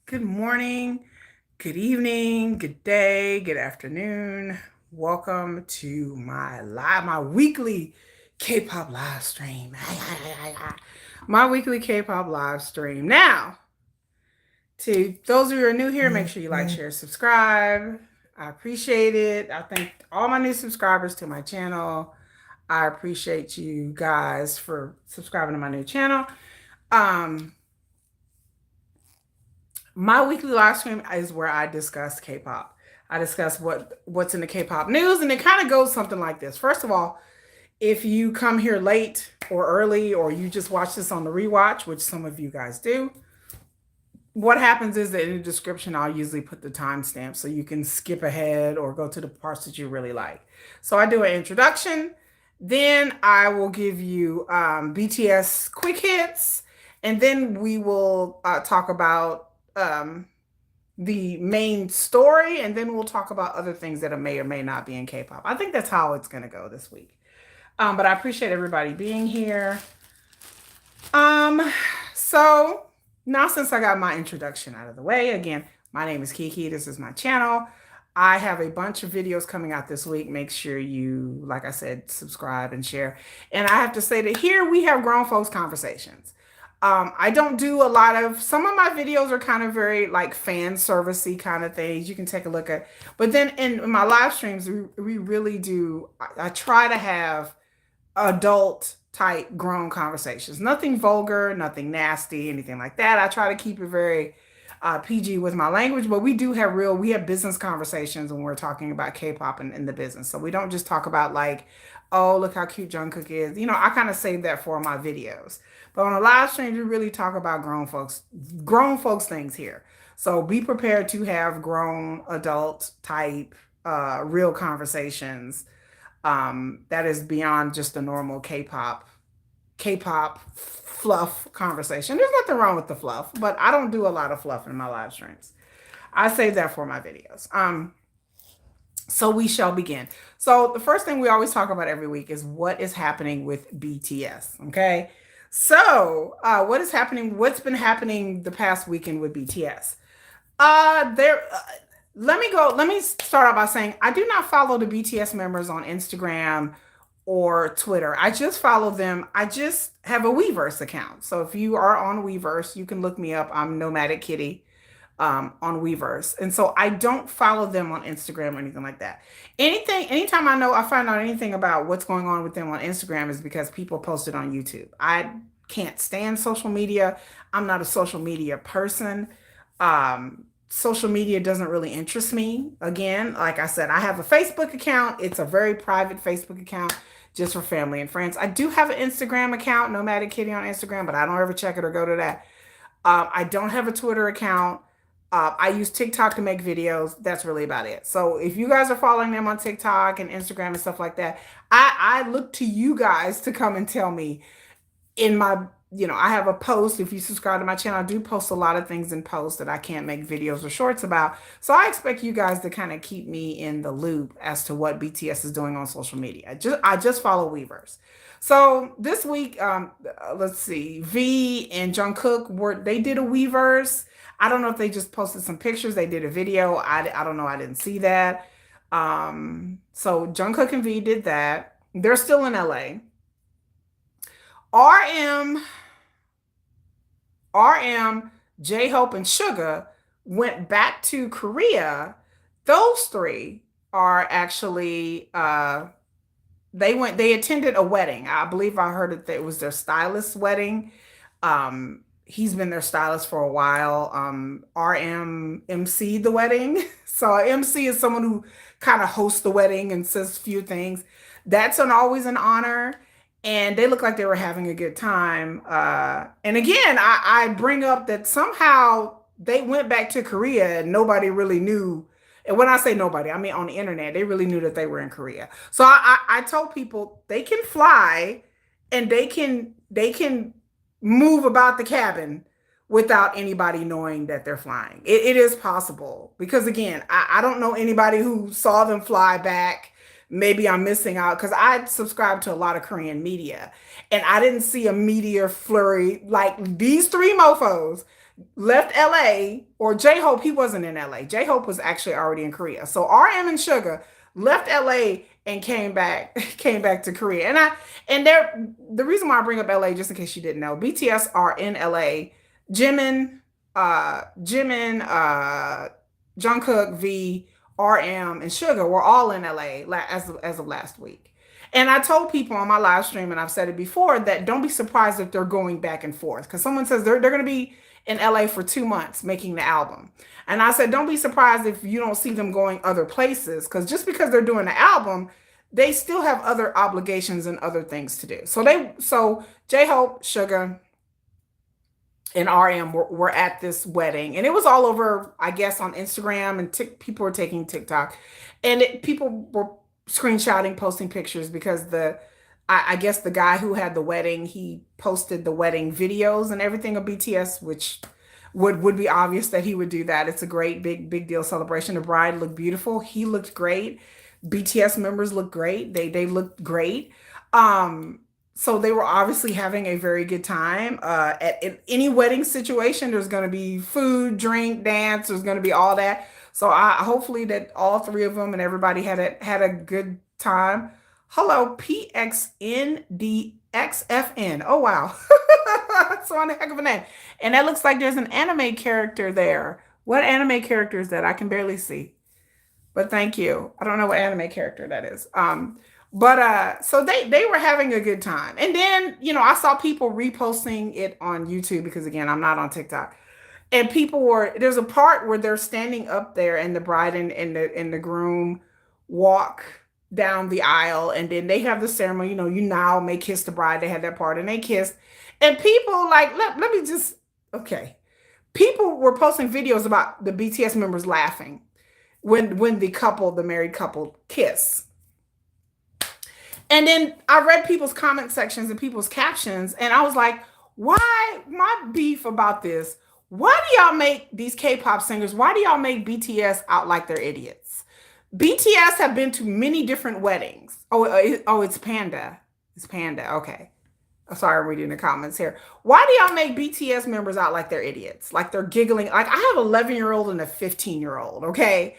Good morning, good evening, good day, good afternoon. Welcome to my weekly K-pop live stream. My weekly K-pop live stream. Now, to those of you who are new here, make sure you like, share, subscribe. I appreciate it. I thank all my new subscribers to my channel. I appreciate you guys for subscribing to my new channel. Um, My weekly live stream is where I discuss K-pop. I discuss what's in the K-pop news, and it kind of goes something like this. First of all, if you come here late or early, or you just watch this on the rewatch, which some of you guys do, what happens is that in the description, I'll usually put the timestamp so you can skip ahead or go to the parts that you really like. So I do an introduction, then I will give you BTS quick hits, and then we will talk about the main story, and then we'll talk about other things that may or may not be in K-pop. I think that's how it's going to go this week. But I appreciate everybody being here. So now, since I got my introduction out of the way, again, my name is Kiki. This is my channel. I have a bunch of videos coming out this week. Make sure you, like I said, subscribe and share. And I have to say that here we have grown folks conversations. I don't do a lot of, some of my videos are kind of very like fan servicey kind of things you can take a look at. But then in my live streams, we really do, I try to have adult type grown conversations. Nothing vulgar, nothing nasty, anything like that. I try to keep it very PG with my language, but we have business conversations when we're talking about K-pop and the business. So we don't just talk about like, oh, look how cute Jungkook is. You know, I kind of save that for my videos. But on a live stream, we really talk about grown folks things here. So be prepared to have grown adult type real conversations that is beyond just the normal K-pop fluff conversation. There's nothing wrong with the fluff, but I don't do a lot of fluff in my live streams. I save that for my videos. So we shall begin. So the first thing we always talk about every week is what is happening with BTS. Okay. So what is happening? What's been happening the past weekend with BTS? There. Let me start out by saying I do not follow the BTS members on Instagram or Twitter. I just follow them. I just have a Weverse account. So if you are on Weverse, you can look me up. I'm Nomadic Kitty on Weverse. And so I don't follow them on Instagram or anything like that. Anytime I find out anything about what's going on with them on Instagram is because people post it on YouTube. I can't stand social media. I'm not a social media person. Social media doesn't really interest me. Again, like I said, I have a Facebook account. It's a very private Facebook account just for family and friends. I do have an Instagram account, Nomadic Kitty on Instagram, but I don't ever check it or go to that. I don't have a Twitter account. I use TikTok to make videos. That's really about it. So if you guys are following them on TikTok and Instagram and stuff like that, I look to you guys to come and tell me in my, I have a post. If you subscribe to my channel, I do post a lot of things in posts that I can't make videos or shorts about. So I expect you guys to kind of keep me in the loop as to what BTS is doing on social media. I just follow Weverse. So this week, let's see, V and Jungkook they did a Weverse. I don't know if they just posted some pictures. They did a video. I don't know. I didn't see that. So Jungkook and V did that. They're still in LA. RM, J-Hope, and Suga went back to Korea. Those three are actually they attended a wedding. I believe I heard that it was their stylist's wedding. He's been their stylist for a while. RM MC'd the wedding. So MC is someone who kind of hosts the wedding and says a few things. That's always an honor. And they look like they were having a good time. And again, I bring up that somehow they went back to Korea and nobody really knew. And when I say nobody, I mean on the internet, they really knew that they were in Korea. So I told people they can fly and they can move about the cabin without anybody knowing that they're flying. It is possible because again, I don't know anybody who saw them fly back. Maybe I'm missing out because I subscribe to a lot of Korean media and I didn't see a media flurry like these three mofos left LA, or J-Hope, he wasn't in LA. J-Hope was actually already in Korea. So RM and Suga left LA and came back came back to Korea. And the reason why I bring up LA, just in case you didn't know, BTS are in LA. Jimin, Jungkook, V, RM, and Suga were all in LA as of last week. And I told people on my live stream, and I've said it before, that don't be surprised if they're going back and forth. Because someone says they're going to be in LA for 2 months making the album. And I said, don't be surprised if you don't see them going other places. Because just because they're doing the album, they still have other obligations and other things to do. So J-Hope, Suga, and RM were at this wedding, and it was all over, I guess, on Instagram, and people were taking TikTok, and people were screenshotting, posting pictures, because I guess the guy who had the wedding, he posted the wedding videos and everything of BTS, which would be obvious that he would do that. It's a great big deal celebration. The bride looked beautiful. He looked great. BTS members looked great. They looked great. So they were obviously having a very good time. At any wedding situation, there's going to be food, drink, dance. There's going to be all that. So I hopefully that all three of them and everybody had a good time. Hello, PXNDXFN. Oh wow, that's one heck of a name. And that looks like there's an anime character there. What anime character is that? I can barely see. But thank you. I don't know what anime character that is. But so they were having a good time. And then, I saw people reposting it on YouTube, because again, I'm not on TikTok. And there's a part where they're standing up there, and the bride and the groom walk down the aisle, and then they have the ceremony. You now may kiss the bride. They had that part, and they kissed. And people like, let me just, okay. People were posting videos about the BTS members laughing when the married couple kiss. And then I read people's comment sections and people's captions, and I was like, why my beef about this? Why do y'all make these K-pop singers, why do y'all make BTS out like they're idiots? BTS have been to many different weddings. It's Panda. It's Panda. Okay. Sorry, I'm reading the comments here. Why do y'all make BTS members out like they're idiots? Like they're giggling. Like I have an 11-year-old and a 15-year-old. Okay.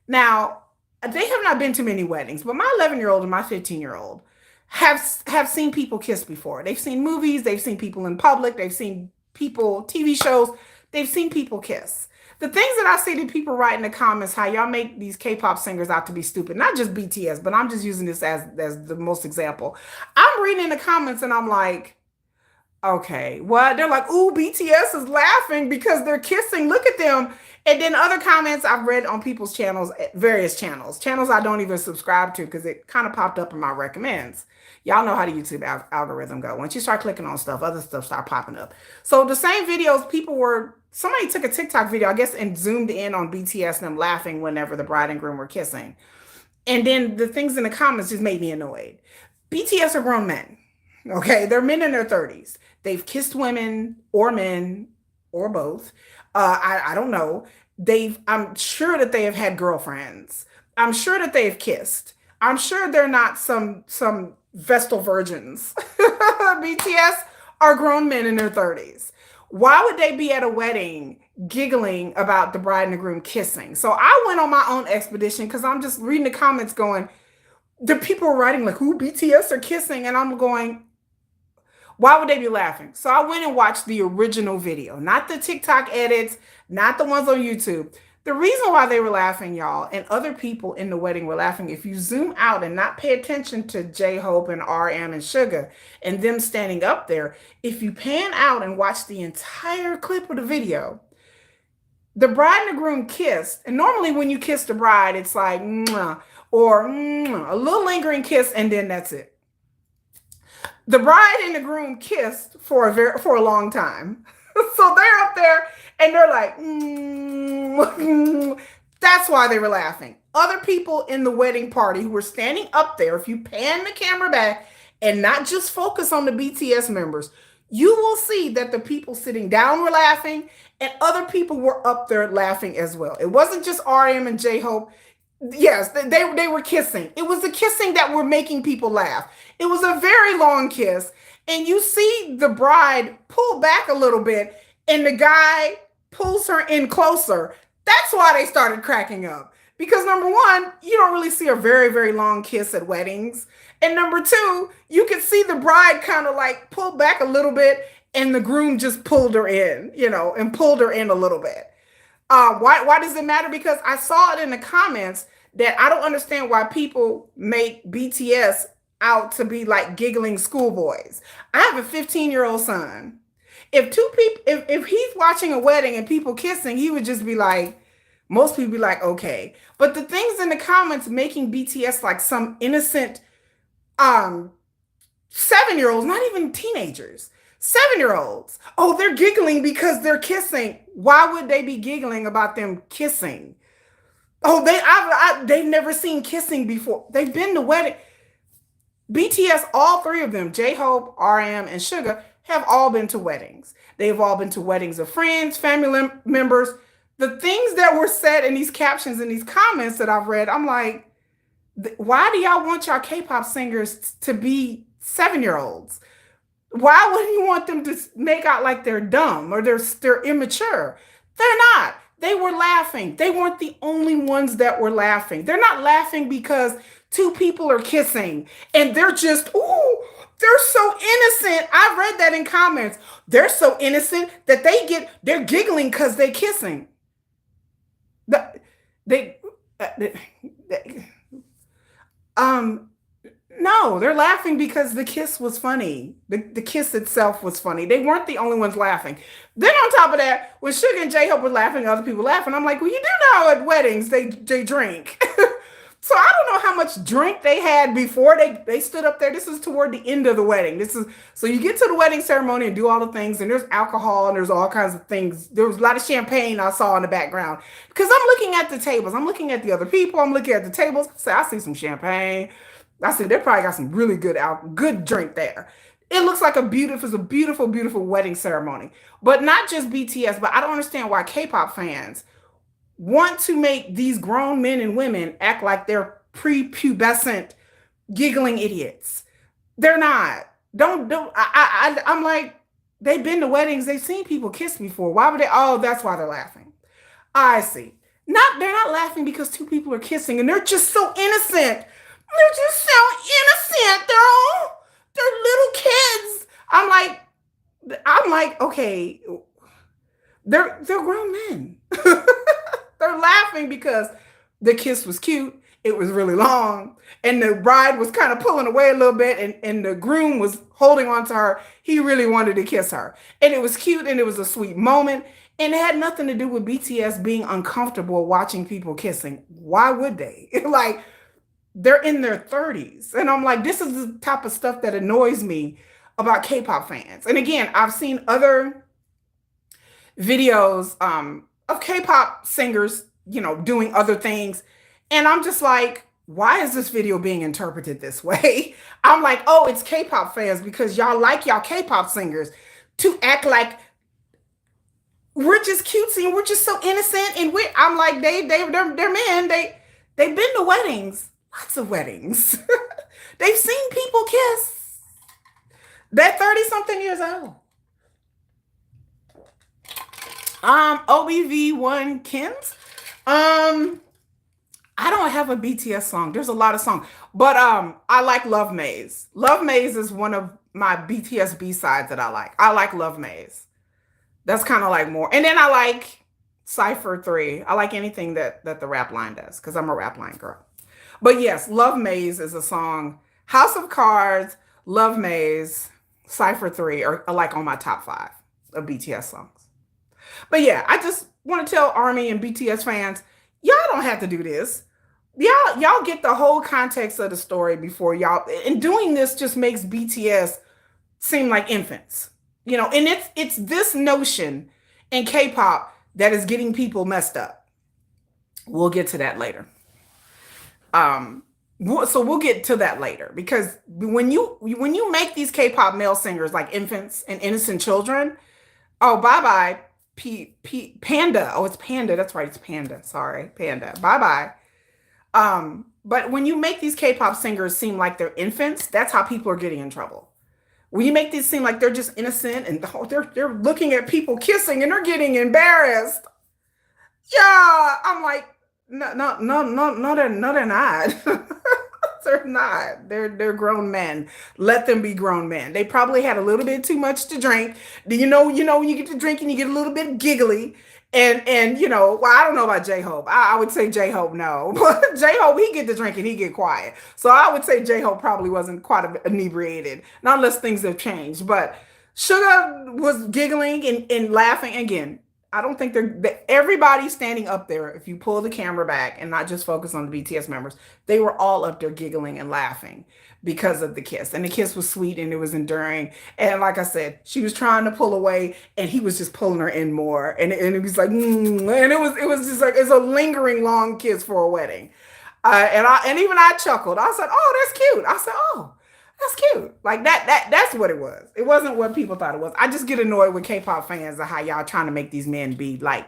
Now, they have not been to many weddings, but my 11-year-old and my 15-year-old have seen people kiss before. They've seen movies. They've seen people in public. They've seen people, TV shows. They've seen people kiss. The things that I see that people write in the comments, how y'all make these K-pop singers out to be stupid, not just BTS, but I'm just using this as the most example. I'm reading in the comments and I'm like, okay, what? They're like, ooh, BTS is laughing because they're kissing. Look at them. And then other comments I've read on people's channels, various channels I don't even subscribe to because it kind of popped up in my recommends. Y'all know how the YouTube algorithm go. Once you start clicking on stuff, other stuff start popping up. So the same videos, somebody took a TikTok video, I guess, and zoomed in on BTS and them laughing whenever the bride and groom were kissing. And then the things in the comments just made me annoyed. BTS are grown men. Okay, they're men in their 30s. They've kissed women or men or both. I don't know. I'm sure that they have had girlfriends. I'm sure that they've kissed. I'm sure they're not some Vestal virgins. BTS are grown men in their 30s. Why would they be at a wedding giggling about the bride and the groom kissing? So I went on my own expedition because I'm just reading the comments going, the people are writing like, who BTS are kissing? And I'm going, why would they be laughing? So I went and watched the original video, not the TikTok edits, not the ones on YouTube. The reason why they were laughing, y'all, and other people in the wedding were laughing, if you zoom out and not pay attention to J-Hope and RM and Suga and them standing up there, if you pan out and watch the entire clip of the video, the bride and the groom kissed. And normally when you kiss the bride, it's like, mwah, or mwah, a little lingering kiss, and then that's it. The bride and the groom kissed for a long time. So they're up there and they're like, that's why they were laughing. Other people in the wedding party who were standing up there, if you pan the camera back and not just focus on the BTS members, you will see that the people sitting down were laughing and other people were up there laughing as well. It wasn't just RM and J-Hope. Yes, they were kissing. It was the kissing that were making people laugh. It was a very long kiss. And you see the bride pull back a little bit and the guy pulls her in closer. That's why they started cracking up. Because number one, you don't really see a very, very long kiss at weddings. And number two, you can see the bride kind of like pull back a little bit and the groom just pulled her in, and pulled her in a little bit. Why does it matter? Because I saw it in the comments that I don't understand why people make BTS out to be like giggling schoolboys. I have a 15-year-old son. If two people, if he's watching a wedding and people kissing, he would just be like, most people be like, okay. But the things in the comments making BTS like some innocent 7-year-olds, not even teenagers, 7-year-olds. Oh, they're giggling because they're kissing. Why would they be giggling about them kissing? Oh, they've never seen kissing before. They've been to wedding. BTS, all three of them, J-Hope, RM, and Suga, have all been to weddings. They've all been to weddings of friends, family members. The things that were said in these captions and these comments that I've read, I'm like, why do y'all want y'all K-pop singers to be 7-year-olds? Why would you want them to make out like they're dumb or they're immature? They're not. They were laughing. They weren't the only ones that were laughing. They're not laughing because two people are kissing and they're just, ooh, they're so innocent. I've read that in comments. They're so innocent that they're giggling because they're kissing. No, they're laughing because the kiss was funny. The kiss itself was funny. They weren't the only ones laughing. Then on top of that, when Suga and J-Hope were laughing, other people laughing, I'm like, well, you do know at weddings they drink. So I don't know how much drink they had before they stood up there. This is toward the end of the wedding. So you get to the wedding ceremony and do all the things, and there's alcohol and there's all kinds of things. There was a lot of champagne I saw in the background because I'm looking at the tables. I'm looking at the other people. I'm looking at the tables. I see some champagne. I said, they probably got some really good drink there. It looks like it's a beautiful, beautiful wedding ceremony. But not just BTS, but I don't understand why K-pop fans want to make these grown men and women act like they're prepubescent, giggling idiots. They're not. I'm like, they've been to weddings. They've seen people kiss before. Why would they? Oh, that's why they're laughing. I see. They're not laughing because two people are kissing and they're just so innocent. They're just so innocent. They're little kids. I'm like, okay, they're grown men. They're laughing because the kiss was cute. It was really long. And the bride was kind of pulling away a little bit and the groom was holding on to her. He really wanted to kiss her. And it was cute and it was a sweet moment. And it had nothing to do with BTS being uncomfortable watching people kissing. Why would they? Like, they're in their 30s. And I'm like, this is the type of stuff that annoys me about K-pop fans. And again, I've seen other videos of K-pop singers, doing other things. And I'm just like, why is this video being interpreted this way? I'm like, oh, it's K-pop fans because y'all like y'all K-pop singers to act like we're just cutesy and we're just so innocent. And I'm like, they're men. They've been to weddings. Lots of weddings. They've seen people kiss. They're 30-something years old. OBV1 Kins. I don't have a BTS song. There's a lot of songs. But I like Love Maze. Love Maze is one of my BTS B-sides that I like. I like Love Maze. That's kind of like more. And then I like Cypher 3. I like anything that the rap line does because I'm a rap line girl. But yes, Love Maze is a song. House of Cards, Love Maze, Cypher 3 are like on my top 5 of BTS songs. But yeah, I just want to tell ARMY and BTS fans, y'all don't have to do this. Y'all get the whole context of the story before y'all. And doing this just makes BTS seem like infants. And it's this notion in K-pop that is getting people messed up. We'll get to that later. So we'll get to that later because when you make these K-pop male singers like infants and innocent children, oh, bye-bye, Panda. Oh, it's Panda. That's right. It's Panda. Sorry, Panda. Bye-bye. But when you make these K-pop singers seem like they're infants, that's how people are getting in trouble. When you make these seem like they're just innocent and oh, they're looking at people kissing and they're getting embarrassed. Yeah, I'm like, no, no, no, no, no, they're not. They're not. They're grown men. Let them be grown men. They probably had a little bit too much to drink. Do when you get to drinking, you get a little bit giggly. And well, I don't know about J-Hope. I would say J-Hope no. But J-Hope, he get to drinking, he get quiet. So I would say J-Hope probably wasn't quite inebriated. Not unless things have changed. But Sugar was giggling and laughing again. I don't think everybody standing up there, if you pull the camera back and not just focus on the BTS members, they were all up there giggling and laughing because of the kiss. And the kiss was sweet and it was enduring. And like I said, she was trying to pull away and he was just pulling her in more. And it was like, and it was just like, it's a lingering long kiss for a wedding. And even I chuckled. I said, "Oh, that's cute." I said, "Oh, that's cute." Like that's what it was. It wasn't what people thought it was. I just get annoyed with K-pop fans of how y'all trying to make these men be like,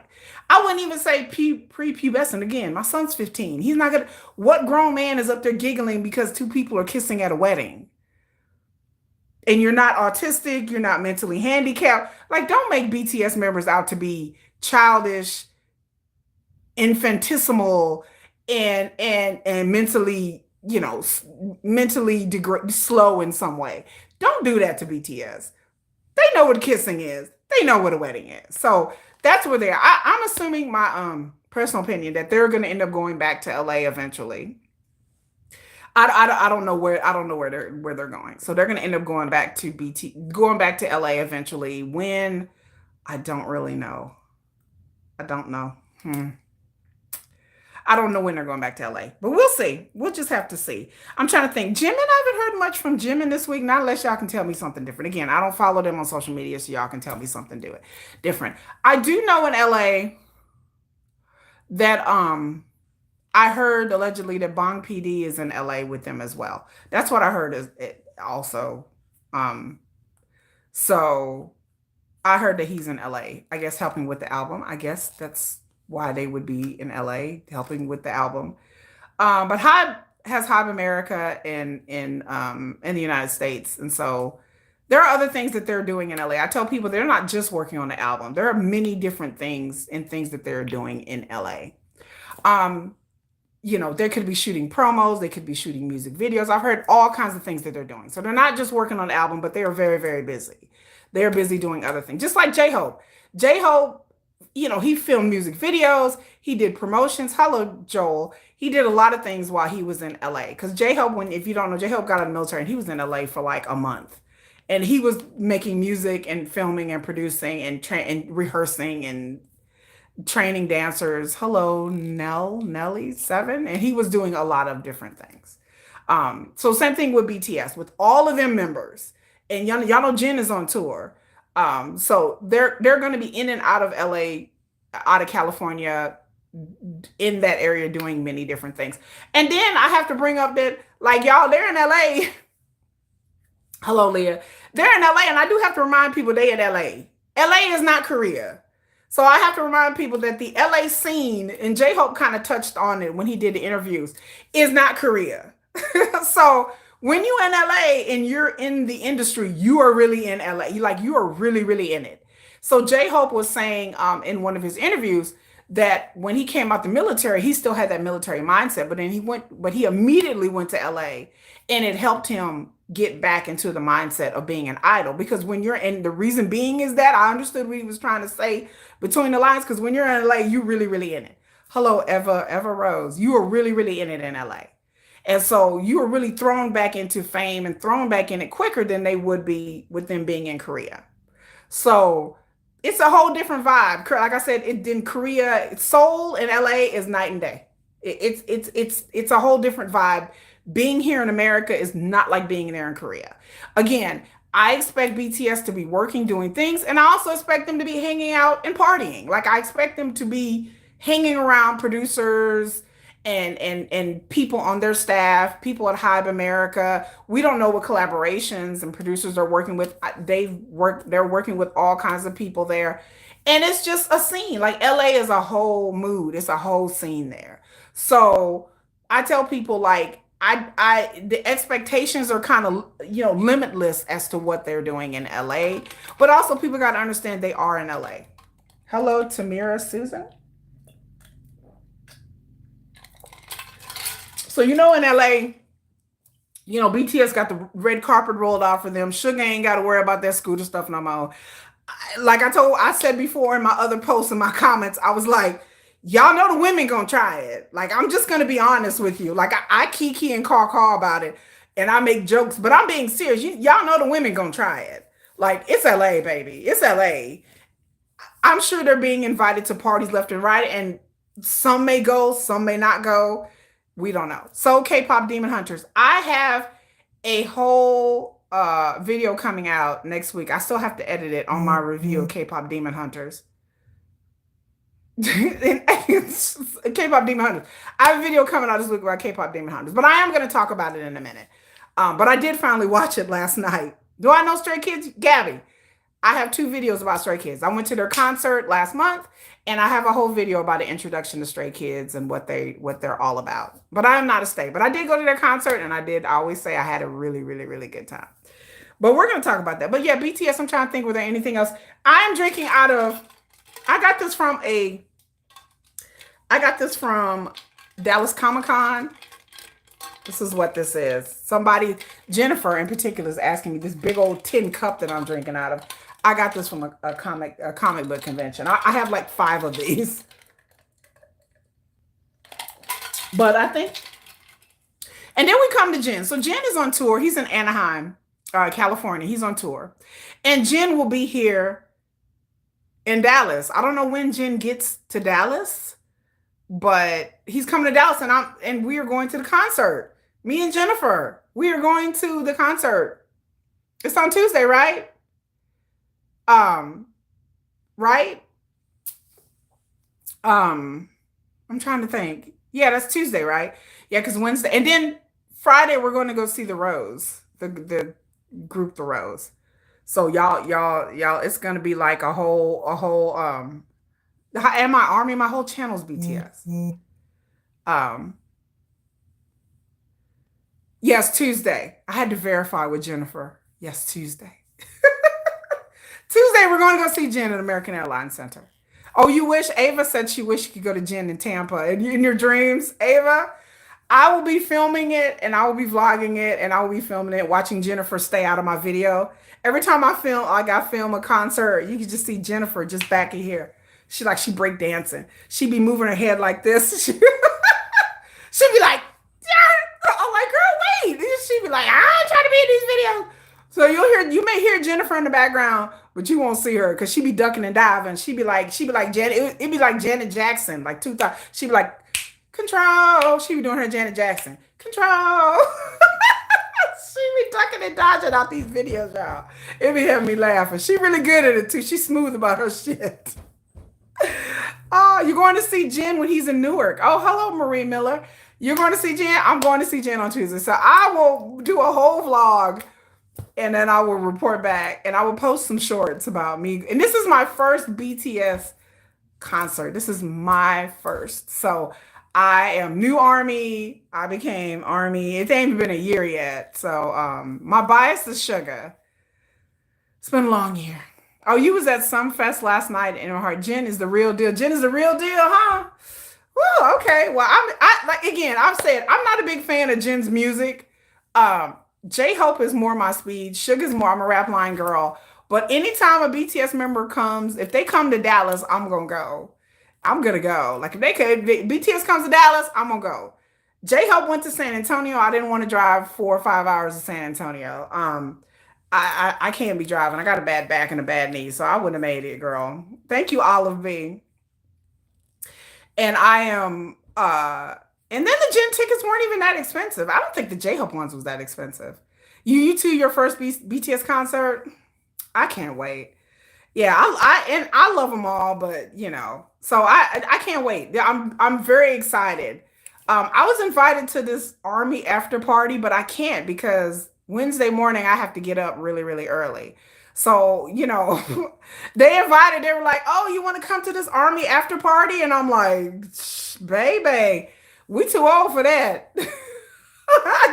I wouldn't even say pre-pubescent. Again, my son's 15. He's not gonna, what grown man is up there giggling because two people are kissing at a wedding? And you're not autistic, you're not mentally handicapped. Like, don't make BTS members out to be childish, infantisimal, and mentally, mentally slow in some way. Don't do that to BTS. They know what kissing is. They know what a wedding is. So that's where they are. I'm assuming, my personal opinion, that they're going to end up going back to LA eventually. I don't know where they're going. So they're going to end up going back to LA eventually. When, I don't really know. I don't know. I don't know when they're going back to LA, but we'll see. We'll just have to see. I'm trying to think. Jimin, I haven't heard much from Jimin this week, not unless y'all can tell me something different. Again, I don't follow them on social media, so y'all can tell me something different. I do know in LA that I heard allegedly that Bong PD is in LA with them as well. That's what I heard is it also. Um, so I heard that he's in LA, I guess helping with the album. I guess that's why they would be in LA helping with the album. But Hive has Hive America in the United States, and so there are other things that they're doing in LA. I tell people they're not just working on the album. There are many different things that they're doing in LA. Um, they could be shooting promos, they could be shooting music videos. I've heard all kinds of things that they're doing. So they're not just working on the album, but they are very, very busy. They're busy doing other things, just like J-Hope. J-Hope, he filmed music videos, he did promotions. Hello, Joel. He did a lot of things while he was in LA. Because J-Hope, if you don't know, J-Hope got out of the military and he was in LA for like a month. And he was making music and filming and producing and rehearsing and training dancers. Hello, Nelly7. And he was doing a lot of different things. So same thing with BTS, with all of them members. And y'all know Jin is on tour. So they're going to be in and out of LA, out of California, in that area doing many different things. And then I have to bring up that, like, y'all, they're in LA. Hello, Leah. They're in LA, and I do have to remind people they in LA. LA is not Korea. So I have to remind people that the LA scene, and J-Hope kind of touched on it when he did the interviews, is not Korea. So when you're in LA and you're in the industry, you are really in LA. You are really, really in it. So J-Hope was saying in one of his interviews that when he came out the military, he still had that military mindset, but he immediately went to LA, and it helped him get back into the mindset of being an idol. Because when you're in, the reason being is that I understood what he was trying to say between the lines, because when you're in LA, you're really, really in it. Hello, Eva Rose. You are really, really in it in LA. And so you are really thrown back into fame and thrown back in it quicker than they would be with them being in Korea. So it's a whole different vibe. Like I said, in Korea, Seoul and LA is night and day. It's a whole different vibe. Being here in America is not like being there in Korea. Again, I expect BTS to be working, doing things, and I also expect them to be hanging out and partying. Like, I expect them to be hanging around producers and people on their staff, people at HYBE America. We don't know what collaborations and producers are working with. They're working with all kinds of people there. And it's just a scene. Like, LA is a whole mood. It's a whole scene there. So I tell people, like, the expectations are kind of, limitless as to what they're doing in LA. But also people got to understand they are in LA. Hello, Tamira Susan. So in LA, BTS got the red carpet rolled out for them. Sugar ain't got to worry about that scooter stuff no more. Like I said before in my other posts and my comments, I was like, y'all know the women gonna try it. Like, I'm just gonna be honest with you. Like, I kiki and call about it, and I make jokes, but I'm being serious. Y'all know the women gonna try it. Like, it's LA, baby. It's LA. I'm sure they're being invited to parties left and right, and some may go, some may not go. We don't know. So, K-pop Demon Hunters, I have a whole video coming out next week. I still have to edit it on my review of K-pop Demon Hunters. K-pop Demon Hunters. I have a video coming out this week about K-pop Demon Hunters, but I am going to talk about it in a minute. But I did finally watch it last night. Do I know Stray Kids? Gabby, I have 2 videos about Stray Kids. I went to their concert last month, and I have a whole video about the introduction to Stray Kids and what they're all about. But I am not a stay. But I did go to their concert, and I always say I had a really, really, really good time. But we're going to talk about that. But yeah, BTS, I'm trying to think, were there anything else? I am drinking out of, I got this from Dallas Comic-Con. This is what this is. Somebody, Jennifer in particular, is asking me this big old tin cup that I'm drinking out of. I got this from a comic book convention. I have like 5 of these. But I think, and then we come to Jin. So Jin is on tour. He's in Anaheim, California. He's on tour. And Jin will be here in Dallas. I don't know when Jin gets to Dallas, but he's coming to Dallas, and we are going to the concert. Me and Jennifer, we are going to the concert. It's on Tuesday, right? Right? I'm trying to think. Yeah, that's Tuesday, right? Yeah, because Wednesday, and then Friday we're going to go see the Rose, the group The Rose. So y'all, it's gonna be like a whole and my army, my whole channel's BTS. Yes, Tuesday. I had to verify with Jennifer. Yes, Tuesday. Tuesday, we're going to go see Jen at American Airlines Center. Oh, you wish? Ava said she wished she could go to Jen in Tampa. In your dreams, Ava, I will be filming it, and I will be vlogging it, and I will be filming it, watching Jennifer stay out of my video. Every time I film a concert, you can just see Jennifer just back in here. She break dancing. She be moving her head like this. She'd be like, I'm like, girl, wait. She'd be like, I'm trying to be in these videos. So you may hear Jennifer in the background, but you won't see her because she be ducking and diving. She'd be like Janet. It'd be like Janet Jackson, like 2000. She'd be like, control. She'd be doing her Janet Jackson. Control. She be ducking and dodging out these videos, y'all. It be having me laughing. She really good at it too. She's smooth about her shit. Oh, you're going to see Jen when he's in Newark. Oh, hello, Marie Miller. You're going to see Jen? I'm going to see Jen on Tuesday. So I will do a whole vlog, and then I will report back, and I will post some shorts about me. And this is my first BTS concert. This is my first. So I am new Army. I became Army. It ain't even been a year yet. So my bias is Sugar. It's been a long year. Oh, you was at Sumfest last night in my heart. Jen is the real deal. Jen is the real deal, huh? Well, okay. Well, I've said I'm not a big fan of Jen's music. J-Hope is more my speed. Sugar's more, I'm a rap line girl. But anytime a BTS member comes, if they come to Dallas, I'm gonna go. I'm gonna go. Like if BTS comes to Dallas, I'm gonna go. J-Hope went to San Antonio. I didn't want to drive 4 or 5 hours to San Antonio. I can't be driving. I got a bad back and a bad knee, so I wouldn't have made it, girl. Thank you, Olive B. And I am, and then the Jen tickets weren't even that expensive. I don't think the J-Hope ones was that expensive. You two, your first BTS concert? I can't wait. Yeah, I love them all, but so I can't wait. I'm very excited. I was invited to this Army after party, but I can't because Wednesday morning I have to get up really, really early. So, they were like, oh, you want to come to this Army after party? And I'm like, baby, we too old for that.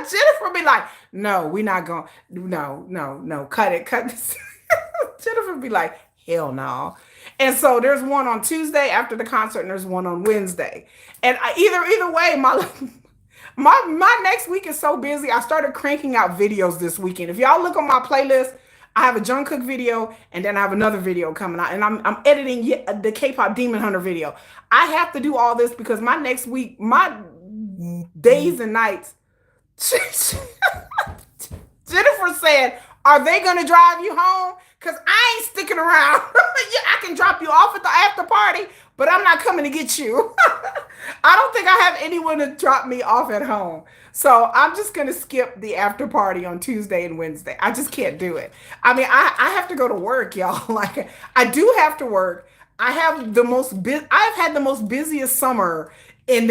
Jennifer be like, no, we not going, no, cut it, cut this. Jennifer be like, hell no. And so there's one on Tuesday after the concert, and there's one on Wednesday. And either way, my next week is so busy. I started cranking out videos this weekend. If y'all look on my playlist, I have a Jungkook video, and then I have another video coming out, and I'm editing the K-pop Demon Hunter video. I have to do all this because my next week, my days and nights. Jennifer said, "Are they gonna drive you home? Cause I ain't sticking around. I can drop you off at the after party, but I'm not coming to get you." I don't think I have anyone to drop me off at home. So I'm just going to skip the after party on Tuesday and Wednesday. I just can't do it. I mean, I have to go to work, y'all. Like, I do have to work. I've had the most busiest summer in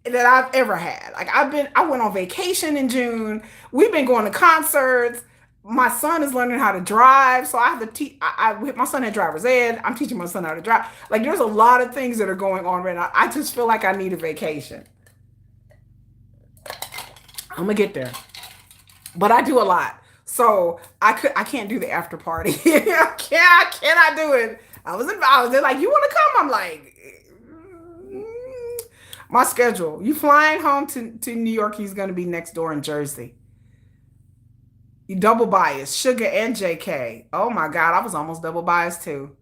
that I've ever had. Like, I went on vacation in June. We've been going to concerts. My son is learning how to drive, so I have to teach. My son had driver's ed. I'm teaching my son how to drive. Like, there's a lot of things that are going on right now. I just feel like I need a vacation. I'm gonna get there, but I do a lot, so I can't do the after party. I cannot do it. I was there like, you want to come? I'm like, my schedule. You flying home to New York? He's gonna be next door in Jersey. You double biased, Sugar and JK. Oh my God, I was almost double biased too.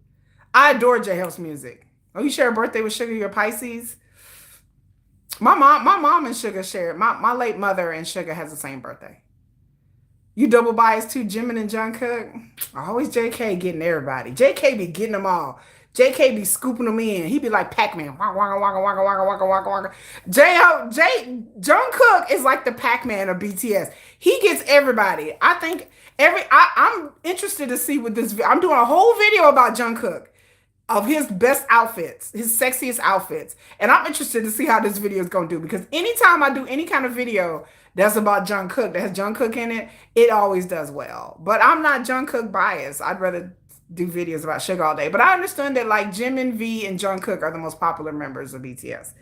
I adore J-Hope's music. Oh, you share a birthday with Sugar? You're Pisces. My mom and Sugar share. My late mother and Sugar has the same birthday. You double biased too, Jimin and Jungkook. Always JK getting everybody. JK be getting them all. JK be scooping them in. He be like Pac-Man. Waka, waka, waka, waka, waka, waka, waka, waka. Jungkook is like the Pac-Man of BTS. He gets everybody. I think I'm interested to see what this. I'm doing a whole video about Jungkook, of his best outfits, his sexiest outfits. And I'm interested to see how this video is going to do, because anytime I do any kind of video that's about Jungkook, that has Jungkook in it, it always does well. But I'm not Jungkook biased. I'd rather do videos about Sugar all day. But I understand that like Jimin, V, and Jungkook are the most popular members of BTS.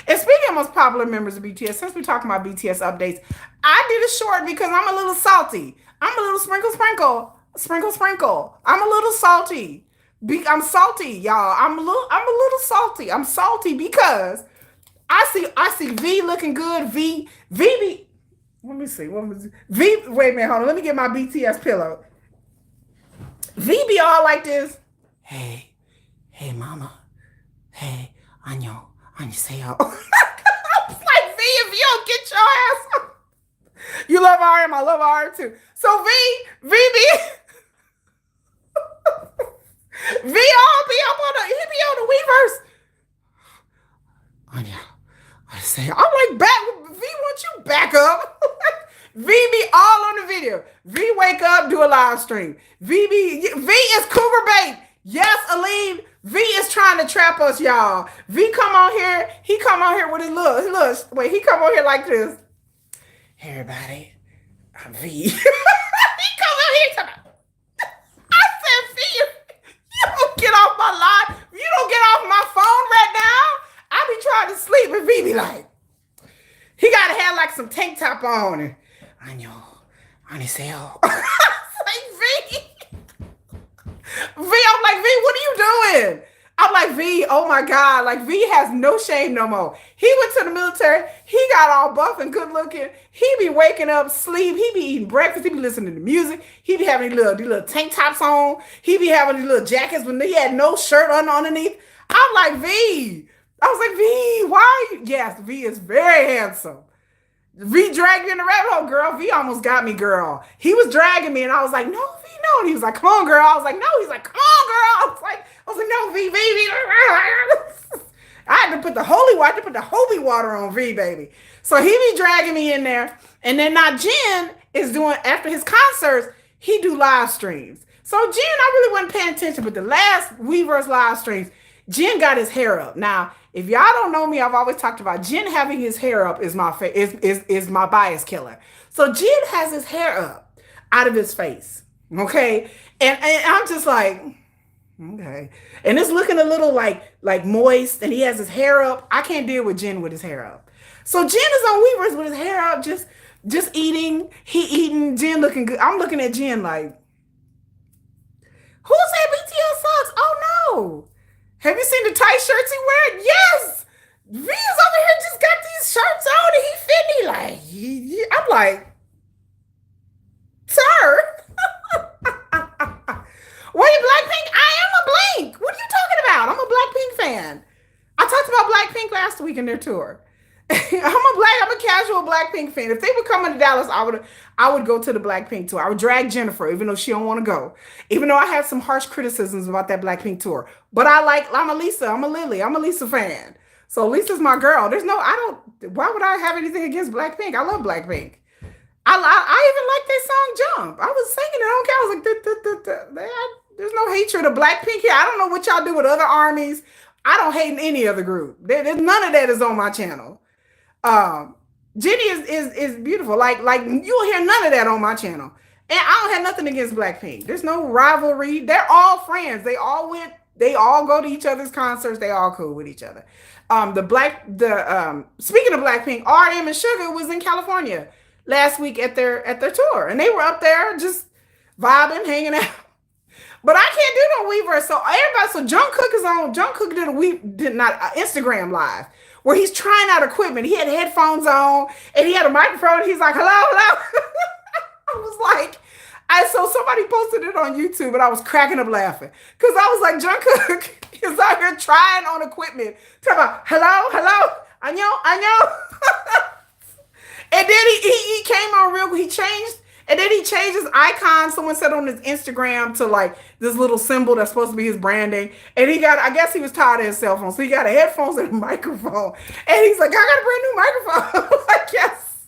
And speaking of most popular members of BTS, since we're talking about BTS updates, I did a short because I'm a little salty. I'm a little sprinkle. I'm a little salty. I'm salty, y'all. I'm a little salty. I'm salty because I see V looking good. V be, let me see. What was V? Wait a minute, hold on. Let me get my BTS pillow. V be all like this. Hey, mama. Hey, 안녕하세요. I was like, V, if you don't get your ass. You love RM, I love RM too. So V be. V all be up on he be on the Weverse. Anya, I say, I'm like, V, won't you back up? V be all on the video. V wake up, do a live stream. V is cougar bait. Yes, Aline, V is trying to trap us, y'all. V come on here. He come on here with his look. He come on here like this. Hey, everybody, I'm V. He come on here talking. I said, V, you don't get off my line. You don't get off my phone right now. I be trying to sleep, and V be like, he gotta have like some tank top on. And I know, 안녕하세요. Like, V, I'm like, V, what are you doing? I'm like, V, oh my God. Like, V has no shame no more. He went to the military. He got all buff and good looking. He be waking up, sleep. He be eating breakfast. He be listening to music. He be having these little tank tops on. He be having these little jackets when he had no shirt on underneath. I'm like, V. I was like, V, why are you? Yes, V is very handsome. V dragged me in the rabbit hole, girl. V almost got me, girl. He was dragging me, and I was like, no, V, no. And he was like, come on, girl. I was like, no. He's like, come on, girl. I was like, no, V. I had to put the holy water on V, baby. So he be dragging me in there. And then now Jin is doing, after his concerts, he do live streams. So Jin, I really wasn't paying attention, but the last Weverse live streams, Jin got his hair up. Now, if y'all don't know me, I've always talked about Jin having his hair up is my bias killer. So Jin has his hair up out of his face. Okay. And I'm just like, okay. And it's looking a little like moist, and he has his hair up. I can't deal with Jin with his hair up. So Jin is on Weverse with his hair up, just Just eating, he eating, Jin looking good. I'm looking at Jin like, who said BTS sucks? Oh no. Have you seen the tight shirts he wearing? Yes. V is over here just got these shirts on and he fit me like, I'm like, sir. Were you Blackpink? I am a Blink. What are you talking about? I'm a Blackpink fan. I talked about Blackpink last week in their tour. I'm a casual Blackpink fan. If they were coming to Dallas, I would go to the Blackpink tour. I would drag Jennifer, even though she don't want to go. Even though I have some harsh criticisms about that Blackpink tour. But I'm a Lisa, I'm a Lily, I'm a Lisa fan. So Lisa's my girl. Why would I have anything against Blackpink? I love Blackpink. I even like their song Jump. I was singing it. I don't care. I was like, there's no hatred of Blackpink here. I don't know what y'all do with other armies. I don't hate any other group. There's none of that is on my channel. Um, Jenny is beautiful. Like you'll hear none of that on my channel. And I don't have nothing against Blackpink. There's no rivalry. They're all friends. They all go to each other's concerts. They all cool with each other. Speaking of Blackpink, RM and Sugar was in California last week at their tour. And they were up there just vibing, hanging out. But I can't do no Weverse. So Jungkook is on. Jungkook did not Instagram live where he's trying out equipment. He had headphones on and he had a microphone. He's like, hello, hello. I was like, so somebody posted it on YouTube and I was cracking up laughing. Cause I was like, Jungkook is out here trying on equipment. Talking about, hello, hello, I know. And then he came on real, he changed. And then he changed his icon. Someone said on his Instagram to like this little symbol that's supposed to be his branding. And I guess he was tired of his cell phone. So he got a headphones and a microphone. And he's like, I got a brand new microphone. Like, yes.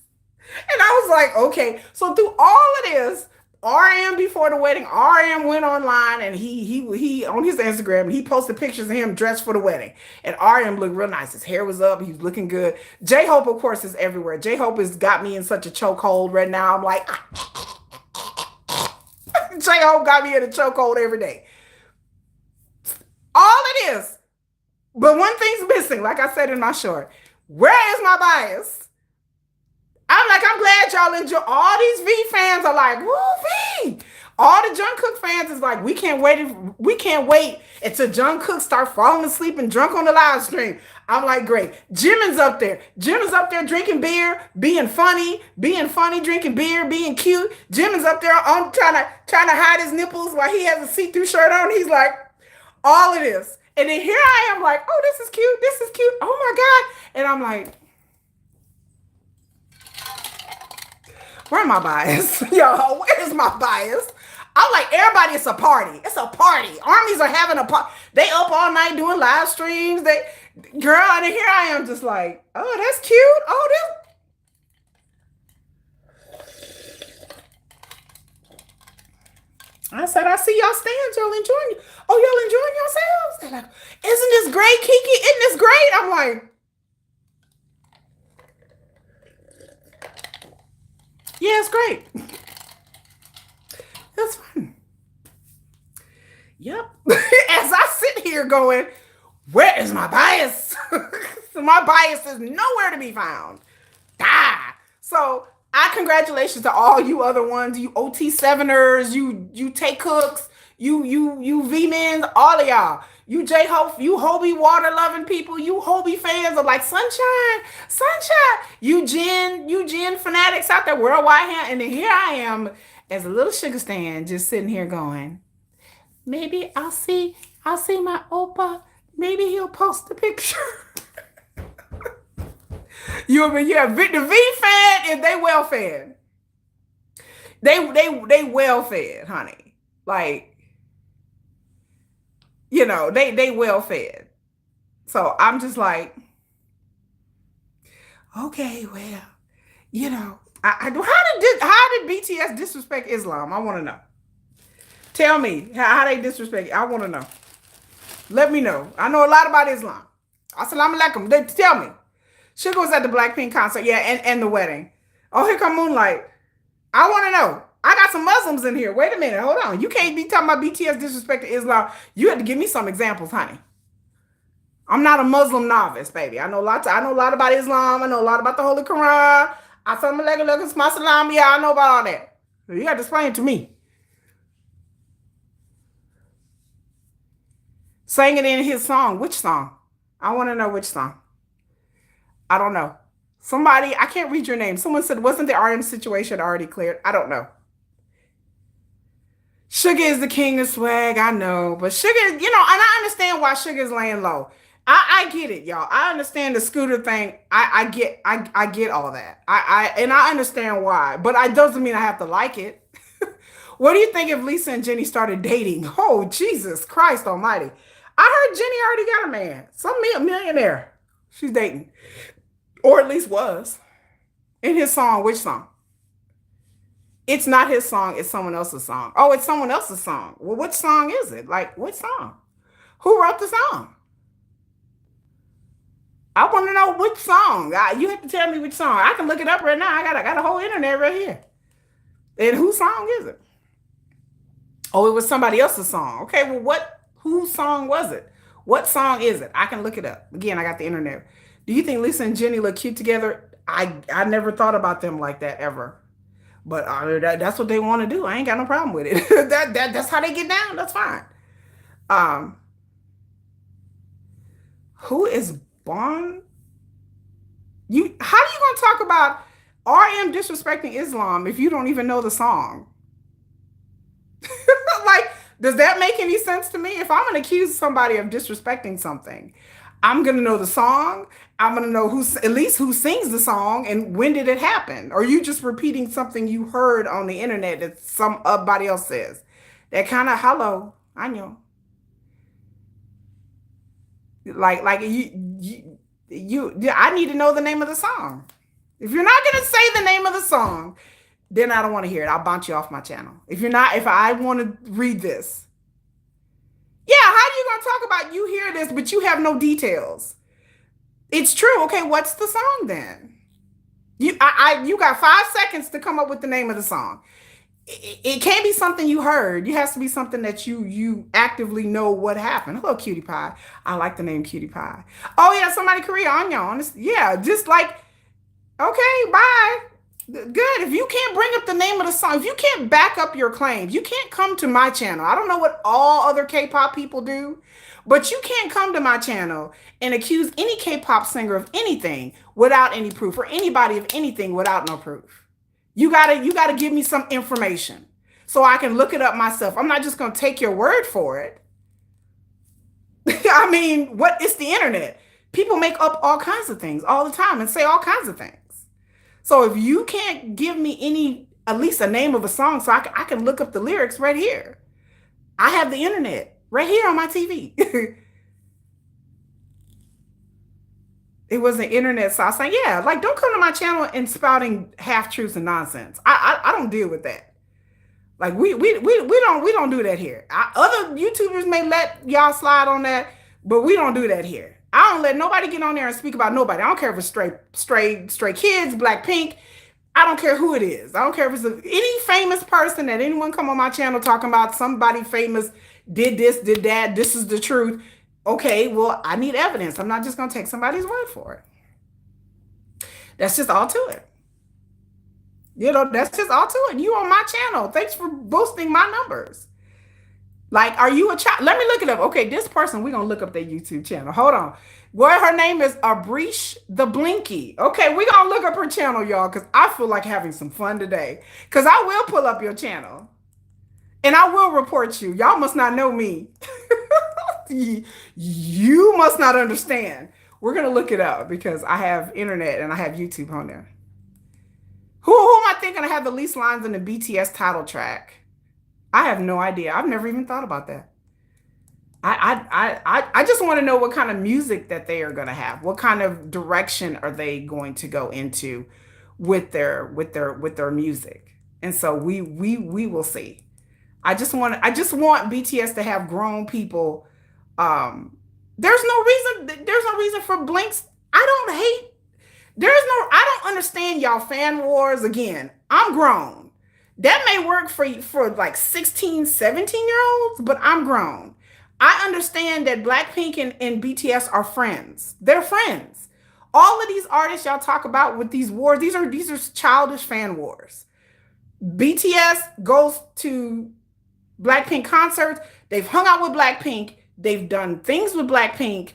And I was like, okay. So through all of this, RM before the wedding, RM went online and he on his Instagram, he posted pictures of him dressed for the wedding. And RM looked real nice. His hair was up. He was looking good. J-Hope, of course, is everywhere. J-Hope has got me in such a chokehold right now. I'm like, J-Hope got me in a chokehold every day. All it is. But one thing's missing, like I said in my short. Where is my bias? I'm glad y'all enjoy. All these V fans are like, woo V. All the Jungkook fans is like, we can't wait until Jungkook start falling asleep and drunk on the live stream. I'm like, great. Jimin's up there. Jimin's up there drinking beer, being funny, drinking beer, being cute. Jimin's up there on trying to hide his nipples while he has a see-through shirt on. He's like, all of this. And then here I am like, oh, this is cute. Oh my God. And I'm like, where am I bias? Yo, where's my bias? I'm like, everybody, it's a party. It's a party. Armies are having a party. They up all night doing live streams. Girl, and here I am just like, oh, that's cute. Oh, I said, I see y'all stands. Y'all enjoying. Oh, y'all enjoying yourselves? They're like, isn't this great, Kiki? Isn't this great? I'm like, yeah, it's great. That's fun. Yep. As I sit here going, where is my bias? My bias is nowhere to be found. Ah. So I congratulations to all you other ones, you OT7ers, you Take Cooks, you V-Men, all of y'all. You J-Hope, you HYBE water loving people, you HYBE fans are like sunshine. You Jin fanatics out there worldwide, and then here I am as a little sugar stand just sitting here going, maybe I'll see my Oppa, maybe he'll post the picture. You have the V fan and they well fed. They well fed, honey. Like, you know, they well fed. So I'm just like, okay, well, you know, how did BTS disrespect Islam? I want to know. Tell me how they disrespect. I want to know. Let me know. I know a lot about Islam. Assalamu alaikum. Tell me. Sugar was at the Blackpink concert, yeah, and the wedding. Oh, here come Moonlight. I want to know. I got some Muslims in here. Wait a minute. Hold on. You can't be talking about BTS disrespect to Islam. You have to give me some examples, honey. I'm not a Muslim novice, baby. I know a lot about Islam. I know a lot about the Holy Quran. Assalamualaikum, my salam. Yeah, I know about all that. You got to explain it to me. Sang it in his song. Which song? I want to know which song. I don't know. Somebody, I can't read your name. Someone said, wasn't the RM situation already cleared? I don't know. Sugar is the king of swag, I know. But Sugar, and I understand why Sugar's laying low. I get it, y'all. I understand the scooter thing. I get all that. And I understand why. But it doesn't mean I have to like it. What do you think if Lisa and Jenny started dating? Oh, Jesus Christ Almighty. I heard Jenny already got a man. A millionaire. She's dating. Or at least was. In his song, which song? It's not his song, it's someone else's song. Oh, it's someone else's song. Well, which song is it? Like, what song? Who wrote the song? I want to know which song. You have to tell me which song. I can look it up right now. I got a whole internet right here. And whose song is it? Oh, it was somebody else's song. Okay, well, whose song was it? What song is it? I can look it up. Again, I got the internet. Do you think Lisa and Jenny look cute together? I never thought about them like that ever. But that's what they want to do. I ain't got no problem with it. That's how they get down. That's fine. Um, who is Bon? How are you gonna talk about RM disrespecting Islam if you don't even know the song? Like, does that make any sense to me? If I'm gonna accuse somebody of disrespecting something, I'm gonna know the song. I'm gonna know at least who sings the song and when did it happen. Or you just repeating something you heard on the internet that somebody else says. That kind of hello, I know. Like I need to know the name of the song. If you're not gonna say the name of the song, then I don't want to hear it. I'll bounce you off my channel. If I want to read this. Yeah, how are you gonna talk about you hear this, but you have no details? It's true. Okay, what's the song then? You got 5 seconds to come up with the name of the song. It can't be something you heard. It has to be something that you actively know what happened. Hello, Cutie Pie. I like the name Cutie Pie. Oh yeah, somebody Korea on y'all. Yeah, just like, okay, bye. Good. If you can't bring up the name of the song, if you can't back up your claims, you can't come to my channel. I don't know what all other K-pop people do, but you can't come to my channel and accuse any K-pop singer of anything without any proof, or anybody of anything without no proof. You gotta give me some information so I can look it up myself. I'm not just gonna take your word for it. I mean, it's the internet. People make up all kinds of things all the time and say all kinds of things. So if you can't give me at least a name of a song so I can look up the lyrics right here. I have the internet right here on my TV. It was the internet, so I was like, yeah, like don't come to my channel and spouting half truths and nonsense. I don't deal with that. Like we don't do that here. Other YouTubers may let y'all slide on that, but we don't do that here. I don't let nobody get on there and speak about nobody. I don't care if it's stray kids, Blackpink. I don't care who it is. I don't care if it's any famous person that anyone come on my channel talking about somebody famous did this, did that. This is the truth. Okay, well, I need evidence. I'm not just going to take somebody's word for it. That's just all to it. That's just all to it. You on my channel. Thanks for boosting my numbers. Like, are you a child? Let me look it up. Okay, this person, we're going to look up their YouTube channel. Hold on. Well, her name is Abrish the Blinky. Okay, we're going to look up her channel, y'all, because I feel like having some fun today. Because I will pull up your channel. And I will report you. Y'all must not know me. You must not understand. We're going to look it up because I have internet and I have YouTube on there. Who am I thinking I have the least lines in the BTS title track? I have no idea. I've never even thought about that. I just want to know what kind of music that they are going to have. What kind of direction are they going to go into with their music? And so we will see. I just want BTS to have grown people. There's no reason for Blinks. I don't understand y'all fan wars. Again, I'm grown. That may work for like 16, 17-year-olds, but I'm grown. I understand that Blackpink and BTS are friends. They're friends. All of these artists y'all talk about with these wars, these are childish fan wars. BTS goes to Blackpink concerts. They've hung out with Blackpink. They've done things with Blackpink.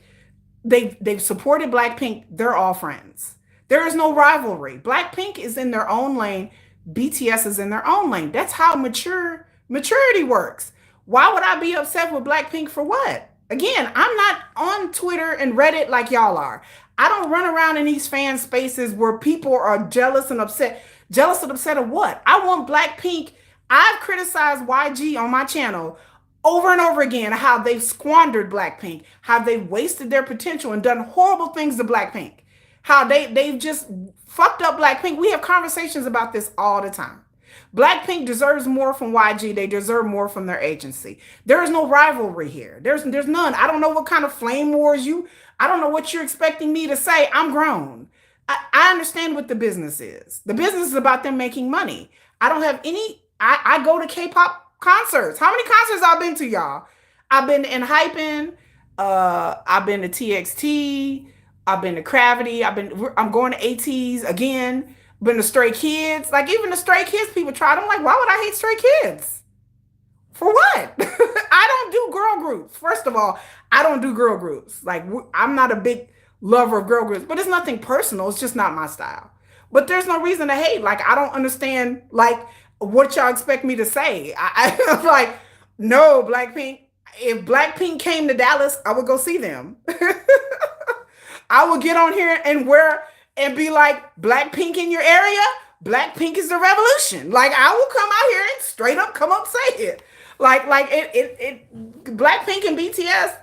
They've supported Blackpink. They're all friends. There is no rivalry. Blackpink is in their own lane. BTS is in their own lane. That's how maturity works. Why would I be upset with Blackpink for what? Again, I'm not on Twitter and Reddit like y'all are. I don't run around in these fan spaces where people are jealous and upset. Jealous and upset of what? I want Blackpink. I've criticized YG on my channel over and over again how they've squandered Blackpink, how they've wasted their potential and done horrible things to Blackpink, how they've just fucked up Blackpink. We have conversations about this all the time. Blackpink deserves more from YG. They deserve more from their agency. There is no rivalry here. There's none. I don't know what kind of flame wars I don't know what you're expecting me to say. I'm grown. I understand what the business is. The business is about them making money. I don't have any, I go to K-pop concerts. How many concerts I've been to, y'all? I've been to HYBE, I've been to TXT, I've been to Gravity, I'm going to ATs again, been to Stray Kids. Like even the Stray Kids people tried. I'm like, why would I hate Stray Kids? For what? I don't do girl groups. First of all, I don't do girl groups. Like I'm not a big lover of girl groups, but it's nothing personal. It's just not my style. But there's no reason to hate. Like I don't understand like what y'all expect me to say. I'm like, no, Blackpink. If Blackpink came to Dallas, I would go see them. I would get on here and be like, Blackpink in your area? Blackpink is the revolution. Like I will come out here and straight up come up say it. Like Blackpink and BTS,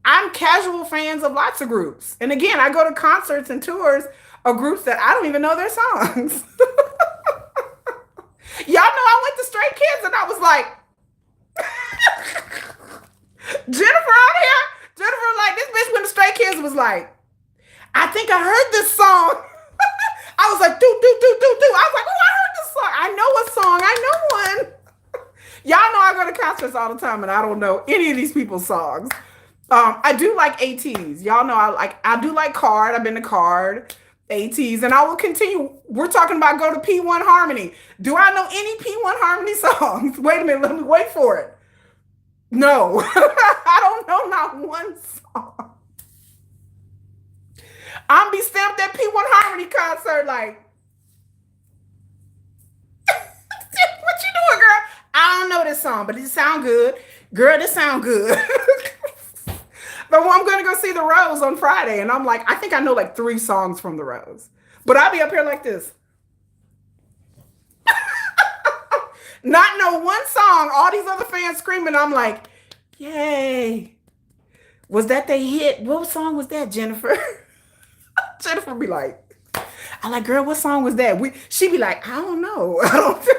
I'm casual fans of lots of groups. And again, I go to concerts and tours of groups that I don't even know their songs. Y'all know I went to Stray Kids and I was like, Jennifer out here? Jennifer like, this bitch went to Stray Kids and was like, I think I heard this song. I was like, do. I was like, oh, I heard this song. I know a song. I know one. Y'all know I go to concerts all the time and I don't know any of these people's songs. I do like ATs. Y'all know I do like Card. I've been to Card, ATs, and I will continue. We're talking about go to P1 Harmony. Do I know any P1 Harmony songs? Wait a minute, let me wait for it. No, I don't know not one song. I'm be stamped at P1 Harmony concert like, what you doing, girl? I don't know this song, but it sound good. Girl, this sound good. But I'm going to go see the Rose on Friday. And I'm like, I think I know like 3 songs from the Rose. But I'll be up here like this. Not know one song. All these other fans screaming. I'm like, yay. Was that they hit? What song was that, Jennifer? Jennifer be like, I'm like, girl, what song was that? She be like, I don't know.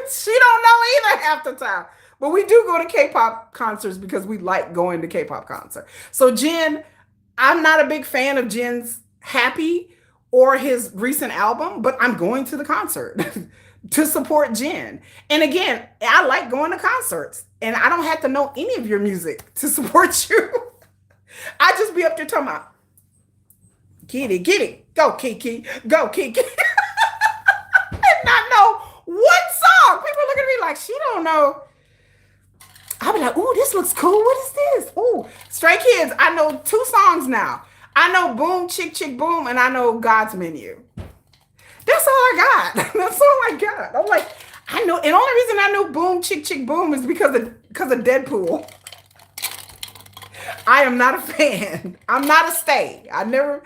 She don't know either half the time. But we do go to K-pop concerts because we like going to K-pop concert. So Jin, I'm not a big fan of Jin's Happy or his recent album, but I'm going to the concert to support Jin. And again, I like going to concerts and I don't have to know any of your music to support you. I just be up there talking about, get it, go Kiki, go Kiki. And not know one song. People look at me like, she don't know. I'll be like, ooh, this looks cool. What is this? Ooh, Stray Kids. I know 2 songs now. I know Boom, Chick, Chick, Boom, and I know God's Menu. That's all I got. That's all I got. I'm like, I know. And the only reason I know Boom, Chick, Chick, Boom is because of Deadpool. I am not a fan. I'm not a stay. I'll never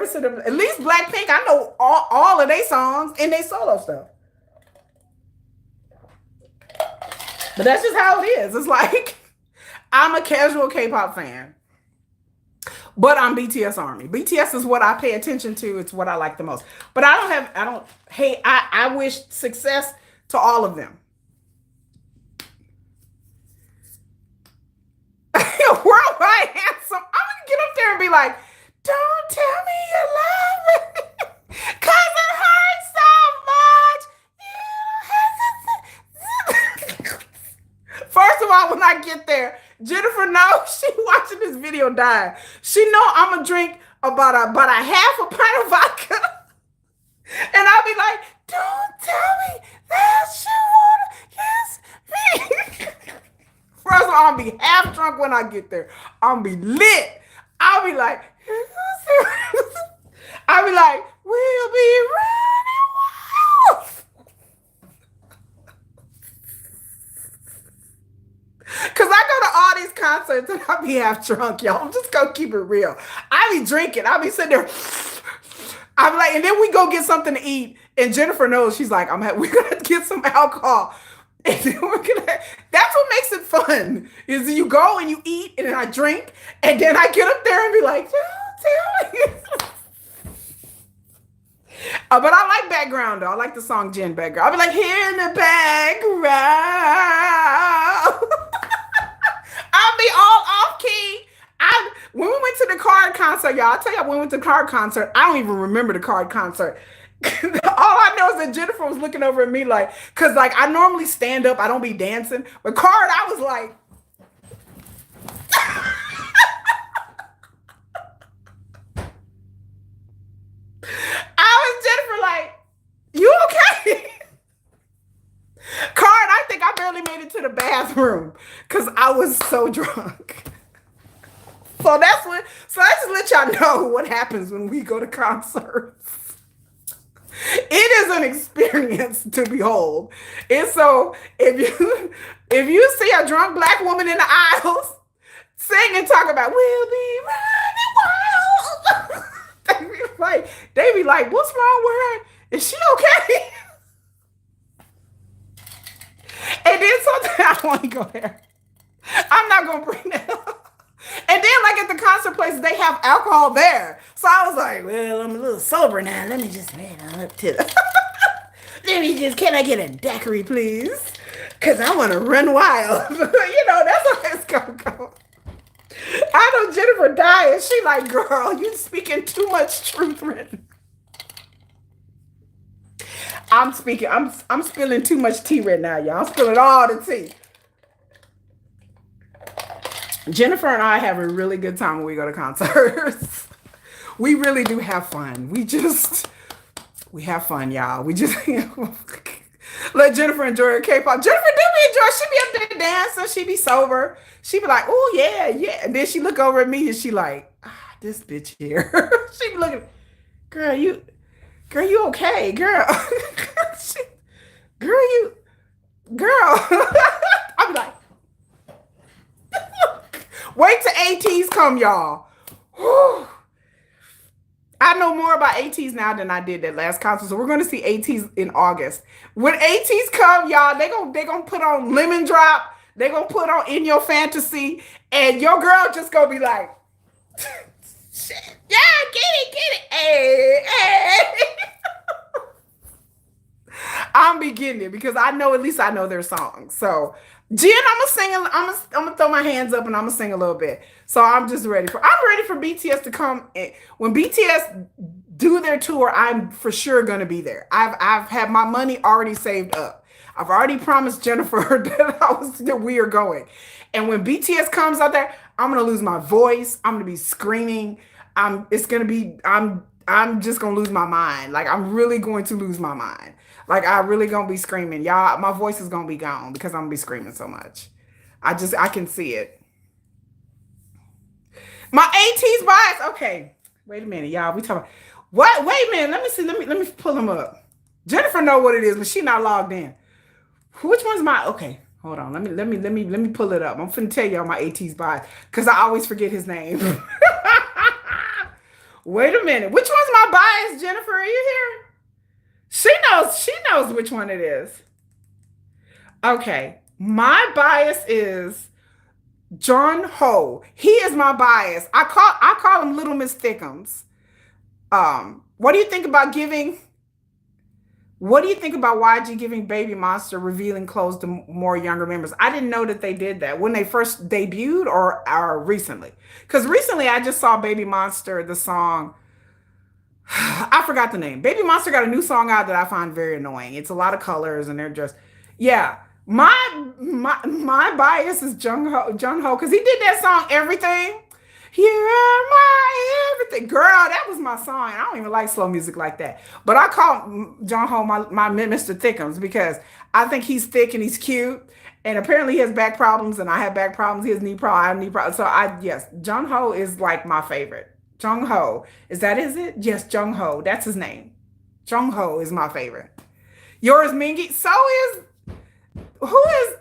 sit up. At least Blackpink, I know all of their songs and their solo stuff. But that's just how it is. It's like, I'm a casual K-pop fan, but I'm BTS Army. BTS is what I pay attention to. It's what I like the most. But I wish success to all of them. Worldwide handsome. I'm going to get up there and be like, don't tell me you love me, because it hurts so much. First of all, when I get there, Jennifer knows she watching this video die. She know I'm gonna drink about a half a pint of vodka, and I'll be like, "Don't tell me that you wanna kiss me." First of all, I'll be half drunk when I get there. I'll be lit. I'll be like, I'll be like, "We'll be running wild." Cause I go to all these concerts and I be half drunk, y'all. I'm just gonna keep it real. I be drinking. I be sitting there. I'm like, and then we go get something to eat. And Jennifer knows, she's like, we're gonna get some alcohol. And then that's what makes it fun. Is you go and you eat and then I drink and then I get up there and be like, "Don't tell me." But I like background though. I like the song Jen background. I'll be like, "Here in the background." I'll be all off key. When we went to the Card concert, y'all, I'll tell y'all when we went to the Card concert, I don't even remember the Card concert. All I know is that Jennifer was looking over at me like, cause like I normally stand up, I don't be dancing. But Card, I was like, I was Jennifer like, "You okay?" Card, I think I barely made it to the bathroom because I was so drunk. So so I just let y'all know what happens when we go to concerts. It is an experience to behold. And so if you see a drunk black woman in the aisles sing and talk about "We'll be running wild," they be like, "What's wrong with her? Is she okay?" And then something I want to go there. I'm not gonna bring that up. And then, like at the concert places, they have alcohol there. So I was like, "Well, I'm a little sober now. Let me just head on up to the. Can I get a daiquiri, please? Because I want to run wild." That's how it's gonna go. I know Jennifer died, and she like, "Girl, you speaking too much truth, written." I'm spilling too much tea right now, y'all. I'm spilling all the tea. Jennifer and I have a really good time when we go to concerts. We really do have fun. We have fun, y'all. We just let Jennifer enjoy her K-pop. Jennifer do be enjoy. She be up there dancing. She be sober. She be like, "Oh yeah, yeah." And then she look over at me and she like, "This bitch here." She be looking, "Girl, you okay, girl?" Girl. I'm like, wait till ATs come, y'all. Whew. I know more about ATs now than I did that last concert. So we're going to see ATs in August. When ATs come, y'all, they gonna put on Lemon Drop. They gonna put on In Your Fantasy, and your girl just gonna be like, "Shit, yeah, get it, hey." I'm beginning because at least I know their songs. So Jen, I'm gonna throw my hands up and I'm gonna sing a little bit. So I'm ready for BTS to come. When BTS do their tour, I'm for sure gonna be there. I've had my money already saved up. I've already promised Jennifer that we are going. And when BTS comes out there, I'm gonna lose my voice. I'm gonna be screaming. I'm just gonna lose my mind. Like I'm really going to lose my mind. Like I really gonna be screaming. Y'all, my voice is gonna be gone because I'm gonna be screaming so much. I can see it. My AT's bias. Okay. Wait a minute, y'all. We talking what? Wait a minute. Let me see. Let me pull them up. Jennifer know what it is, but she not logged in. Which one's my okay? Hold on. Let me pull it up. I'm finna tell y'all my AT's bias because I always forget his name. Wait a minute. Which one's my bias, Jennifer? Are you here? She knows which one it is. Okay. My bias is John Ho. He is my bias. I call him Little Miss Thickums. What do you think about YG giving Baby Monster revealing clothes to more younger members? I didn't know that they did that when they first debuted or recently. Because recently I just saw Baby Monster, the song. I forgot the name. Baby Monster got a new song out that I find very annoying. It's a lot of colors and they're just, yeah. My bias is Jung Ho because he did that song Everything. You are my everything. Girl, that was my song. I don't even like slow music like that. But I call Jungho my Mr. Thickums because I think he's thick and he's cute. And apparently he has back problems, and I have back problems. He has knee problems. I have knee problems. So yes, Jungho is like my favorite. Jungho. Is it? Yes, Jungho. That's his name. Jungho is my favorite. Yours, Mingy. So is who is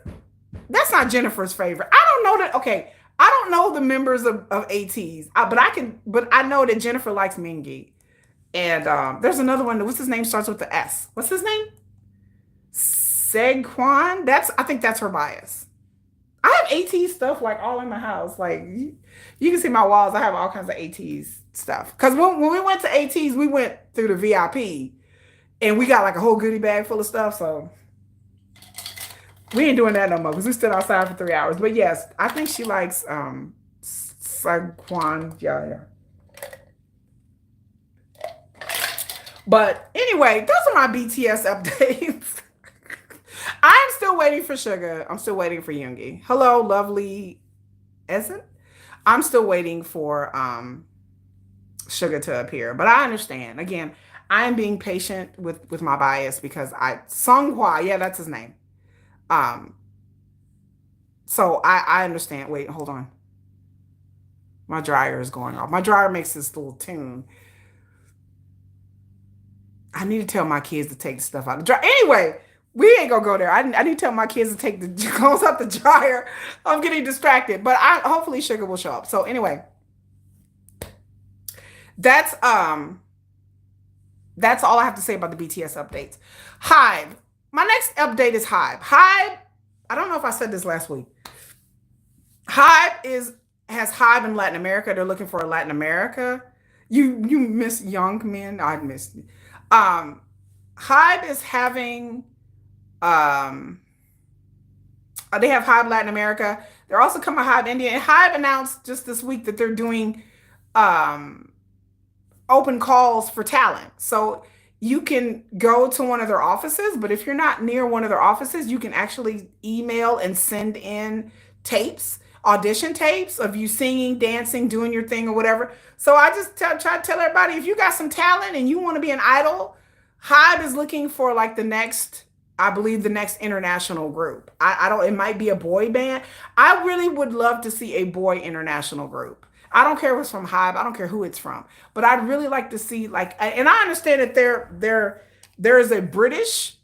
that's not Jennifer's favorite. I don't know that. Okay, I don't know the members of ATs, but I know that Jennifer likes Mingy. And there's another one. What's his name? Starts with the S. What's his name? Segquan. I think that's her bias. I have AT stuff like all in my house. Like you can see my walls. I have all kinds of ATs stuff. Because when we went to ATs, we went through the VIP, and we got like a whole goodie bag full of stuff. So we ain't doing that no more because we stood outside for 3 hours. But yes, I think she likes Saquon. Yeah. But anyway, those are my BTS updates. I'm still waiting for Suga. I'm still waiting for Yoongi. Hello, lovely Essen. I'm still waiting for Suga to appear. But I understand. Again, I am being patient with my bias because Songhua, yeah, that's his name. So I understand. Wait, hold on. My dryer is going off. My dryer makes this little tune. I need to tell my kids to take the stuff out of the dryer. Anyway, we ain't gonna go there. I need to tell my kids to take the clothes out the dryer. I'm getting distracted, but hopefully Sugar will show up. So anyway, that's all I have to say about the BTS updates. Hive. My next update is Hive. Hive. I don't know if I said this last week. Hive has Hive in Latin America. They're looking for a Latin America. You miss young men. I missed. Hive is having. They have Hive Latin America. They're also coming Hive India. And Hive announced just this week that they're doing open calls for talent. So you can go to one of their offices, but if you're not near one of their offices, you can actually email and send in tapes, audition tapes of you singing, dancing, doing your thing or whatever. So I just try to tell everybody, if you got some talent and you want to be an idol, Hive is looking for like I believe the next international group. It might be a boy band. I really would love to see a boy international group. I don't care if it's from Hive. I don't care who it's from. But I'd really like to see and I understand that there is a British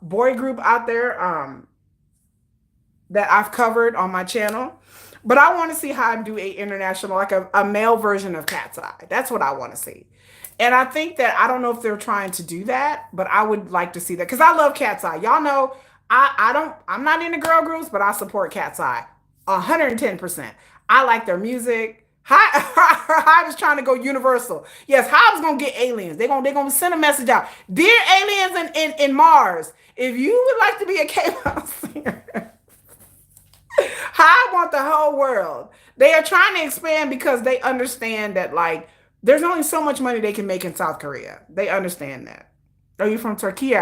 boy group out there that I've covered on my channel. But I want to see Hive do a international, like a male version of Cat's Eye. That's what I want to see. And I think that, I don't know if they're trying to do that, but I would like to see that because I love Cat's Eye. Y'all know I'm not into girl groups, but I support Cat's Eye 110%. I like their music. Hive is trying to go universal. Yes, Hive's gonna get aliens. They're gonna send a message out. Dear aliens in Mars, if you would like to be a K-pop singer, Hive want the whole world. They are trying to expand because they understand that there's only so much money they can make in South Korea. They understand that. Are you from Turkey?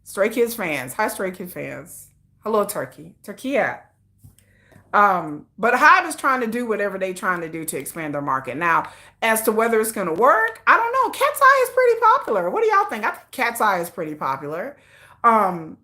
Stray Kids fans. Hi, Stray Kids fans. Hello, Turkey. Turkey. But Hive is trying to do whatever they're trying to do to expand their market. Now, as to whether it's going to work, I don't know. Cat's Eye is pretty popular. What do y'all think? I think Cat's Eye is pretty popular. And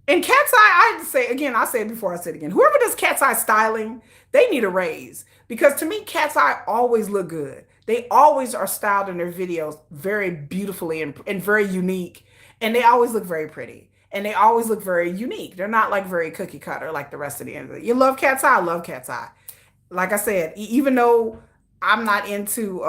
Cat's Eye, I have to say, again, I say it before I say it again. Whoever does Cat's Eye styling, they need a raise. Because to me, Cat's Eye always look good. They always are styled in their videos very beautifully and very unique. And they always look very pretty. And they always look very unique. They're not like very cookie cutter like the rest of the end. You love Cat's Eye? I love Cat's Eye. Like I said, even though I'm not into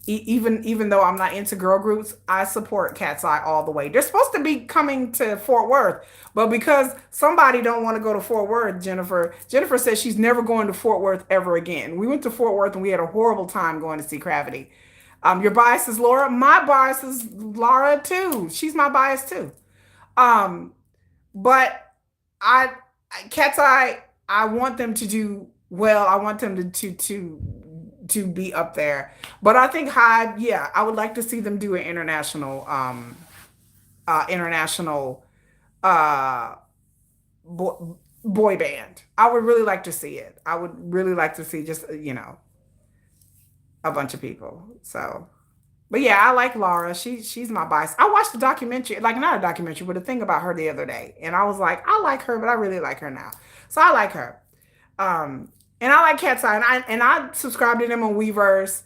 even though I'm not into girl groups, I support Cat's Eye all the way. They're supposed to be coming to Fort Worth, but because somebody don't want to go to Fort Worth, Jennifer says she's never going to Fort Worth ever again. We went to Fort Worth and we had a horrible time going to see Gravity. Your bias is Laura. My bias is Laura too. She's my bias too. But Cat's Eye, I want them to do well. I want them to be up there. But I think Hive, yeah, I would like to see them do an international boy band. I would really like to see it. I would really like to see just, a bunch of people. So, but yeah, I like Laura. She's my bias. I watched the documentary, like not a documentary, but a thing about her the other day. And I was like, I like her, but I really like her now. So I like her. And I like Cat's Eye, and I subscribe to them on Weverse,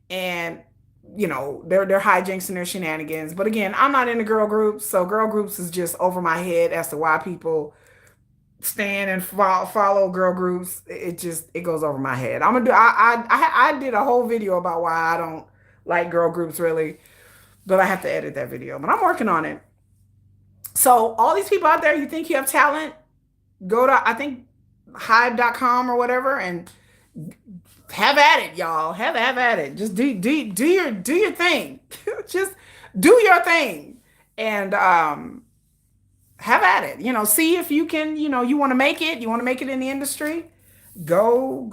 and their hijinks and their shenanigans. But again, I'm not into girl groups, so girl groups is just over my head as to why people stand and follow girl groups. It goes over my head. I'm gonna do. I did a whole video about why I don't like girl groups really, but I have to edit that video. But I'm working on it. So all these people out there, you think you have talent? Go to, I think, hive.com or whatever, and have at it, y'all. Have at it. Just do your thing. Just do your thing, and have at it. See if you can. You want to make it. You want to make it in the industry. Go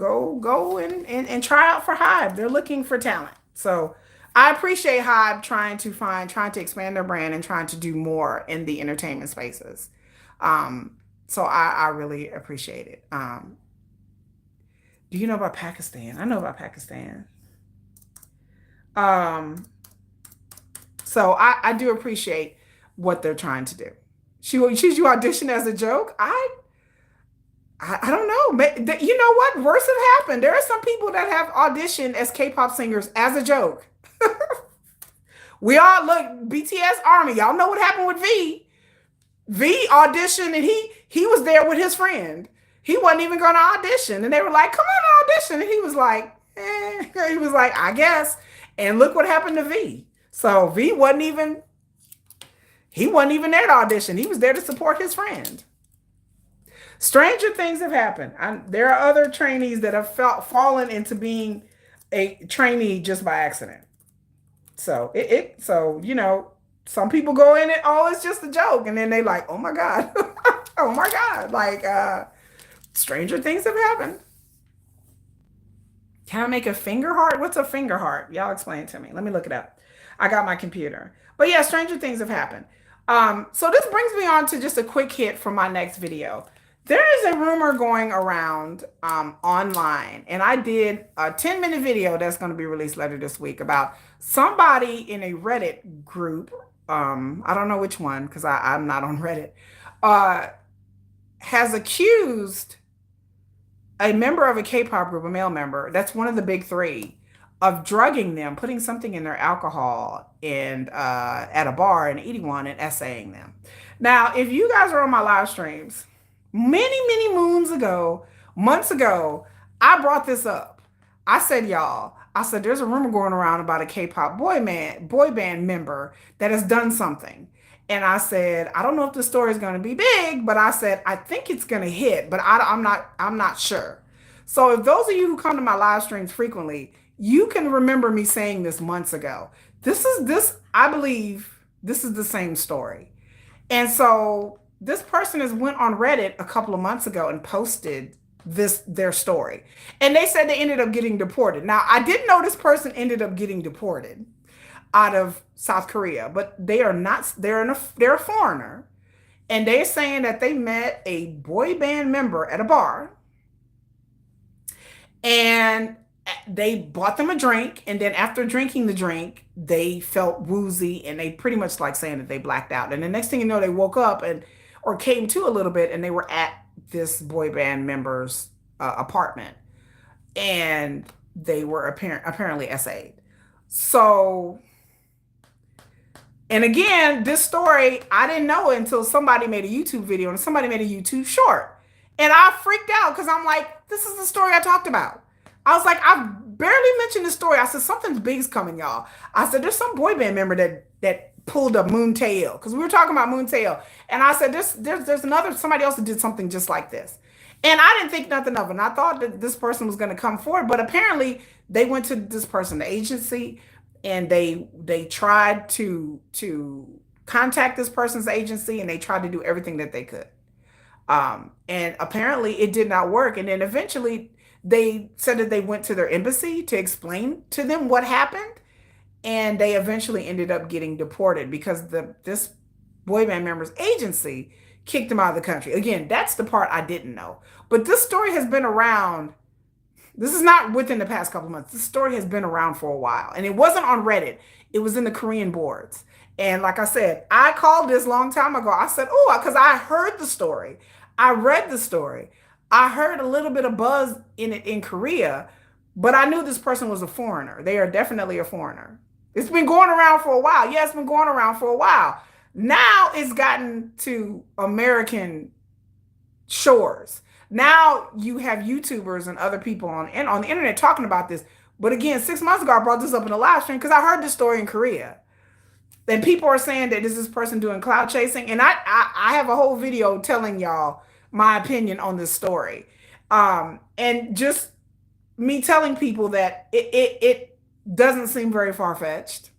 and try out for Hive. They're looking for talent. So I appreciate Hive trying to expand their brand and trying to do more in the entertainment spaces. So I really appreciate it. Do you know about Pakistan? I know about Pakistan. Um, so I do appreciate what they're trying to do. You audition as a joke. I don't know. You know what? Worse have happened. There are some people that have auditioned as K-pop singers as a joke. We all look, BTS Army. Y'all know what happened with V. V auditioned, and he was there with his friend. He wasn't even going to audition, and they were like, "Come on, audition," and he was like, He was like, "I guess." And look what happened to V. So V wasn't even there to audition. He was there to support his friend. Stranger things have happened. There are other trainees that have fallen into being a trainee just by accident. So some people go in it, oh, it's just a joke, and then they like, oh my God, oh my God, like stranger things have happened. Can I make a finger heart? What's a finger heart? Y'all explain it to me. Let me look it up. I got my computer. But yeah, stranger things have happened. So this brings me on to just a quick hit for my next video. There is a rumor going around online, and I did a 10-minute video that's going to be released later this week about somebody in a Reddit group. I don't know which one because I'm not on Reddit. Has accused a member of a K-pop group, a male member, that's one of the big three, of drugging them, putting something in their alcohol and at a bar and eating one and essaying them. Now, if you guys are on my live streams, many moons ago, months ago, I brought this up. I said, y'all, there's a rumor going around about a K-pop boy band member that has done something. And I said, I don't know if the story is going to be big, but I said, I think it's going to hit, but I'm not sure. So if those of you who come to my live streams frequently, you can remember me saying this months ago. I believe this is the same story. And so this person has went on Reddit a couple of months ago and posted their story. And they said they ended up getting deported. Now, I didn't know this person ended up getting deported out of South Korea, but they are not, they're a foreigner. And they're saying that they met a boy band member at a bar and they bought them a drink. And then after drinking the drink, they felt woozy and they pretty much like saying that they blacked out. And the next thing you know, they woke up or came to a little bit and they were at this boy band member's apartment and they were apparently essayed. So, and again, this story, I didn't know until somebody made a YouTube video and somebody made a YouTube short. And I freaked out because I'm like, this is the story I talked about. I was like, I've barely mentioned this story. I said, something big's coming, y'all. I said, there's some boy band member that pulled a Moontail because we were talking about Moontail. And I said, there's somebody else that did something just like this. And I didn't think nothing of it. And I thought that this person was going to come forward. But apparently they went to this person, the agency, and they tried to contact this person's agency and they tried to do everything that they could. And apparently it did not work. And then eventually they said that they went to their embassy to explain to them what happened. And they eventually ended up getting deported because this boy band member's agency kicked him out of the country. Again, that's the part I didn't know. But this story has been around. This is not within the past couple of months. This story has been around for a while. And it wasn't on Reddit. It was in the Korean boards. And like I said, I called this long time ago. I said, oh, because I heard the story. I read the story. I heard a little bit of buzz in it in Korea, but I knew this person was a foreigner. They are definitely a foreigner. It's been going around for a while. Yeah, it's been going around for a while. Now it's gotten to American shores. Now you have YouTubers and other people on the internet talking about this. But again, 6 months ago, I brought this up in a live stream because I heard this story in Korea. Then people are saying that this person doing cloud chasing. And I have a whole video telling y'all my opinion on this story. And just me telling people that it doesn't seem very far-fetched.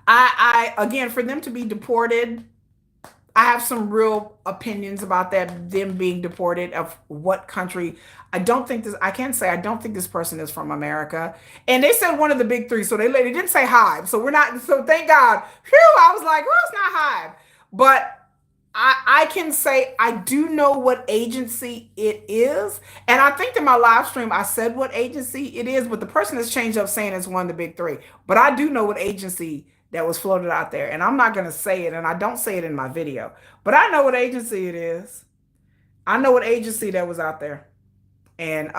Again, for them to be deported, I have some real opinions about that, them being deported, of what country. I don't think this person is from America. And they said one of the big three, so they didn't say Hive. So we're not, so thank God. Phew, I was like, well, it's not Hive. But I can say I do know what agency it is. And I think in my live stream, I said what agency it is, but the person has changed up saying it's one of the big three. But I do know what agency that was floated out there. And I'm not going to say it, and I don't say it in my video, but I know what agency it is. I know what agency that was out there. And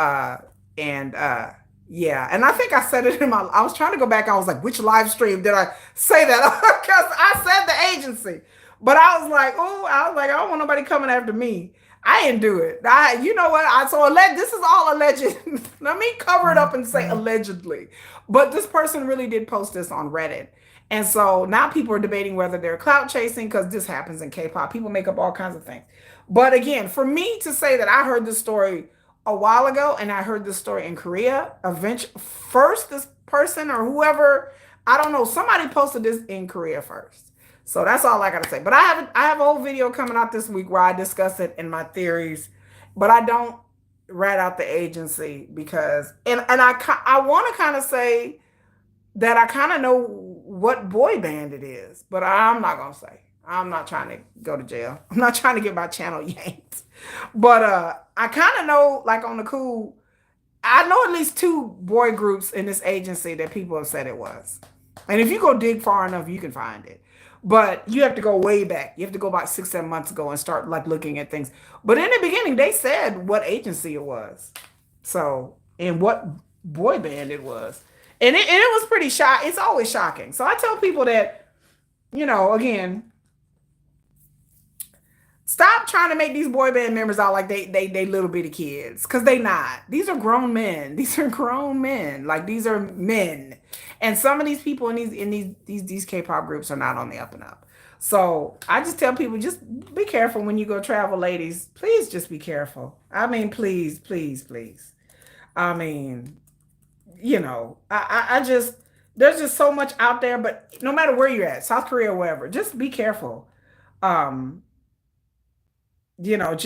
yeah. And I think I said it I was trying to go back. I was like, which live stream did I say that? Because I said the agency. But I was like, I don't want nobody coming after me. I didn't do it. You know what? This is all alleged. Let me cover it up and say allegedly. But this person really did post this on Reddit. And so now people are debating whether they're clout chasing, because this happens in K-pop. People make up all kinds of things. But again, for me to say that I heard this story a while ago and I heard this story in Korea, first this person or whoever, I don't know, somebody posted this in Korea first. So that's all I got to say. But I have a whole video coming out this week where I discuss it in my theories, but I don't rat out the agency because, and I want to kind of say that I kind of know what boy band it is, but I'm not going to say. I'm not trying to go to jail. I'm not trying to get my channel yanked. But I kind of know, like on the cool, I know at least 2 boy groups in this agency that people have said it was. And if you go dig far enough, you can find it. But you have to go way back. You have to go about 6-7 months ago and start like looking at things. But in the beginning, they said what agency it was. So, and what boy band it was. And it was pretty shocking. It's always shocking. So I tell people that, you know, again, stop trying to make these boy band members out like they little bitty kids, because they not. These are grown men. These are grown men. Like, these are men. And some of these people in these K-pop groups are not on the up and up. So I just tell people, just be careful when you go travel, ladies. Please just be careful. I mean, please, please, please. I mean, you know, I just, there's just so much out there, but no matter where you're at, South Korea or wherever, just be careful. You know,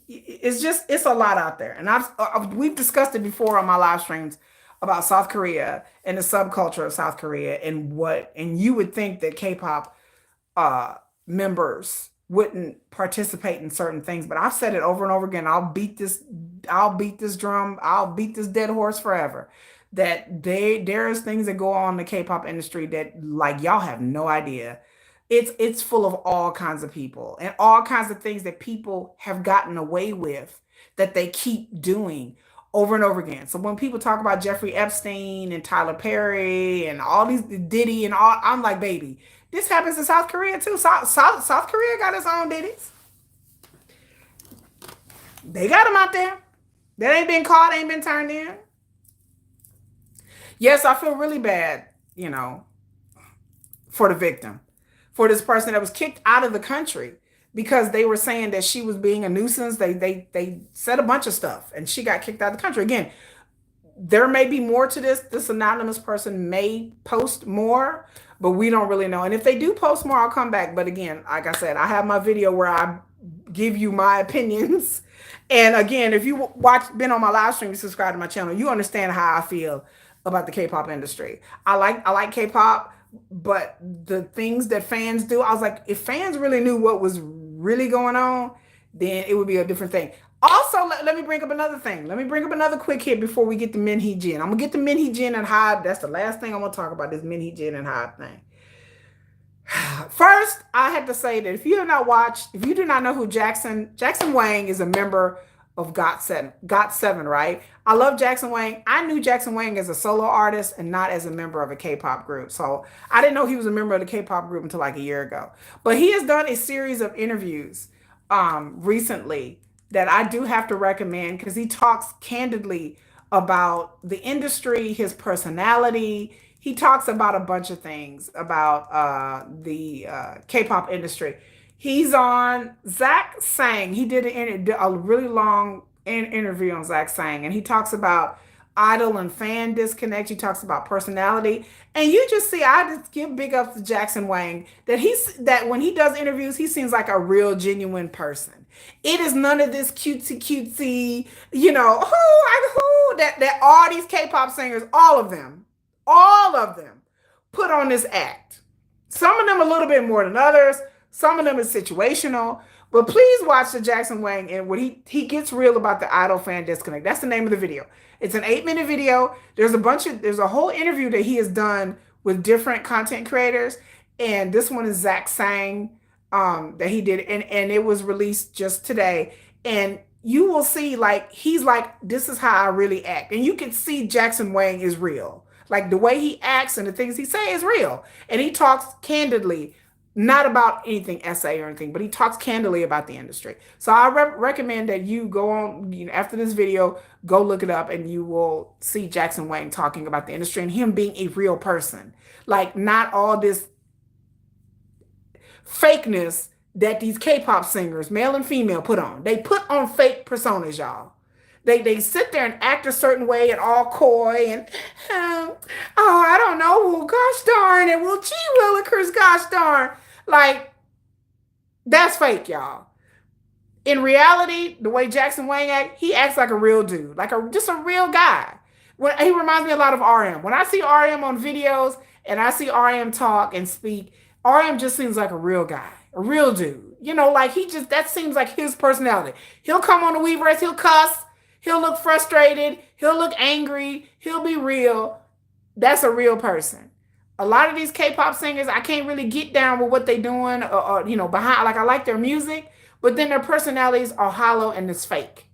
it's a lot out there. And we've discussed it before on my live streams about South Korea and the subculture of South Korea and you would think that K-pop members wouldn't participate in certain things, but I've said it over and over again. I'll beat this drum. I'll beat this dead horse forever. That there's things that go on in the K-pop industry that, like, y'all have no idea. It's full of all kinds of people and all kinds of things that people have gotten away with that they keep doing over and over again. So when people talk about Jeffrey Epstein and Tyler Perry and all these Diddy and all, I'm like, baby, this happens in South Korea too. South Korea got its own Diddies. They got them out there. That ain't been caught, ain't been turned in. Yes, I feel really bad, you know, for the victim, for this person that was kicked out of the country because they were saying that she was being a nuisance. They said a bunch of stuff and she got kicked out of the country. Again, there may be more to this. This anonymous person may post more, but we don't really know. And if they do post more, I'll come back. But again, like I said, I have my video where I give you my opinions. And again, if you been on my live stream, you subscribe to my channel, you understand how I feel about the K-pop industry. I like K-pop, But the things that fans do, I was like, if fans really knew what was really going on, then it would be a different thing. Also, let me bring up another thing. Let me bring up another quick hit before we get to Min Hee Jin. I'm gonna get to Min Hee Jin and HYBE. That's the last thing I'm gonna talk about, this Min Hee Jin and HYBE thing. First, I have to say that if you have not watched, if you do not know who Jackson Wang is a member of GOT7, right? I love Jackson Wang. I knew Jackson Wang as a solo artist and not as a member of a K-pop group. So I didn't know he was a member of the K-pop group until like a year ago. But he has done a series of interviews recently that I do have to recommend because he talks candidly about the industry, his personality. He talks about a bunch of things about the K-pop industry. He's on Zach Sang. He did a really long interview on Zach Sang, and he talks about idol and fan disconnect. He talks about personality, and you just see. I just give big ups to Jackson Wang that when he does interviews, he seems like a real genuine person. It is none of this cutesy, who that all these K-pop singers, all of them put on this act. Some of them a little bit more than others. Some of them is situational. But please watch the Jackson Wang and when he gets real about the idol fan disconnect. That's the name of the video. It's an 8-minute video. There's a whole interview that he has done with different content creators. And this one is Zach Sang that he did. And it was released just today. And you will see he's like, this is how I really act. And you can see Jackson Wang is real. Like the way he acts and the things he say is real. And he talks candidly, not about anything essay or anything, but he talks candidly about the industry. So I recommend that you go on, after this video, go look it up and you will see Jackson Wang talking about the industry and him being a real person. Like not all this fakeness that these K-pop singers, male and female, put on. They put on fake personas, y'all. They sit there and act a certain way and all coy and I don't know, well gosh darn it, well gee willikers, gosh darn. Like that's fake, y'all. In reality, the way Jackson Wang acts, he acts like a real dude, like just a real guy. He reminds me a lot of RM. When I see RM on videos and I see RM talk and speak, RM just seems like a real guy, a real dude. Like that seems like his personality. He'll come on the Weverse, he'll cuss, he'll look frustrated, he'll look angry, he'll be real. That's a real person. A lot of these K-pop singers, I can't really get down with what they're doing or behind. Like I like their music, but then their personalities are hollow and it's fake.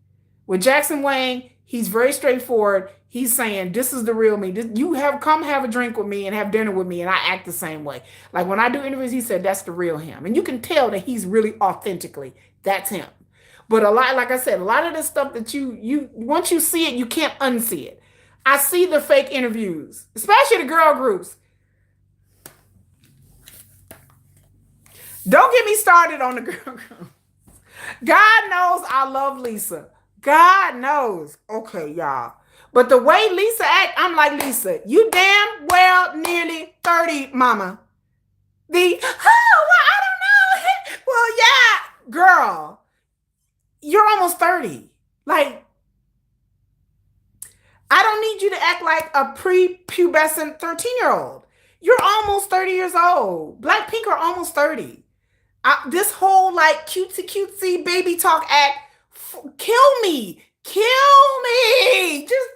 With Jackson Wang, he's very straightforward. He's saying, this is the real me. You come have a drink with me and have dinner with me and I act the same way. Like when I do interviews, he said, that's the real him. And you can tell that he's really authentically, that's him. But like I said, a lot of this stuff that you once you see it, you can't unsee it. I see the fake interviews, especially the girl groups. Don't get me started on the girl group. God knows I love Lisa. God knows. Okay, y'all. But the way Lisa act, I'm like, Lisa, you damn well nearly 30, mama. Well, I don't know. Well, yeah, girl, you're almost 30. Like, I don't need you to act like a prepubescent 13-year-old. You're almost 30 years old. Blackpink are almost 30. This whole like cutesy baby talk act, kill me. Just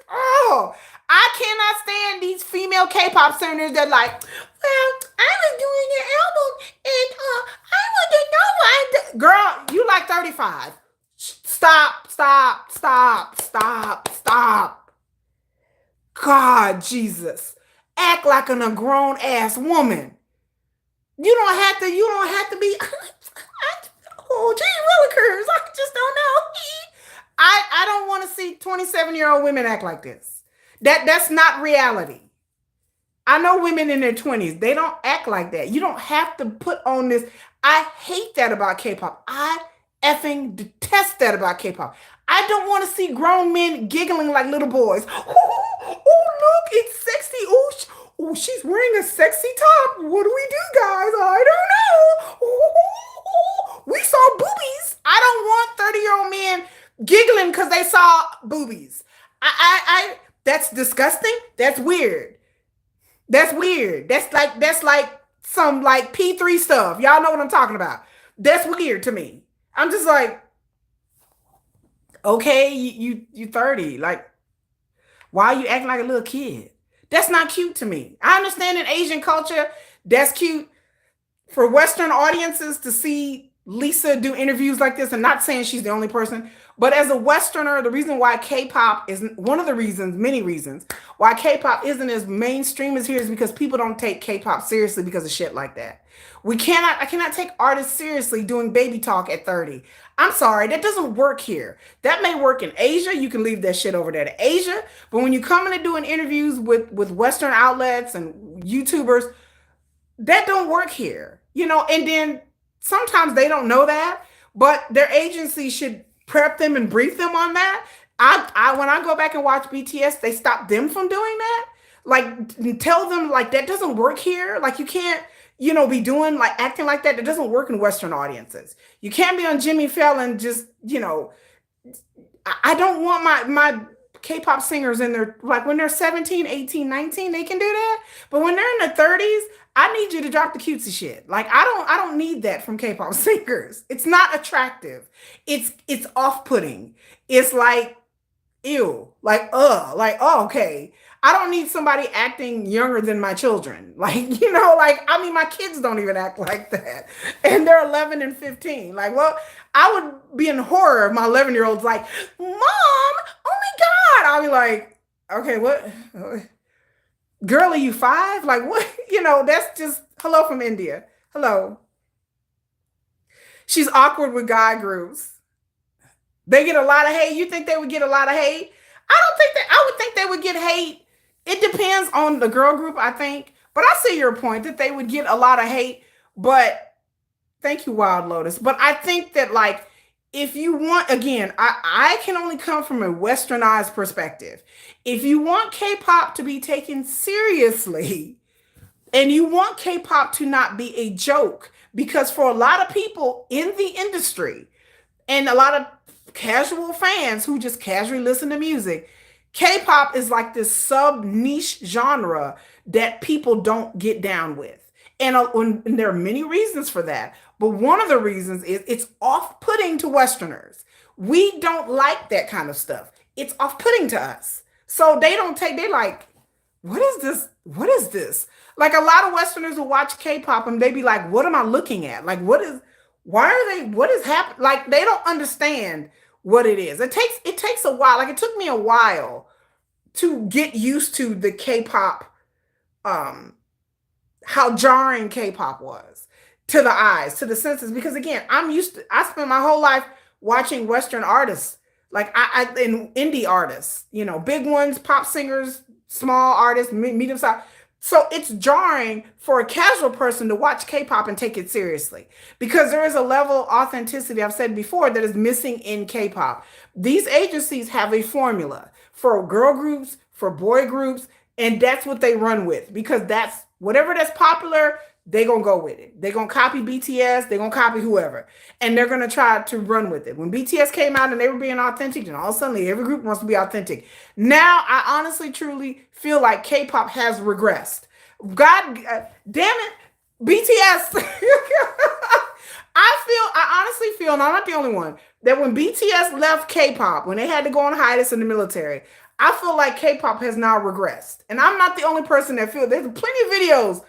I cannot stand these female K-pop singers that like, well, I was doing your album and I wouldn't know why. Girl, you like 35. Stop. God, Jesus, act like a grown ass woman. You don't have to be. Oh, gee willikers, I just don't know. I don't want to see 27-year-old women act like this. That's not reality. I know women in their 20s, they don't act like that. You don't have to put on this. I hate that about K-pop. I effing detest that about K-pop. I don't want to see grown men giggling like little boys. Oh, look, it's sexy. Oh, she's wearing a sexy top. What do we do, guys? I don't know. We saw boobies. I don't want 30-year-old men giggling because they saw boobies. I that's disgusting. That's weird. That's weird. That's like some like P3 stuff. Y'all know what I'm talking about. That's weird to me. I'm just like, okay, you 30. Like, why are you acting like a little kid? That's not cute to me. I understand in Asian culture, that's cute for Western audiences to see Lisa do interviews like this, and not saying she's the only person, but as a Westerner, the reason why K-pop is one of the reasons, many reasons, why K-pop isn't as mainstream as here is because people don't take K-pop seriously because of shit like that. I cannot take artists seriously doing baby talk at 30. I'm sorry, that doesn't work here. That may work in Asia. You can leave that shit over there to Asia. But when you come in and doing interviews with Western outlets and YouTubers, that don't work here, and then sometimes they don't know that, but their agency should prep them and brief them on that. I when I go back and watch BTS, they stop them from doing that. Like, tell them like that doesn't work here. Like, you can't, be doing like acting like that. That doesn't work in Western audiences. You can't be on Jimmy Fallon just, I don't want my K-pop singers in their, like, when they're 17, 18, 19, they can do that. But when they're in their 30s, I need you to drop the cutesy shit. Like, I don't need that from K-pop singers. It's not attractive. It's off-putting. It's like, ew, like, like, oh, okay. I don't need somebody acting younger than my children. Like, like, I mean, my kids don't even act like that. And they're 11 and 15. Like, well, I would be in horror if my 11-year-old's like, Mom, oh my God. I'll be like, okay, what? Girl, are you 5? Like, what? That's just, hello from India. Hello. She's awkward with guy groups. They get a lot of hate. You think they would get a lot of hate? I don't think that. I would think they would get hate. It depends on the girl group, I think. But I see your point that they would get a lot of hate. But thank you, Wild Lotus. But I think that, like, if you want, again, I can only come from a westernized perspective. If you want K-pop to be taken seriously, and you want K-pop to not be a joke, because for a lot of people in the industry and a lot of casual fans who just casually listen to music, K-pop is like this sub niche genre that people don't get down with. And there are many reasons for that. But one of the reasons is it's off-putting to Westerners. We don't like that kind of stuff. It's off-putting to us. So they're like, what is this? What is this? Like, a lot of Westerners will watch K-pop and they be like, what am I looking at? Like, what is happening? Like, they don't understand what it is. It takes a while. Like, it took me a while to get used to the K-pop, how jarring K-pop was to the eyes, to the senses. Because again, I spent my whole life watching Western artists, like and indie artists, big ones, pop singers, small artists, medium size. So it's jarring for a casual person to watch K-pop and take it seriously, because there is a level of authenticity, I've said before, that is missing in K-pop. These agencies have a formula for girl groups, for boy groups, and that's what they run with, because that's whatever that's popular, they're going to go with it. They're going to copy BTS. They're going to copy whoever. And they're going to try to run with it. When BTS came out and they were being authentic, and all of a sudden every group wants to be authentic. Now, I honestly, truly feel like K-pop has regressed. God damn it, BTS. I honestly feel, and I'm not the only one, that when BTS left K-pop, when they had to go on hiatus in the military, I feel like K-pop has now regressed. And I'm not the only person that feels. There's plenty of videos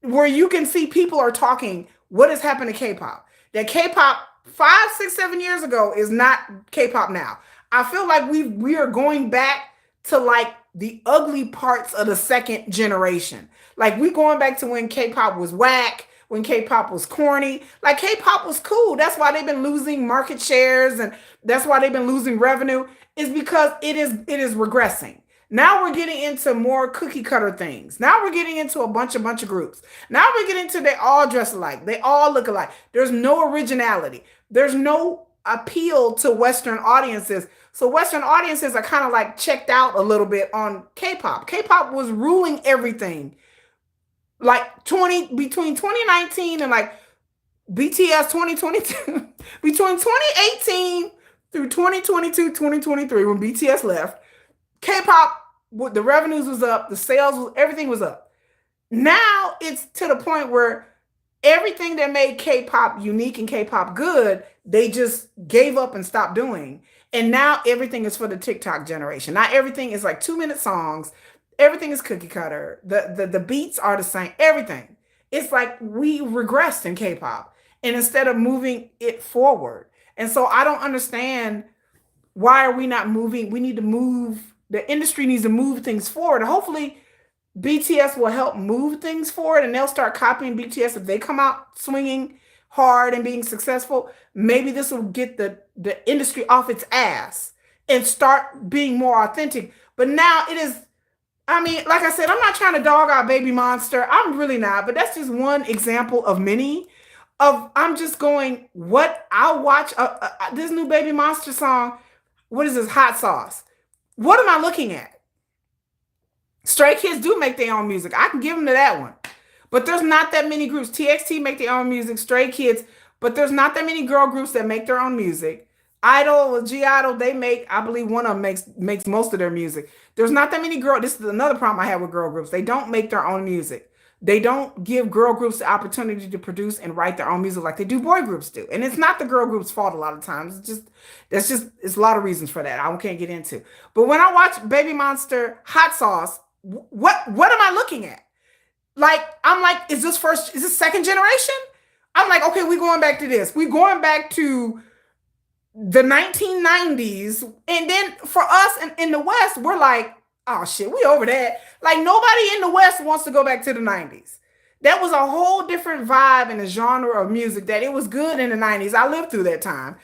where you can see people are talking what has happened to K-pop. That K-pop 5, 6, 7 years ago is not K-pop now. I feel like we are going back to like the ugly parts of the second generation. Like, we going back to when K-pop was whack, when K-pop was corny. Like, K-pop was cool. That's why they've been losing market shares, and that's why they've been losing revenue, is because it is regressing. Now we're getting into more cookie cutter things. Now we're getting into a bunch of groups. Now we're getting to, they all dress alike. They all look alike. There's no originality. There's no appeal to Western audiences. So Western audiences are kind of like checked out a little bit on K-pop. K-pop was ruling everything. Like between 2019 and like BTS 2022, between 2018 through 2022, 2023, when BTS left, K-pop the revenues was up, the sales was, everything was up. Now it's to the point where everything that made K-pop unique and K-pop good, they just gave up and stopped doing. And now everything is for the TikTok generation. Now everything is like 2-minute songs. Everything is cookie cutter. The beats are the same. Everything. It's like we regressed in K-pop. And instead of moving it forward. And so I don't understand, why are we not moving? We need to move. The industry needs to move things forward. Hopefully BTS will help move things forward, and they'll start copying BTS if they come out swinging hard and being successful. Maybe this will get the industry off its ass and start being more authentic. But now it is, I mean, like I said, I'm not trying to dog out Baby Monster. I'm really not, but that's just one example of many. I'm just going, what I'll watch this new Baby Monster song. What is this? Hot Sauce. What am I looking at? Stray Kids do make their own music. I can give them to that one. But there's not that many groups. TXT make their own music, Stray Kids, but there's not that many girl groups that make their own music. Idol, G Idol, they make, I believe one of them makes most of their music. There's not that many girl. This is another problem I have with girl groups. They don't make their own music. They don't give girl groups the opportunity to produce and write their own music like they do boy groups do. And it's not the girl group's fault a lot of times. It's a lot of reasons for that I can't get into. But when I watch Baby Monster Hot Sauce, what am I looking at? Like, I'm like, is this second generation? I'm like, okay, we're going back to this. We're going back to the 1990s. And then for us in the West, we're like, oh shit, we over that. Like, nobody in the West wants to go back to the 90s. That was a whole different vibe and a genre of music that it was good in the 90s. I lived through that time.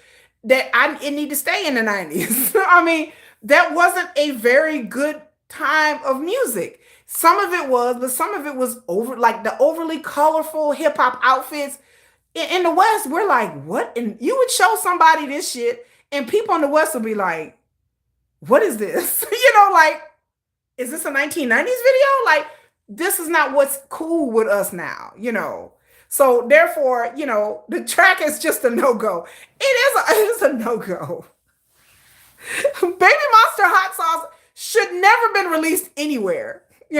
It need to stay in the 90s. I mean, that wasn't a very good time of music. Some of it was, but some of it was like the overly colorful hip hop outfits. In the West, we're like, what? And you would show somebody this shit, and people in the West would be like, what is this? Like, is this a 1990s video? Like, this is not what's cool with us now, So therefore, the track is just a no-go. It is a no-go. Baby Monster Hot Sauce should never been released anywhere. They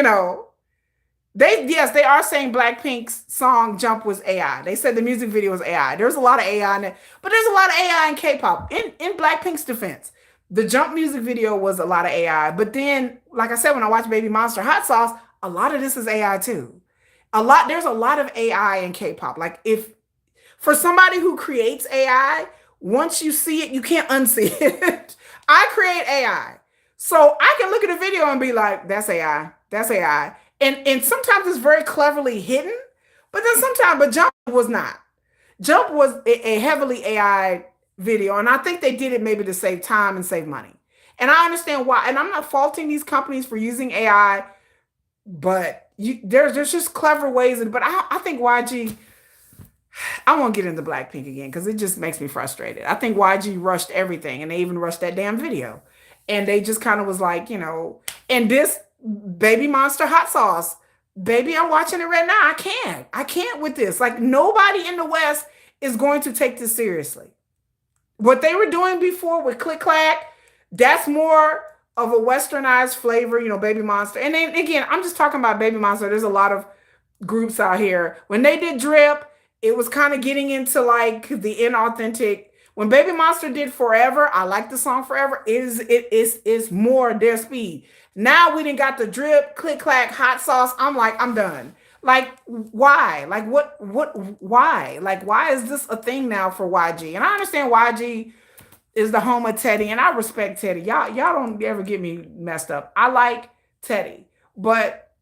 are saying Blackpink's song Jump was AI. They said the music video was AI. There's a lot of AI in it, but there's a lot of AI in K-pop. In Blackpink's defense, the Jump music video was a lot of AI. But then, like I said, when I watch Baby Monster Hot Sauce, a lot of this is AI too. There's a lot of AI in K-pop. Like, if for somebody who creates AI, once you see it, you can't unsee it. I create AI. So I can look at a video and be like, that's AI. That's AI. And sometimes it's very cleverly hidden, but Jump was not. Jump was a heavily AI video. And I think they did it maybe to save time and save money. And I understand why. And I'm not faulting these companies for using AI, but there's just clever ways. But I think YG, I won't get into Blackpink again because it just makes me frustrated. I think YG rushed everything, and they even rushed that damn video. And they just kind of was like, and this Baby Monster Hot Sauce, baby, I'm watching it right now. I can't with this. Like, nobody in the West is going to take this seriously. What they were doing before with Click Clack, that's more of a westernized flavor, Baby Monster. And then again, I'm just talking about Baby Monster. There's a lot of groups out here. When they did Drip, it was kind of getting into like the inauthentic. When Baby Monster did Forever, I like the song Forever. It is more their speed. Now we done got the Drip, Click Clack, Hot Sauce. I'm like, I'm done. Like, why? Like, why? Like, why is this a thing now for YG? And I understand YG is the home of Teddy, and I respect Teddy. Y'all don't ever get me messed up. I like Teddy, but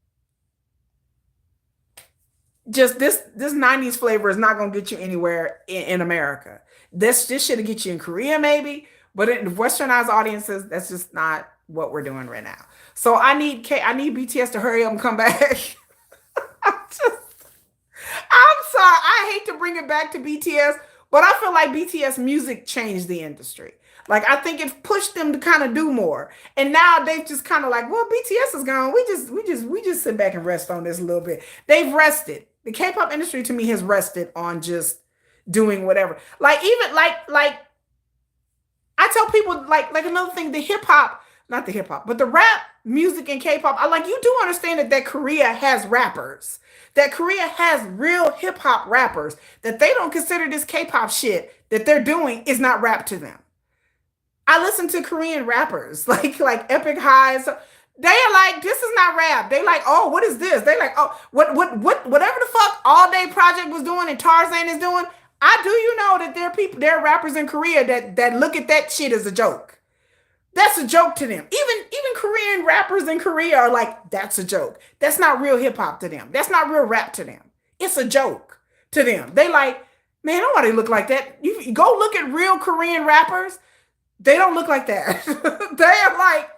just this 90s flavor is not going to get you anywhere in America. This should get you in Korea maybe, but in westernized audiences, that's just not what we're doing right now. So I need BTS to hurry up and come back. I'm sorry. I hate to bring it back to BTS, but I feel like BTS music changed the industry. Like, I think it pushed them to kind of do more. And now they've just kind of like, well, BTS is gone. We just sit back and rest on this a little bit. They've rested. The K-pop industry to me has rested on just doing whatever. Like, even like I tell people, like another thing, the hip hop, not the hip hop, but the rap music and K-pop. I like, you do understand that Korea has rappers. That Korea has real hip hop rappers. That they don't consider this K-pop shit that they're doing is not rap to them. I listen to Korean rappers like Epic Highs. They are like, this is not rap. They like, oh, what is this? They like, oh, whatever the fuck All Day Project was doing and Tarzan is doing. I do you know that there are rappers in Korea that look at that shit as a joke. That's a joke to them. Even Korean rappers in Korea are like, that's a joke. That's not real hip hop to them. That's not real rap to them. It's a joke to them. They like, man, nobody look like that. You go look at real Korean rappers. They don't look like that. They are like,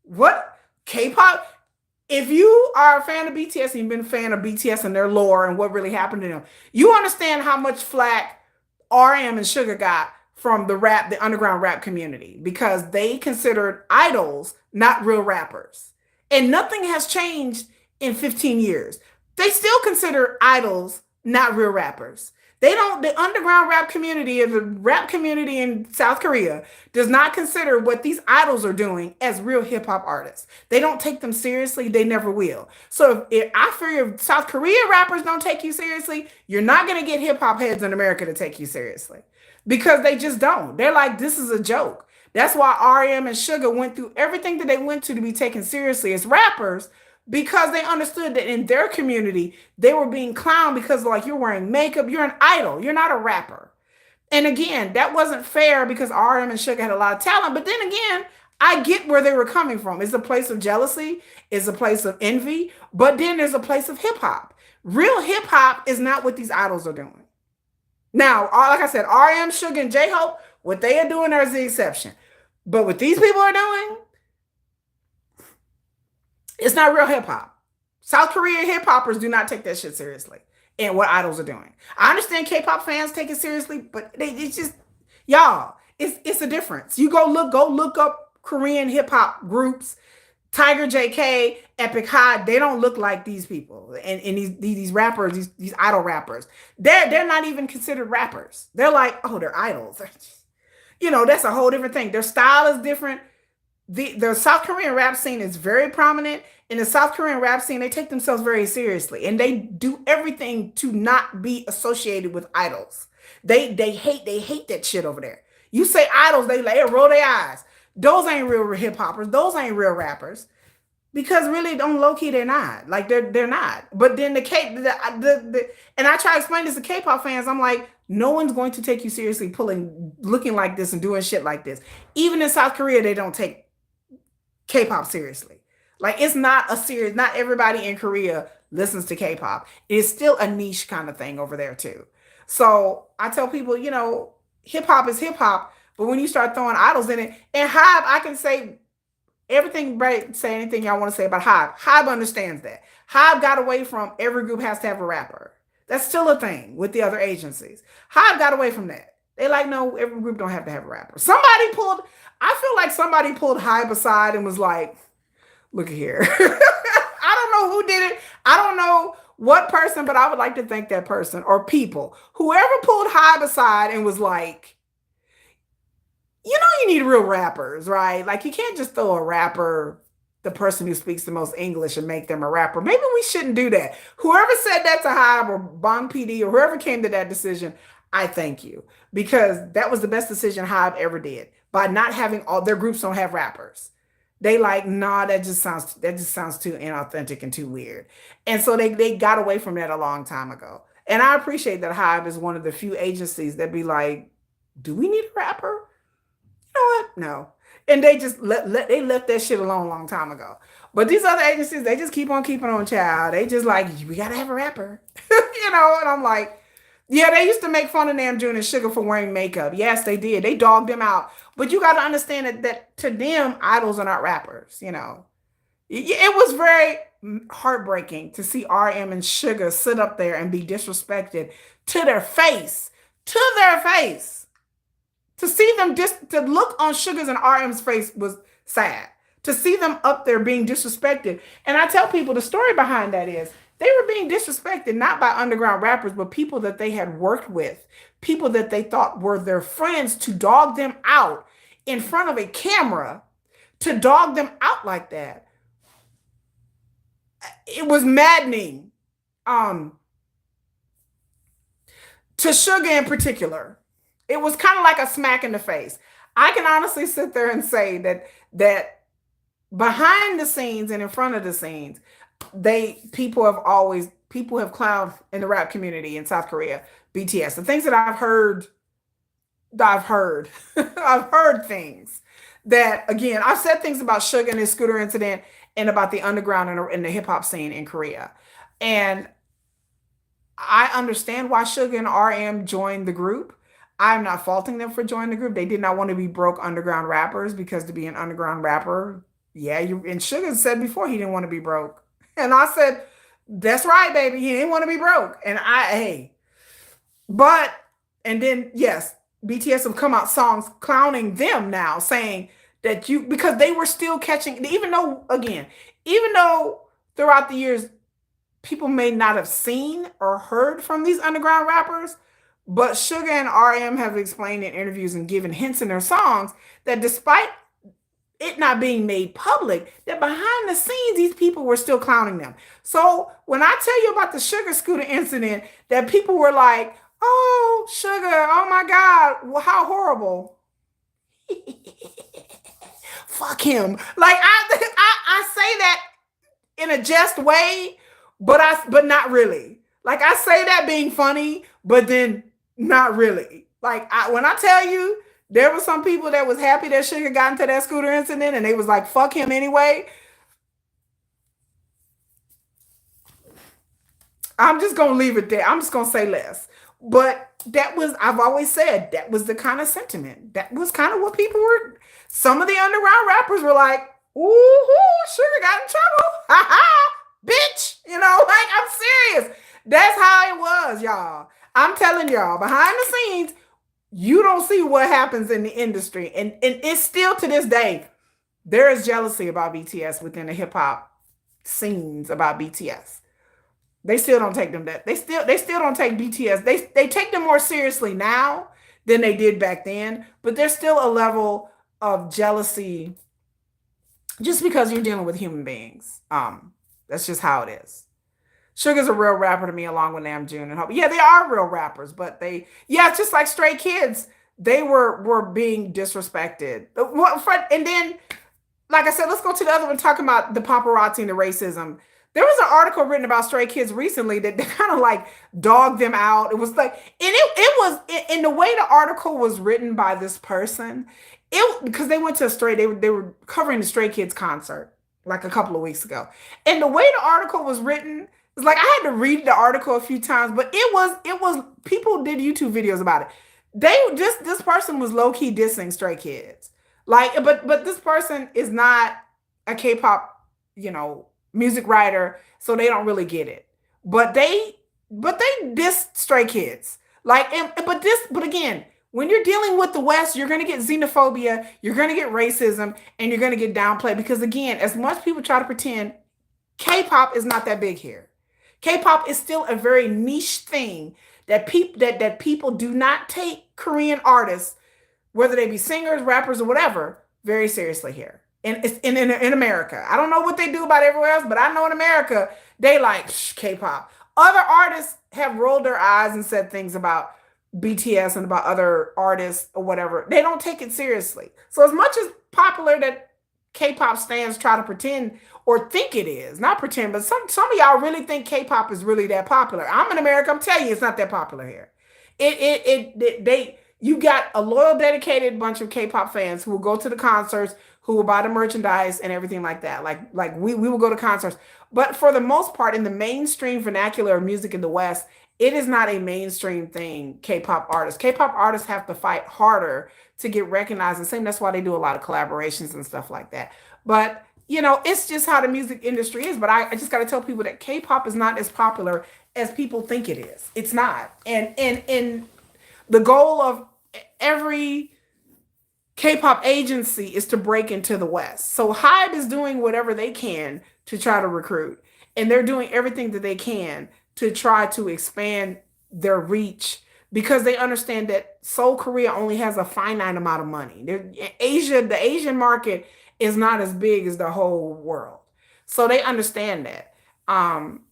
what? K-pop? If you are a fan of BTS and you've been a fan of BTS and their lore and what really happened to them, you understand how much flack RM and Suga got from the underground rap community, because they considered idols not real rappers. And nothing has changed in 15 years. They still consider idols not real rappers. They don't, the underground rap community, or the rap community in South Korea, does not consider what these idols are doing as real hip hop artists. They don't take them seriously. They never will. So if I figure if South Korea rappers don't take you seriously, you're not going to get hip hop heads in America to take you seriously, because they just don't. They're like, this is a joke. That's why RM and Suga went through everything that they went to be taken seriously as rappers, because they understood that in their community, they were being clowned because, like, you're wearing makeup, you're an idol, you're not a rapper. And again, that wasn't fair because RM and Suga had a lot of talent. But then again, I get where they were coming from. It's a place of jealousy, it's a place of envy, but then there's a place of hip hop. Real hip hop is not what these idols are doing. Now, like I said, RM, Suga, and J-Hope, what they are doing is the exception. But what these people are doing, it's not real hip hop. South Korean hip hoppers do not take that shit seriously. And what idols are doing. I understand K-pop fans take it seriously, but it's just, y'all, it's a difference. You go look up Korean hip hop groups. Tiger JK, Epic High, they don't look like these people. And these rappers, these idol rappers, they're not even considered rappers. They're like, oh, they're idols. You know, that's a whole different thing. Their style is different. The South Korean rap scene is very prominent. In the South Korean rap scene, they take themselves very seriously, and they do everything to not be associated with idols. They hate that shit over there. You say idols, they roll their eyes. Those ain't real hip hoppers. Those ain't real rappers, because really, on low key, they're not. Like they're not. But then and I try to explain this to K-pop fans. I'm like, no one's going to take you seriously looking like this and doing shit like this. Even in South Korea, they don't take K-pop seriously. Like, it's not a serious, not everybody in Korea listens to K-pop. It's still a niche kind of thing over there too. So I tell people, you know, hip hop is hip hop, but when you start throwing idols in it, and Hive, I can say everything, right? Say anything y'all want to say about Hive. Hive understands that. Hive got away from every group has to have a rapper. That's still a thing with the other agencies. Hive got away from that. They like, no, every group don't have to have a rapper. I feel like somebody pulled Hive aside and was like, look at here. I don't know who did it. I don't know what person, but I would like to thank that person or people. Whoever pulled Hive aside and was like, you know, you need real rappers, right? Like, you can't just throw a rapper, the person who speaks the most English, and make them a rapper. Maybe we shouldn't do that. Whoever said that to Hive or Bong PD or whoever came to that decision, I thank you, because that was the best decision Hive ever did, by not having all their groups don't have rappers. They like, nah, that just sounds too inauthentic and too weird. And so they got away from that a long time ago. And I appreciate that Hive is one of the few agencies that be like, do we need a rapper? You know what? No. And they just they left that shit alone a long time ago. But these other agencies, they just keep on keeping on, child. They just like, we gotta have a rapper. You know, and I'm like, yeah, they used to make fun of Namjoon and Suga for wearing makeup. Yes, they did. They dogged them out. But you got to understand that to them, idols are not rappers, you know. It was very heartbreaking to see RM and Suga sit up there and be disrespected to their face. To their face. To see them, to look on Suga's and RM's face was sad. To see them up there being disrespected. And I tell people the story behind that is, they were being disrespected, not by underground rappers, but people that they had worked with, people that they thought were their friends, to dog them out in front of a camera, to dog them out like that it was maddening. Um, to Suga in particular, it was kind of like a smack in the face. I can honestly sit there and say that behind the scenes and in front of the scenes, people have clowned in the rap community in South Korea, BTS. The things that I've heard, I've heard things that, again, I've said things about Suga and his scooter incident and about the underground and the hip hop scene in Korea. And I understand why Suga and RM joined the group. I'm not faulting them for joining the group. They did not want to be broke underground rappers, because to be an underground rapper, yeah, and Suga said before he didn't want to be broke. And I said, that's right, baby. He didn't want to be broke. And hey, but, and then, yes, BTS have come out songs clowning them now, saying that because they were still catching, even though throughout the years, people may not have seen or heard from these underground rappers, but Suga and RM have explained in interviews and given hints in their songs that despite it not being made public, that behind the scenes, these people were still clowning them. So when I tell you about the Sugar Scooter incident, that people were like, oh, Sugar, oh my God, well, how horrible. Fuck him. Like I say that in a jest way, but not really. Like I say that being funny, but then not really. Like when I tell you, there were some people that was happy that Sugar got into that scooter incident, and they was like, fuck him anyway. I'm just gonna leave it there. I'm just gonna say less. But I've always said that was the kind of sentiment. That was kind of what people were. Some of the underground rappers were like, ooh, Sugar got in trouble. Ha ha, bitch. Like, I'm serious. That's how it was, y'all. I'm telling y'all, behind the scenes, you don't see what happens in the industry. And it's still to this day, there is jealousy about BTS within the hip hop scenes about BTS. They still don't take them that. They still don't take BTS. They take them more seriously now than they did back then, but there's still a level of jealousy just because you're dealing with human beings. That's just how it is. Sugar's a real rapper to me, along with Namjoon and Hope. Yeah, they are real rappers, but it's just like Stray Kids. They were being disrespected. And then, like I said, let's go to the other one, talking about the paparazzi and the racism. There was an article written about Stray Kids recently that they kind of like dogged them out. It was like, and it was in the way the article was written by this person. Because they went to they were covering the Stray Kids concert like a couple of weeks ago, and the way the article was written, it's like I had to read the article a few times, but it was people did YouTube videos about it. This person was low key dissing Stray Kids, like, but this person is not a K-pop, music writer, so they don't really get it. But they diss Stray Kids. Like, but again, when you're dealing with the West, you're going to get xenophobia, you're going to get racism, and you're going to get downplayed. Because again, as much people try to pretend, K-pop is not that big here. K-pop is still a very niche thing that people do not take Korean artists, whether they be singers, rappers, or whatever, very seriously here. And it's in America. I don't know what they do about everywhere else, but I know in America, they like K-pop. Other artists have rolled their eyes and said things about BTS and about other artists or whatever. They don't take it seriously. So as much as popular that K-pop stands try to pretend or think it is, not pretend, but some of y'all really think K-pop is really that popular. I'm in America. I'm telling you, it's not that popular here. You got a loyal, dedicated bunch of K-pop fans who will go to the concerts, who will buy the merchandise and everything like that. Like we will go to concerts. But for the most part, in the mainstream vernacular of music in the West, it is not a mainstream thing, K-pop artists. K-pop artists have to fight harder to get recognized. And same, that's why they do a lot of collaborations and stuff like that. But, it's just how the music industry is. But I just got to tell people that K-pop is not as popular as people think it is. It's not. And the goal of every K-pop agency is to break into the West. So HYBE is doing whatever they can to try to recruit. And they're doing everything that they can to try to expand their reach, because they understand that Seoul, Korea only has a finite amount of money. The Asian market is not as big as the whole world. So they understand that. Um,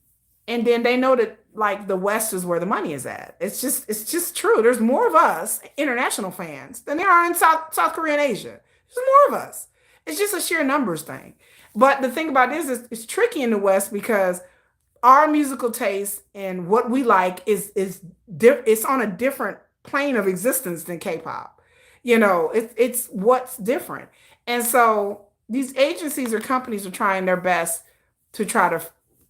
and then they know that like the West is where the money is at. It's just true. There's more of us international fans than there are in South Korea and Asia. There's more of us. It's just a sheer numbers thing. But the thing about this is it's tricky in the West because our musical taste and what we like it's on a different plane of existence than K-pop. It's what's different. And so these agencies or companies are trying their best to try to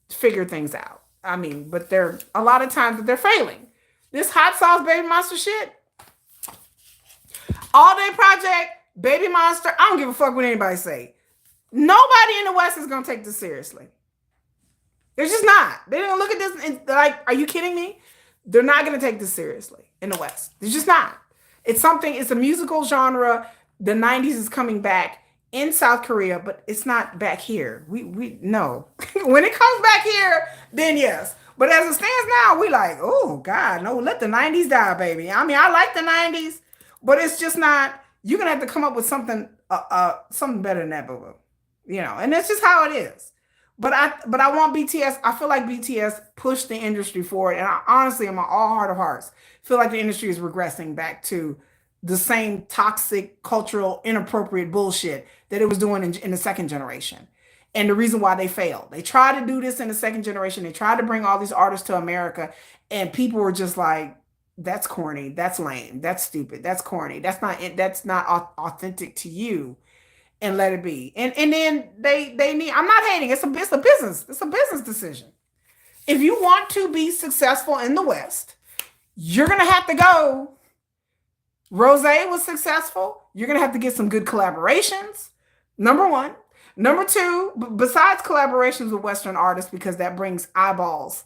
figure things out. I mean, but they're a lot of times that they're failing. This hot sauce baby monster shit, all day project, baby monster. I don't give a fuck what anybody say. Nobody in the West is gonna take this seriously. They're just not. They're gonna look at this and like, are you kidding me? They're not gonna take this seriously in the West. They're just not. It's a musical genre. The 90s is coming back in South Korea, but it's not back here. We no. When it comes back here, then yes. But as it stands now, we like, oh God, no, let the 90s die, baby. I mean, I like the 90s, but it's just not, you're gonna have to come up with something better than that, boo-boo. And that's just how it is. But I want BTS. I feel like BTS pushed the industry forward, and I honestly, in my all heart of hearts, feel like the industry is regressing back to the same toxic, cultural, inappropriate bullshit that it was doing in the second generation. And the reason why they failed, they tried to do this in the second generation. They tried to bring all these artists to America, and people were just like, "That's corny. That's lame. That's stupid. That's corny. That's not authentic to you." And let it be. And then they need. I'm not hating. It's a business. It's a business decision. If you want to be successful in the West, you're gonna have to go. Rose was successful. You're gonna have to get some good collaborations. Number one. Number two. Besides collaborations with Western artists, because that brings eyeballs.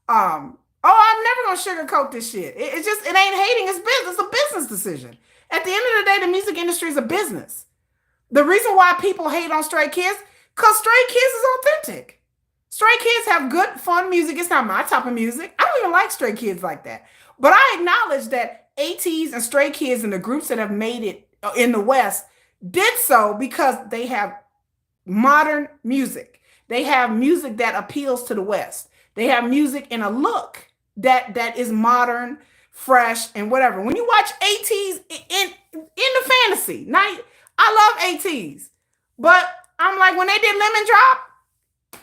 I'm never gonna sugarcoat this shit. It ain't hating. It's business. It's a business decision. At the end of the day, the music industry is a business. The reason why people hate on Stray Kids, because Stray Kids is authentic. Stray Kids have good, fun music. It's not my type of music. I don't even like Stray Kids like that. But I acknowledge that ATEEZ and Stray Kids and the groups that have made it in the West did so because they have modern music. They have music that appeals to the West. They have music in a look that is modern, fresh, and whatever. When you watch ATEEZ in the fantasy, now I love ATEEZ, but I'm like, when they did Lemon Drop,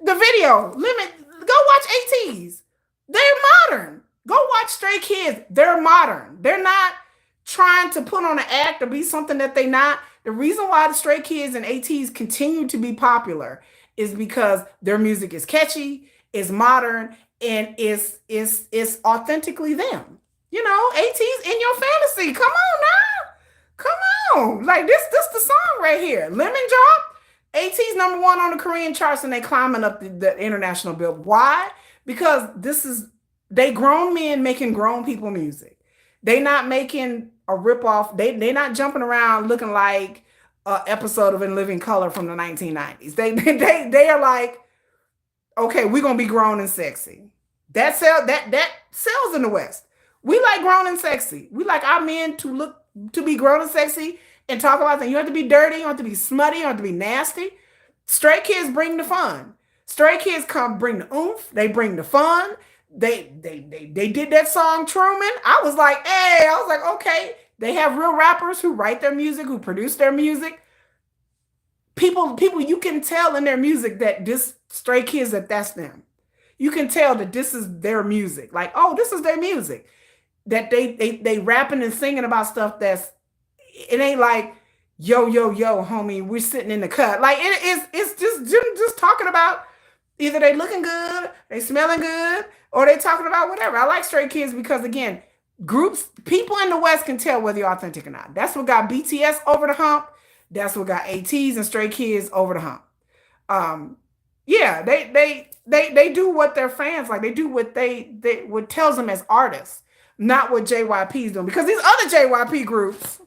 the video, go watch ATEEZ. They're modern. Go watch Stray Kids. They're modern. They're not trying to put on an act or be something that they're not. The reason why the Stray Kids and ATEEZ continue to be popular is because their music is catchy, is modern, and is authentically them. ATEEZ in your fantasy. Come on now. Come on. Like this the song right here. Lemon Drop. ATEEZ number 1 on the Korean charts, and they climbing up the international bill. Why? Because they grown men making grown people music. They not making a ripoff. They not jumping around looking like an episode of In Living Color from the 1990s. They are like, okay, we're gonna be grown and sexy. That sells in the West. We like grown and sexy. We like our men to be grown and sexy and talk about things. You have to be dirty, you have to be smutty, you have to be nasty. Stray Kids bring the fun. Stray Kids come bring the oomph, they bring the fun. They did that song Truman. I was like, okay. They have real rappers who write their music, who produce their music. People you can tell in their music that this Stray Kids, that's them. You can tell that this is their music. Like, oh, this is their music. That they rapping and singing about stuff it ain't like yo, homie, we're sitting in the cut. Like it's just talking about either they looking good, they smelling good, or they talking about whatever. I like Stray Kids because again, people in the West can tell whether you're authentic or not. That's what got BTS over the hump. That's what got ATEEZ and Stray Kids over the hump. Yeah, they do what their fans like. They do what tells them as artists, not what JYP's doing. Because these other JYP groups,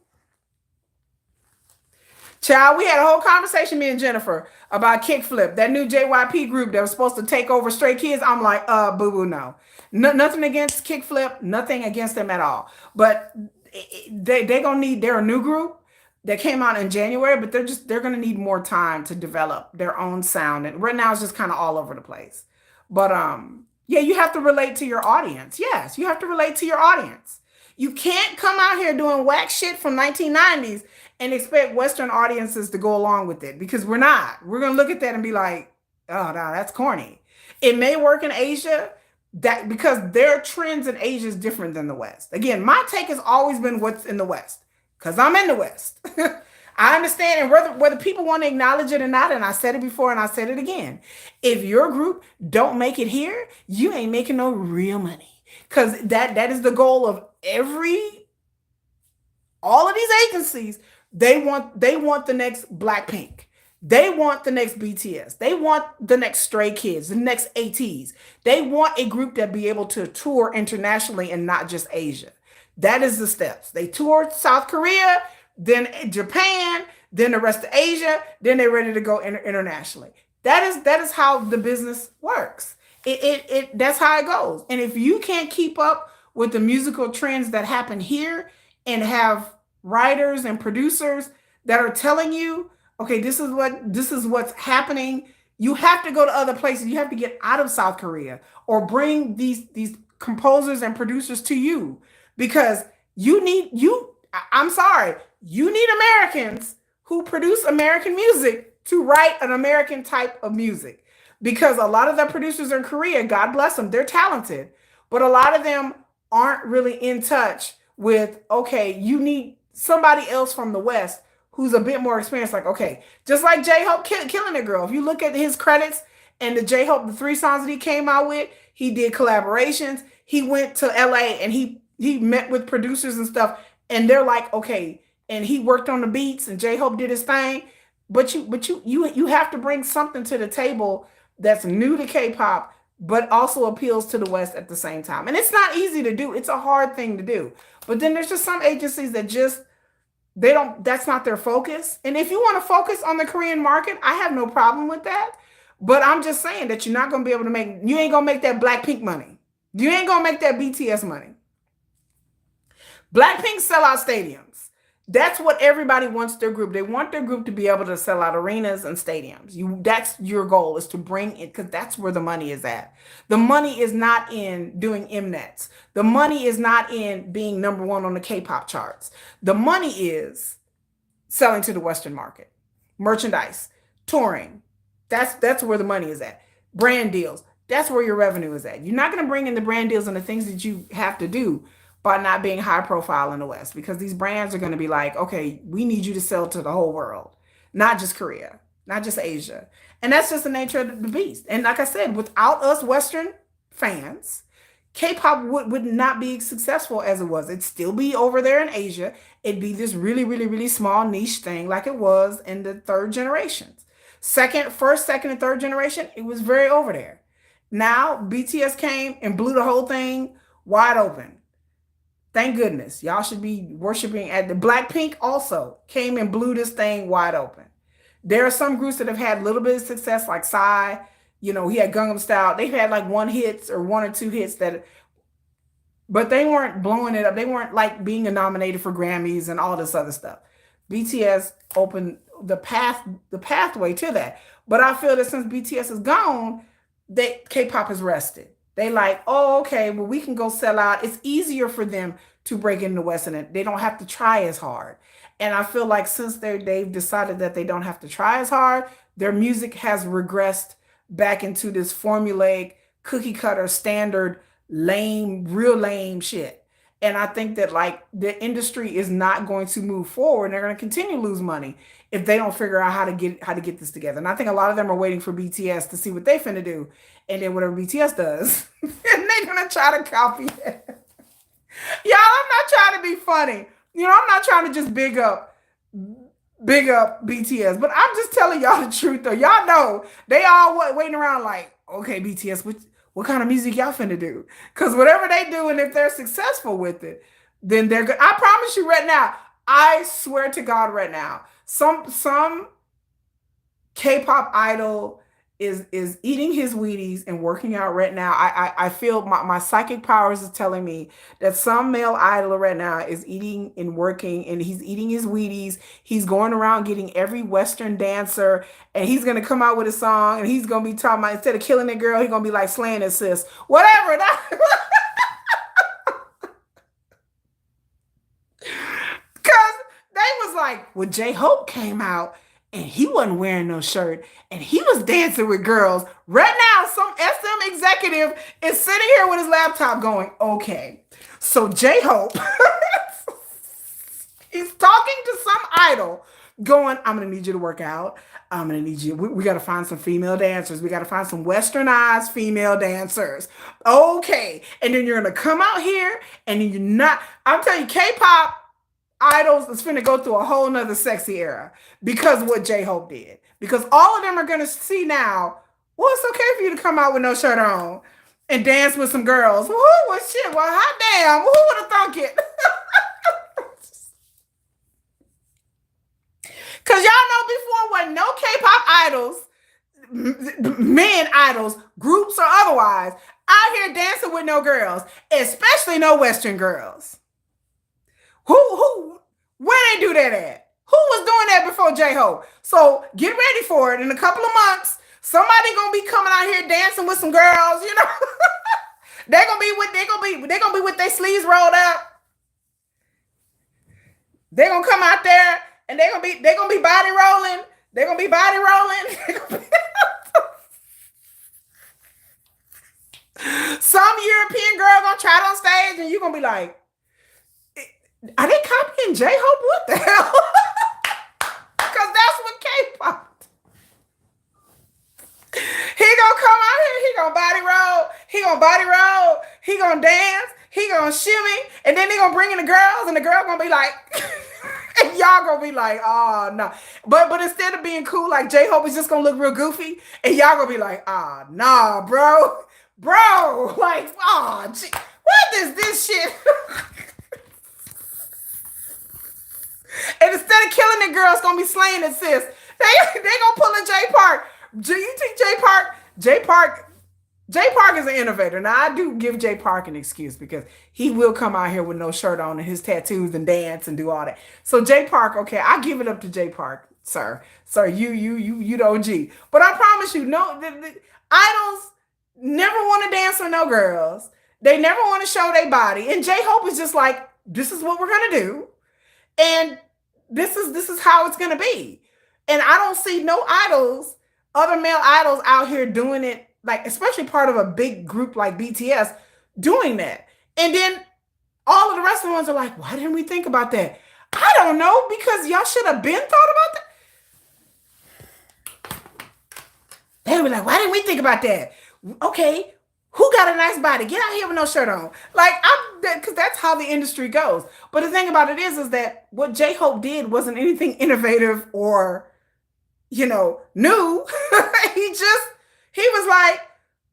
child, we had a whole conversation, me and Jennifer, about Kickflip, that new JYP group that was supposed to take over Stray Kids. I'm like, boo-boo, no. Nothing against Kickflip, nothing against them at all. But they're a new group. that came out in January, but they're going to need more time to develop their own sound. And right now it's just kind of all over the place. But yeah, you have to relate to your audience. Yes, you have to relate to your audience. You can't come out here doing whack shit from 1990s and expect Western audiences to go along with it, because we're not. We're going to look at that and be like, "Oh, no, that's corny." It may work in Asia, that because their trends in Asia is different than the West. Again, my take has always been what's in the West, because I'm in the West. I understand, and whether people want to acknowledge it or not, and I said it before and I said it again. If your group don't make it here, you ain't making no real money. Because that is the goal of all of these agencies. They want the next Blackpink. They want the next BTS. They want the next Stray Kids, the next ATs. They want a group that be able to tour internationally and not just Asia. That is the steps. They toured South Korea, then Japan, then the rest of Asia, then they're ready to go internationally. That is how the business works. That's how it goes. And if you can't keep up with the musical trends that happen here and have writers and producers that are telling you, okay, this is what's happening, you have to go to other places. You have to get out of South Korea or bring these composers and producers to you, because I'm sorry, you need Americans who produce American music to write an American type of music, because a lot of the producers in Korea, God bless them, they're talented, but a lot of them aren't really in touch with, okay, you need somebody else from the West who's a bit more experienced. Like, okay, just like J-Hope killing a girl. If you look at his credits and the J-Hope, the 3 songs that he came out with, he did collaborations. He went to LA and he met with producers and stuff, and they're like, okay, and he worked on the beats and J-Hope did his thing. But you have to bring something to the table that's new to K-pop, but also appeals to the West at the same time. And it's not easy to do. It's a hard thing to do. But then there's just some agencies that that's not their focus. And if you want to focus on the Korean market, I have no problem with that. But I'm just saying that you're not going to be able to you ain't going to make that Blackpink money. You ain't going to make that BTS money. Blackpink sell out stadiums. That's what everybody wants their group. They want their group to be able to sell out arenas and stadiums. That's your goal, is to bring it, because that's where the money is at. The money is not in doing Mnets. The money is not in being #1 on the K-pop charts. The money is selling to the Western market. Merchandise, touring. That's where the money is at. Brand deals. That's where your revenue is at. You're not going to bring in the brand deals and the things that you have to do by not being high profile in the West, because these brands are going to be like, okay, we need you to sell to the whole world, not just Korea, not just Asia. And that's just the nature of the beast. And like I said, without us Western fans, K-pop would not be successful as it was. It'd still be over there in Asia. It'd be this really, really, really small niche thing like it was in the third generations. First, second, and third generation, it was very over there. Now BTS came and blew the whole thing wide open. Thank goodness. Y'all should be worshiping at the Blackpink also came and blew this thing wide open. There are some groups that have had a little bit of success, like Psy. He had Gangnam Style. They've had like 1 or 2 hits but they weren't blowing it up. They weren't like being nominated for Grammys and all this other stuff. BTS opened the pathway to that. But I feel that since BTS is gone, K-pop has rested. They like, oh, okay, well, we can go sell out. It's easier for them to break into the West, and they don't have to try as hard. And I feel like since they've decided that they don't have to try as hard, their music has regressed back into this formulaic, cookie cutter, standard, real lame shit. And I think that like the industry is not going to move forward. They're going to continue to lose money if they don't figure out how to get this together. And I think a lot of them are waiting for BTS to see what they finna do. And then whatever BTS does, and they're going to try to copy it. Y'all, I'm not trying to be funny. I'm not trying to just big up BTS, but I'm just telling y'all the truth though. Y'all know they all waiting around like, okay, BTS, what kind of music y'all finna do? Because whatever they do, and if they're successful with it, then they're good. I promise you right now, I swear to God right now, some K-pop idol is eating his Wheaties and working out right now. I feel my psychic powers is telling me that some male idol right now is eating and working, and he's eating his Wheaties. He's going around getting every Western dancer, and he's gonna come out with a song, and he's gonna be talking about, instead of killing a girl, he's gonna be like slaying his sis, whatever. Because they was like, well, J Hope came out and he wasn't wearing no shirt and he was dancing with girls. Right now, some SM executive is sitting here with his laptop going, okay, so J Hope, he's talking to some idol going, I'm going to need you to work out. I'm going to need you. We got to find some female dancers. We got to find some westernized female dancers. Okay. And then you're going to come out here and you're not, I'm telling you, K-pop idols is finna go through a whole nother sexy era because of what J-Hope did. Because all of them are gonna see now, well, it's okay for you to come out with no shirt on and dance with some girls. Woo, well, shit, well, hot damn, who would have thunk it? Because y'all know before, when no K-pop idols, men idols, groups or otherwise, out here dancing with no girls, especially no Western girls. Where they do that at? Who was doing that before J-Hope? So get ready for it. In a couple of months, somebody gonna be coming out here dancing with some girls, you know. they're gonna be with their sleeves rolled up. They're gonna come out there and they're gonna be body rolling. They're gonna be body rolling. Some European girl gonna try it on stage and you're gonna be like, are they copying J-Hope? What the hell? Because that's what K-pop. He gonna come out here, he gonna body roll, he gonna dance, he gonna shimmy, and then they gonna bring in the girls, and the girl gonna be like, and y'all gonna be like, oh no. But instead of being cool, like J-Hope is just gonna look real goofy, and y'all gonna be like, oh nah, bro, like, oh, what is this shit? And instead of killing the girl, it's gonna be slaying the sis. They gonna pull a J Park. Do you think J Park is an innovator? Now I do give J Park an excuse because he will come out here with no shirt on and his tattoos and dance and do all that. So J Park, okay, I give it up to J Park, sir. You the OG. But I promise you, no, the idols never want to dance with no girls. They never want to show their body. And J Hope is just like, this is what we're gonna do. And this is how it's gonna be. And I don't see no idols, other male idols out here doing it, like especially part of a big group like BTS doing that. And then all of the rest of the ones are like, why didn't we think about that? I don't know, because y'all should have been thought about that. They were like, why didn't we think about that? Okay, who got a nice body? Get out here with no shirt on. Like, because that's how the industry goes. But the thing about it is that what J-Hope did wasn't anything innovative or, new. He was like,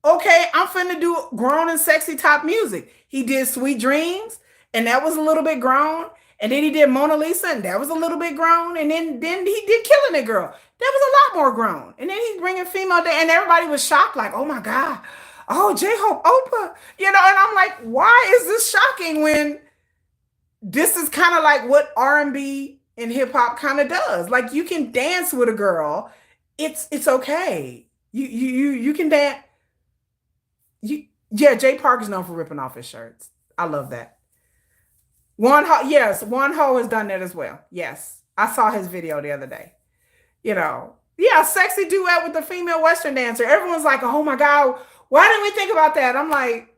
okay, I'm finna do grown and sexy top music. He did Sweet Dreams, and that was a little bit grown. And then he did Mona Lisa, and that was a little bit grown. And then he did Killing It Girl. That was a lot more grown. And then he's bringing female, and everybody was shocked, like, oh my God. Oh, J-Hope, Oprah, and I'm like, why is this shocking when this is kind of like what R&B and hip hop kind of does? Like, you can dance with a girl, it's okay. You can dance. J Park is known for ripping off his shirts. I love that. One Ho has done that as well. Yes, I saw his video the other day. Sexy duet with the female Western dancer. Everyone's like, oh my God. Why didn't we think about that? I'm like,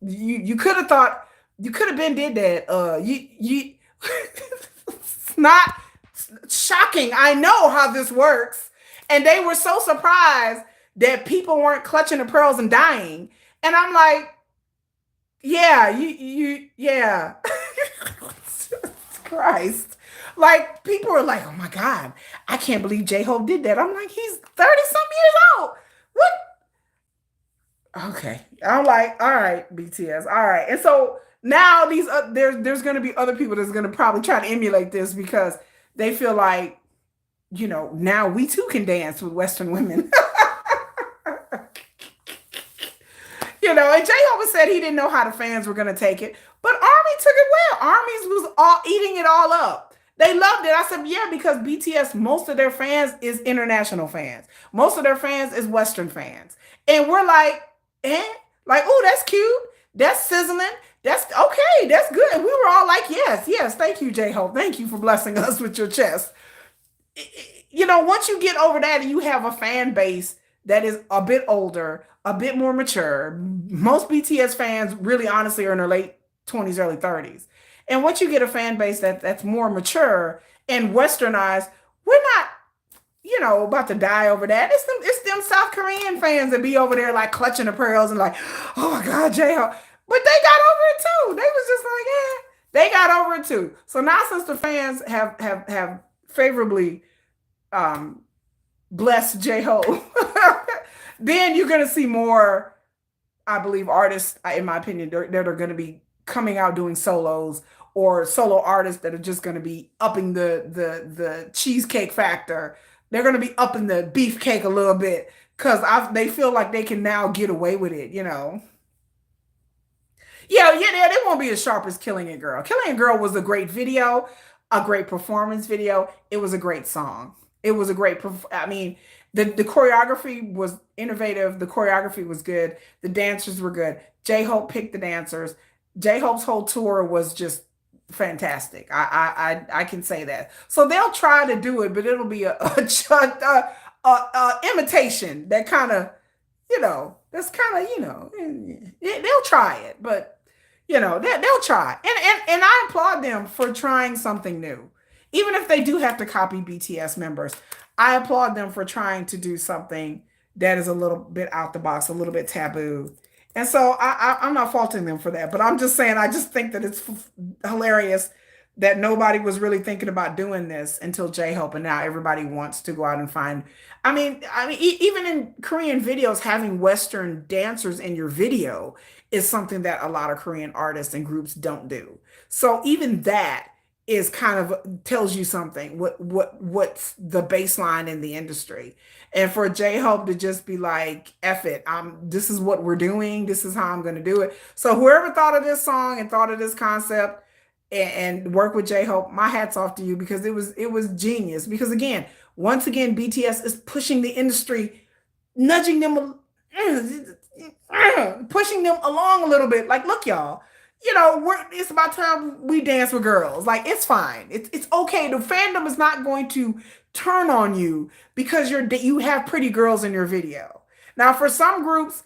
you could have thought, you could have been did that. It's not shocking. I know how this works. And they were so surprised that people weren't clutching the pearls and dying. And I'm like, yeah. Christ. Like, people were like, oh my God, I can't believe J-Hope did that. I'm like, he's 30-some years old. What? Okay, I'm like, all right, BTS, all right. And so now there's going to be other people that's going to probably try to emulate this because they feel like now we too can dance with Western women. And J-Hope said he didn't know how the fans were going to take it, but Army took it well. Army's was all eating it all up. They loved it. I said, yeah, because BTS, most of their fans is international fans. Most of their fans is Western fans. And we're like, eh? Like, oh, that's cute. That's sizzling. That's okay. That's good. And we were all like, yes, yes. Thank you, J-Hope. Thank you for blessing us with your chest. Once you get over that and you have a fan base that is a bit older, a bit more mature, most BTS fans really honestly are in their late 20s, early 30s. And once you get a fan base that's more mature and westernized, we're not, about to die over that. It's them South Korean fans that be over there like clutching the pearls and like, oh my God, J-Hope. But they got over it too. They was just like, yeah, they got over it too. So now since the fans have favorably bless J-Ho, then you're going to see more, I believe, artists, in my opinion, that are going to be coming out doing solos, or solo artists that are just going to be upping the cheesecake factor. They're going to be upping the beefcake a little bit because they feel like they can now get away with it, Yeah, they won't be as sharp as Killing It Girl. Killing It Girl was a great video, a great performance video. It was a great song. It was a great, I mean, the choreography was innovative. The choreography was good. The dancers were good. J-Hope picked the dancers. J-Hope's whole tour was just fantastic. I can say that. So they'll try to do it, but it'll be a imitation that kind of, that's kind of, they'll try it, but they'll try. And I applaud them for trying something new. Even if they do have to copy BTS members, I applaud them for trying to do something that is a little bit out the box, a little bit taboo. And so I'm not faulting them for that, but I'm just saying, I just think that it's hilarious that nobody was really thinking about doing this until J-Hope, and now everybody wants to go out and find. Even in Korean videos, having Western dancers in your video is something that a lot of Korean artists and groups don't do. So even that is kind of tells you something. What's the baseline in the industry? And for J-Hope to just be like, F it, this is what we're doing. This is how I'm going to do it. So whoever thought of this song and thought of this concept and work with J-Hope, my hat's off to you, because it was genius. Because once again, BTS is pushing the industry, nudging them, pushing them along a little bit. Like, look, y'all, it's about time we dance with girls. Like, it's fine. It's okay. The fandom is not going to turn on you because you have pretty girls in your video. Now, for some groups,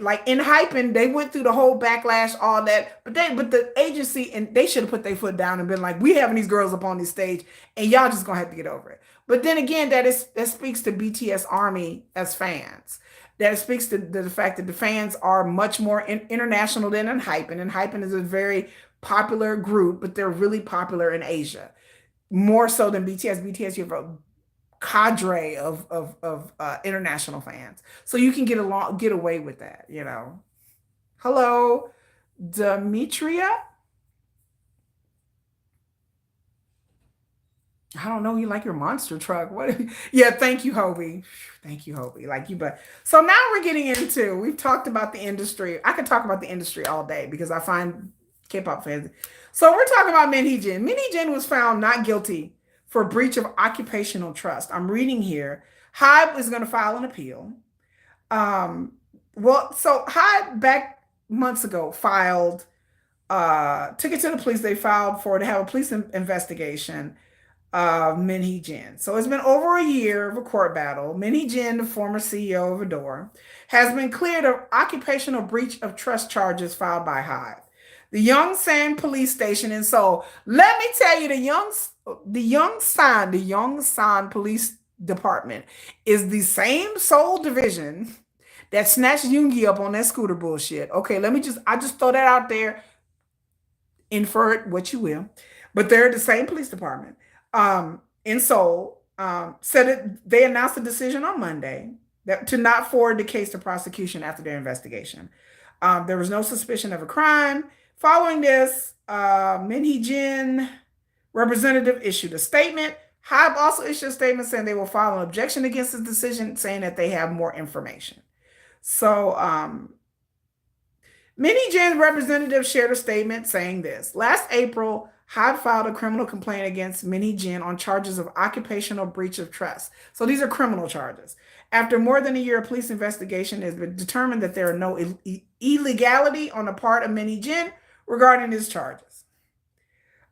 like in HYBE, they went through the whole backlash, all that, but the agency, and they should have put their foot down and been like, we having these girls up on this stage, and y'all just gonna have to get over it. But then again, that speaks to BTS Army as fans. That speaks to the fact that the fans are much more international than HYBE, and HYBE is a very popular group, but they're really popular in Asia, more so than BTS. BTS, you have a cadre of international fans, so you can get away with that. Hello, Demetria. I don't know. You like your monster truck? What? Yeah. Thank you, HYBE. Thank you, HYBE. Like you, but so now we're getting into. We've talked about the industry. I could talk about the industry all day because I find K-pop fans. So we're talking about Hee Jin. Hee Jin was found not guilty for breach of occupational trust. I'm reading here. Hive is going to file an appeal. So Hive back months ago filed, took it to the police. They filed to have a police investigation of Hee Jin. So it's been over a year of a court battle. Hee Jin, the former CEO of ADOR, has been cleared of occupational breach of trust charges filed by Hive, the Yongsan police station in Seoul. Let me tell you, the Yongsan police department is the same Seoul division that snatched Yoongi up on that scooter bullshit. Okay, I just throw that out there. Infer it what you will. But they're the same police department in Seoul. They announced a decision on Monday to not forward the case to prosecution after their investigation. There was no suspicion of a crime. Following this, Hee Jin representative issued a statement. Hive also issued a statement saying they will file an objection against the decision, saying that they have more information. So, Many Jin's representatives shared a statement saying this. Last April, Hive filed a criminal complaint against Mini Jin on charges of occupational breach of trust. So these are criminal charges. After more than a year of police investigation, it has been determined that there are no illegality on the part of Mini Jin regarding his charges.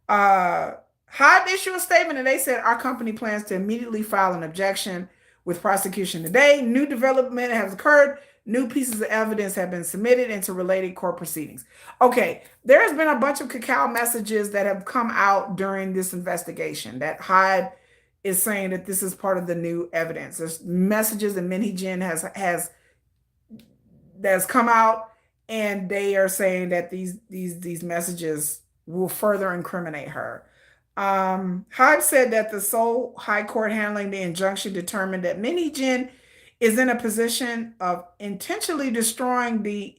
Hive issued a statement and they said our company plans to immediately file an objection with prosecution today. New development has occurred. New pieces of evidence have been submitted into related court proceedings. Okay, there's been a bunch of cacao messages that have come out during this investigation that Hive is saying that this is part of the new evidence. There's messages that Mini Jin has that's come out, and they are saying that these messages will further incriminate her. Hive said that the Seoul High Court handling the injunction determined that Mini Jin is in a position of intentionally destroying the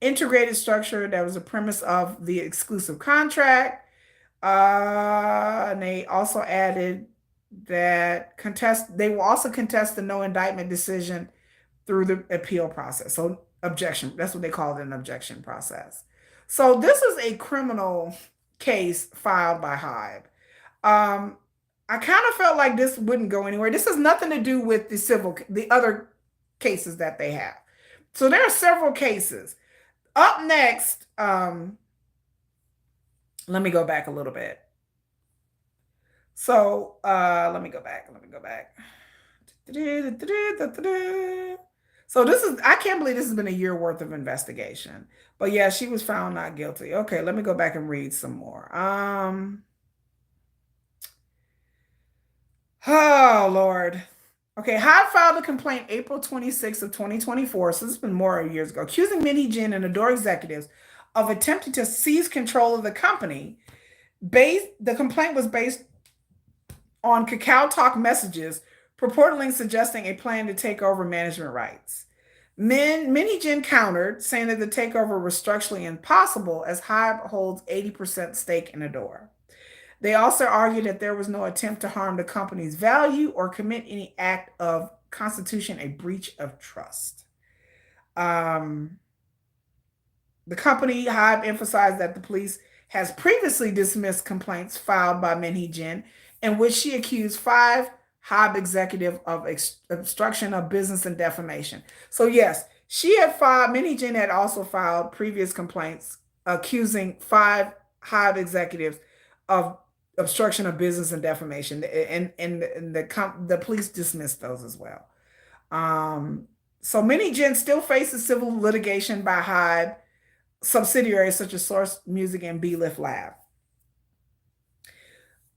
integrated structure that was the premise of the exclusive contract. And they also added that they will also contest the no indictment decision through the appeal process. So objection, that's what they call it, an objection process. So this is a criminal case filed by Hive. I kind of felt like this wouldn't go anywhere. This has nothing to do with the other cases that they have. So there are several cases. Up next, let me go back a little bit. So let me go back. So I can't believe this has been a year worth of investigation. But yeah, she was found not guilty. Okay, let me go back and read some more. Oh, Lord. Okay, Hive filed a complaint April 26th of 2024, so this has been more years ago, accusing Mini Jin and ADOR executives of attempting to seize control of the company. The complaint was based on Kakao Talk messages purportedly suggesting a plan to take over management rights. Mini Jin countered, saying that the takeover was structurally impossible as Hive holds 80% stake in ADOR. They also argued that there was no attempt to harm the company's value or commit any act of constitution a breach of trust. The company, Hive, emphasized that the police has previously dismissed complaints filed by Min Hee Jin, in which she accused 5 Hive executives of obstruction of business and defamation. So yes, Min Hee Jin had also filed previous complaints accusing 5 Hive executives of obstruction of business and defamation, and the police dismissed those as well. So Min Hee Jin still faces civil litigation by Hive subsidiaries such as Source Music and B-Lift Lab.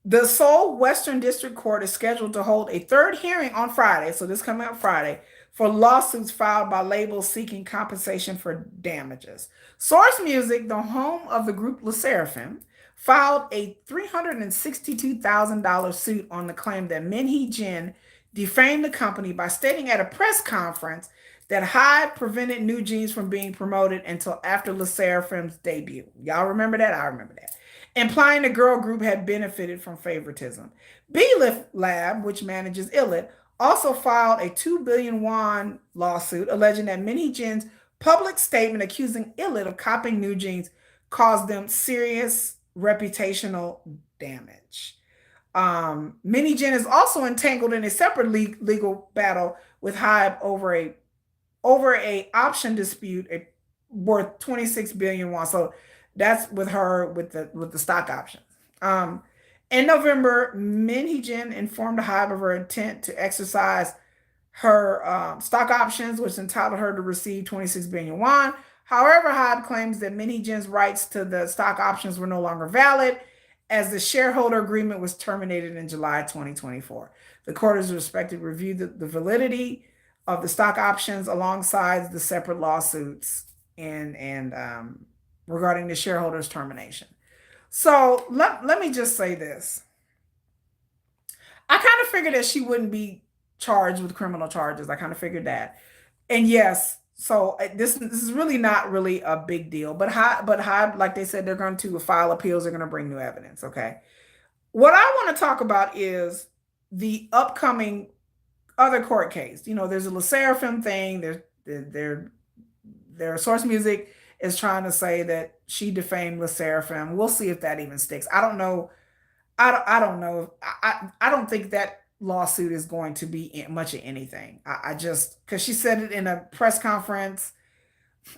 The Seoul Western District Court is scheduled to hold a 3rd hearing on Friday, so this coming up Friday, for lawsuits filed by labels seeking compensation for damages. Source Music, the home of the group Le Sserafim, filed a $362,000 suit on the claim that Min Hee Jin defamed the company by stating at a press conference that Hive prevented New Jeans from being promoted until after Le Sserafim's debut. Y'all remember that? I remember that. Implying the girl group had benefited from favoritism. B-Lift Lab, which manages Illit, also filed a 2 billion won lawsuit alleging that Min Hee Jin's public statement accusing Illit of copying New Jeans caused them serious reputational damage. Min Hee Jin is also entangled in a separate legal battle with Hive over a option dispute worth 26 billion won. So that's with her with the stock options. In November, Min Hee Jin informed Hive of her intent to exercise her stock options, which entitled her to receive 26 billion won. However, Hive claims that Min Hee Jin's rights to the stock options were no longer valid as the shareholder agreement was terminated in July 2024. The court has respected reviewed the validity of the stock options alongside the separate lawsuits and regarding the shareholders' termination. So let me just say this. I kind of figured that she wouldn't be charged with criminal charges. I kind of figured that. And yes, so this is really not really a big deal. But Hive, like they said, they're going to file appeals. They're going to bring new evidence. Okay. What I want to talk about is the upcoming other court case. You know, there's a Le Seraphim thing. Their source music is trying to say that she defamed Le Seraphim. We'll see if that even sticks. I don't know. I don't know. I don't think that lawsuit is going to be much of anything. I just, because she said it in a press conference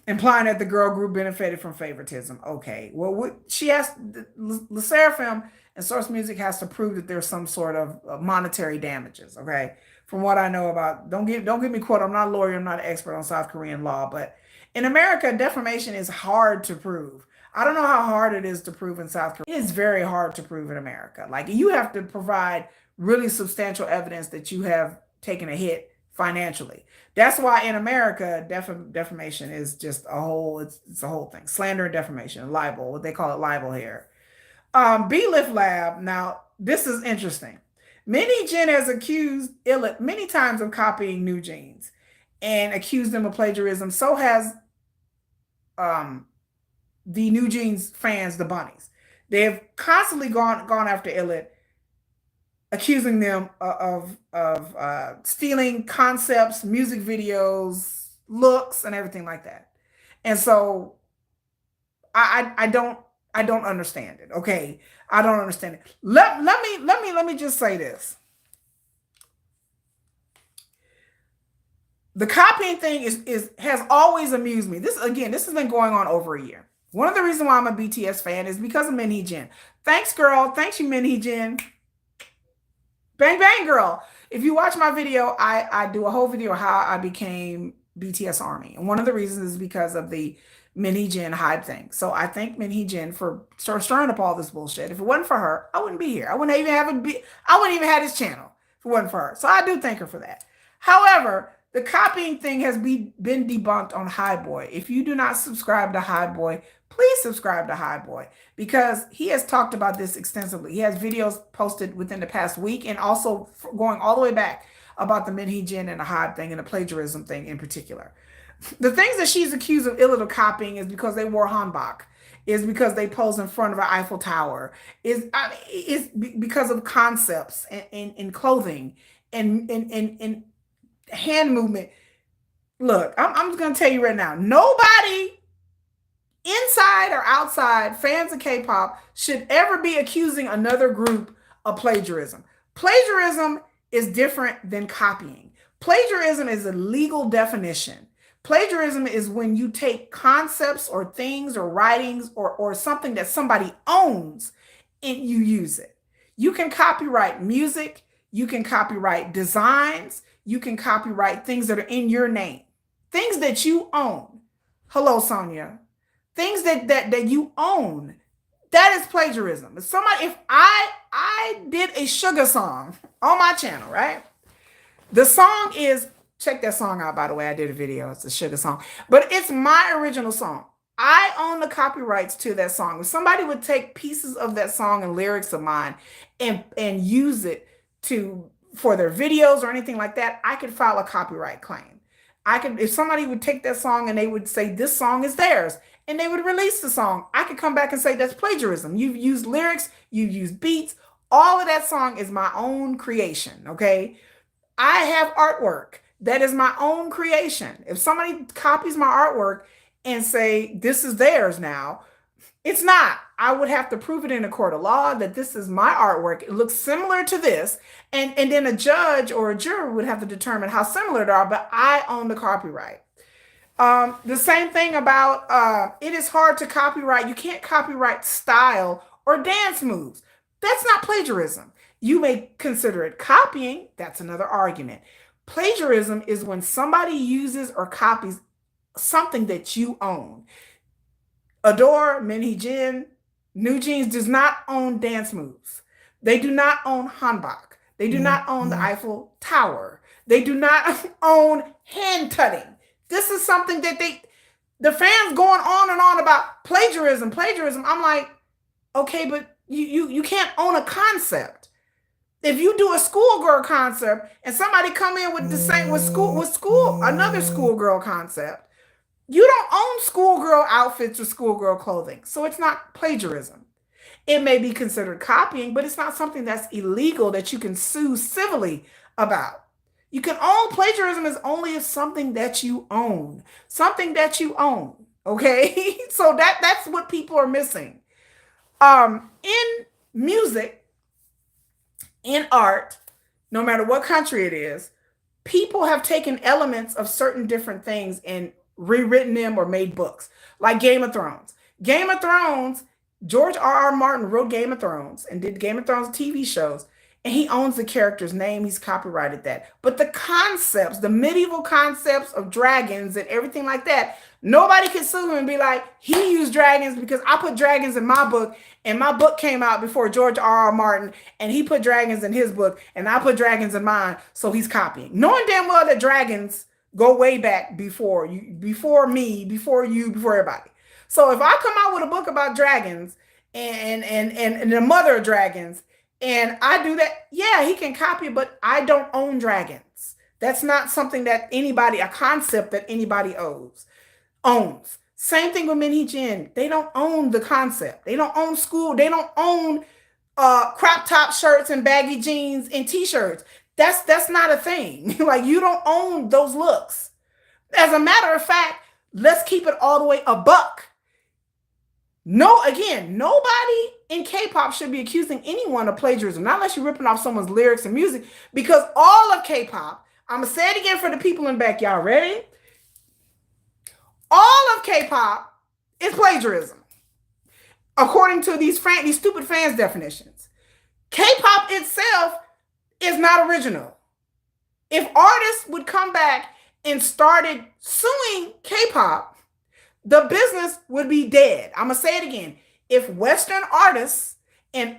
implying that the girl group benefited from favoritism. Okay, well, what she has, the Seraphim and Source Music has to prove that there's some sort of monetary damages. Okay, from what I know about, don't get me quote. I'm not a lawyer. I'm not an expert on South Korean law, but in America, defamation is hard to prove. I don't know how hard it is to prove in South Korea. It is very hard to prove in America. Like, you have to provide really substantial evidence that you have taken a hit financially. That's why in America, defamation is just a whole, it's a whole thing. Slander and defamation, libel, what they call it, libel here. B-Lift Lab, now this is interesting. Hee Jin has accused Illit many times of copying New Jeans and accused them of plagiarism. So has the New Jeans fans, the Bunnies. They have constantly gone after Illit, accusing them of stealing concepts, music videos, looks, and everything like that. And so I don't understand it. Okay, I don't understand it. Let me just say this. The copying thing is has always amused me. This has been going on over a year. One of the reasons why I'm a BTS fan is because of Hee Jin. Thanks, girl. Thanks you, Hee Jin. Bang bang, girl. If you watch my video, I do a whole video how I became BTS Army, and one of the reasons is because of the Hee Jin Hive thing. So I thank Hee Jin for stirring up all this bullshit. If it wasn't for her, I wouldn't be here. I wouldn't even have this channel if it wasn't for her. So I do thank her for that. However, the copying thing has been debunked on HYBE. If you do not subscribe to HYBE, please subscribe to HYBE, because he has talked about this extensively. He has videos posted within the past week and also going all the way back about the Hee Jin and the Hive thing and the plagiarism thing in particular. The things that she's accused of Illit copying is because they wore hanbok, is because they posed in front of an Eiffel Tower, is because of concepts in clothing and hand movement. Look, I'm just going to tell you right now, nobody inside or outside fans of K-pop should ever be accusing another group of plagiarism. Plagiarism is different than copying. Plagiarism is a legal definition. Plagiarism is when you take concepts or things or writings or something that somebody owns and you use it. You can copyright music, you can copyright designs, you can copyright things that are in your name, things that you own. Hello, Sonia. Things that you own. That is plagiarism. If I did a Sugar song on my channel, right? The song is, check that song out, by the way. I did a video. It's a Sugar song. But it's my original song. I own the copyrights to that song. If somebody would take pieces of that song and lyrics of mine and use it for their videos or anything like that, I could file a copyright claim. If somebody would take that song and they would say this song is theirs and they would release the song, I could come back and say that's plagiarism. You've used lyrics, you've used beats. All of that song is my own creation, okay? I have artwork that is my own creation. If somebody copies my artwork and say this is theirs now, it's not. I would have to prove it in a court of law that this is my artwork. It looks similar to this. And then a judge or a jury would have to determine how similar they are, but I own the copyright. The same thing about it is hard to copyright. You can't copyright style or dance moves. That's not plagiarism. You may consider it copying. That's another argument. Plagiarism is when somebody uses or copies something that you own. ADOR, Hee Jin, New Jeans does not own dance moves. They do not own hanbok. They do not own the Eiffel Tower. They do not own hand tutting. This is something that the fans going on and on about plagiarism. I'm like, okay, but you can't own a concept. If you do a schoolgirl concept and somebody come in with the same another schoolgirl concept, you don't own schoolgirl outfits or schoolgirl clothing. So it's not plagiarism. it may be considered copying, but it's not something that's illegal that you can sue civilly about. You can own plagiarism is only something that you own, something that you own. Okay, so that's what people are missing. In music, in art, no matter what country it is, people have taken elements of certain different things and rewritten them or made books, like Game of Thrones. Game of Thrones, George R. R. Martin wrote Game of Thrones and did Game of Thrones TV shows, and he owns the character's name. He's copyrighted that. But the concepts, the medieval concepts of dragons and everything like that, nobody can sue him and be like, he used dragons because I put dragons in my book, and my book came out before George R. R. Martin, and he put dragons in his book, and I put dragons in mine, so he's copying. Knowing damn well that dragons go way back before you, before me, before you, before everybody. So if I come out with a book about dragons and the mother of dragons, and I do that, yeah, he can copy it, but I don't own dragons. That's not something that anybody, a concept that anybody owns. Same thing with Hee Jin. They don't own the concept. They don't own school. They don't own crop top shirts and baggy jeans and t-shirts. That's not a thing. Like, you don't own those looks. As a matter of fact, let's keep it all the way a buck. No, again, nobody in K-pop should be accusing anyone of plagiarism, not unless you're ripping off someone's lyrics and music, because all of K-pop, I'm gonna say it again for the people in the back, y'all ready? All of K-pop is plagiarism, according to these stupid fans' definitions. K-pop itself is not original. If artists would come back and started suing K-pop, the business would be dead. I'm gonna say it again. If Western artists in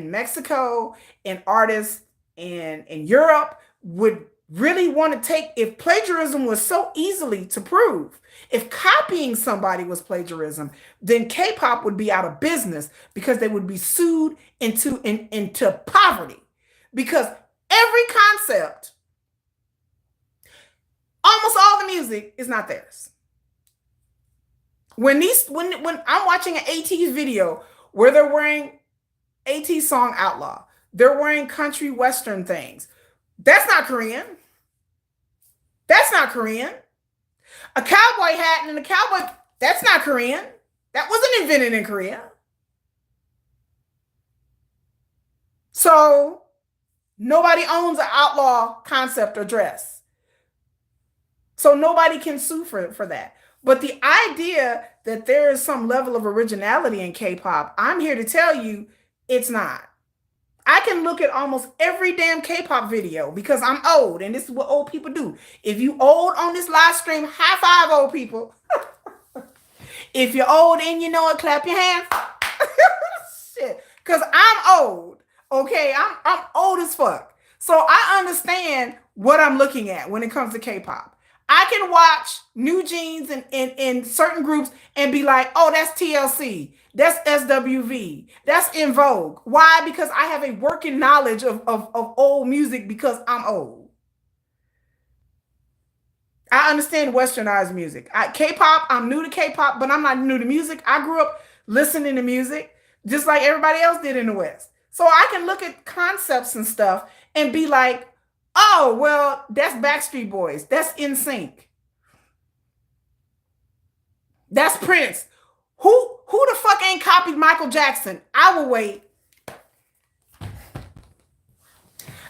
Mexico and artists in Europe would really want to take, if plagiarism was so easily to prove, if copying somebody was plagiarism, then K-pop would be out of business because they would be sued into poverty. Because every concept, almost all the music is not theirs. When I'm watching an ATEEZ video where they're wearing ATEEZ song Outlaw, they're wearing country western things. That's not Korean. That's not Korean. A cowboy hat and a cowboy, that's not Korean. That wasn't invented in Korea. So nobody owns an outlaw concept or dress. So nobody can sue for that. But the idea that there is some level of originality in K-pop, I'm here to tell you it's not. I can look at almost every damn K-pop video because I'm old, and this is what old people do. If you old on this live stream, high five, old people. If you're old and you know it, clap your hands. Shit, because I'm old, okay? I'm old as fuck. So I understand what I'm looking at when it comes to K-pop. I can watch New Jeans in certain groups and be like, oh, that's TLC, that's SWV, that's In Vogue. Why? Because I have a working knowledge of old music because I'm old. I understand westernized music. K-pop, I'm new to K-pop, but I'm not new to music. I grew up listening to music just like everybody else did in the West. So I can look at concepts and stuff and be like, oh, well, that's Backstreet Boys. That's NSYNC. That's Prince. Who the fuck ain't copied Michael Jackson? I will wait. I'm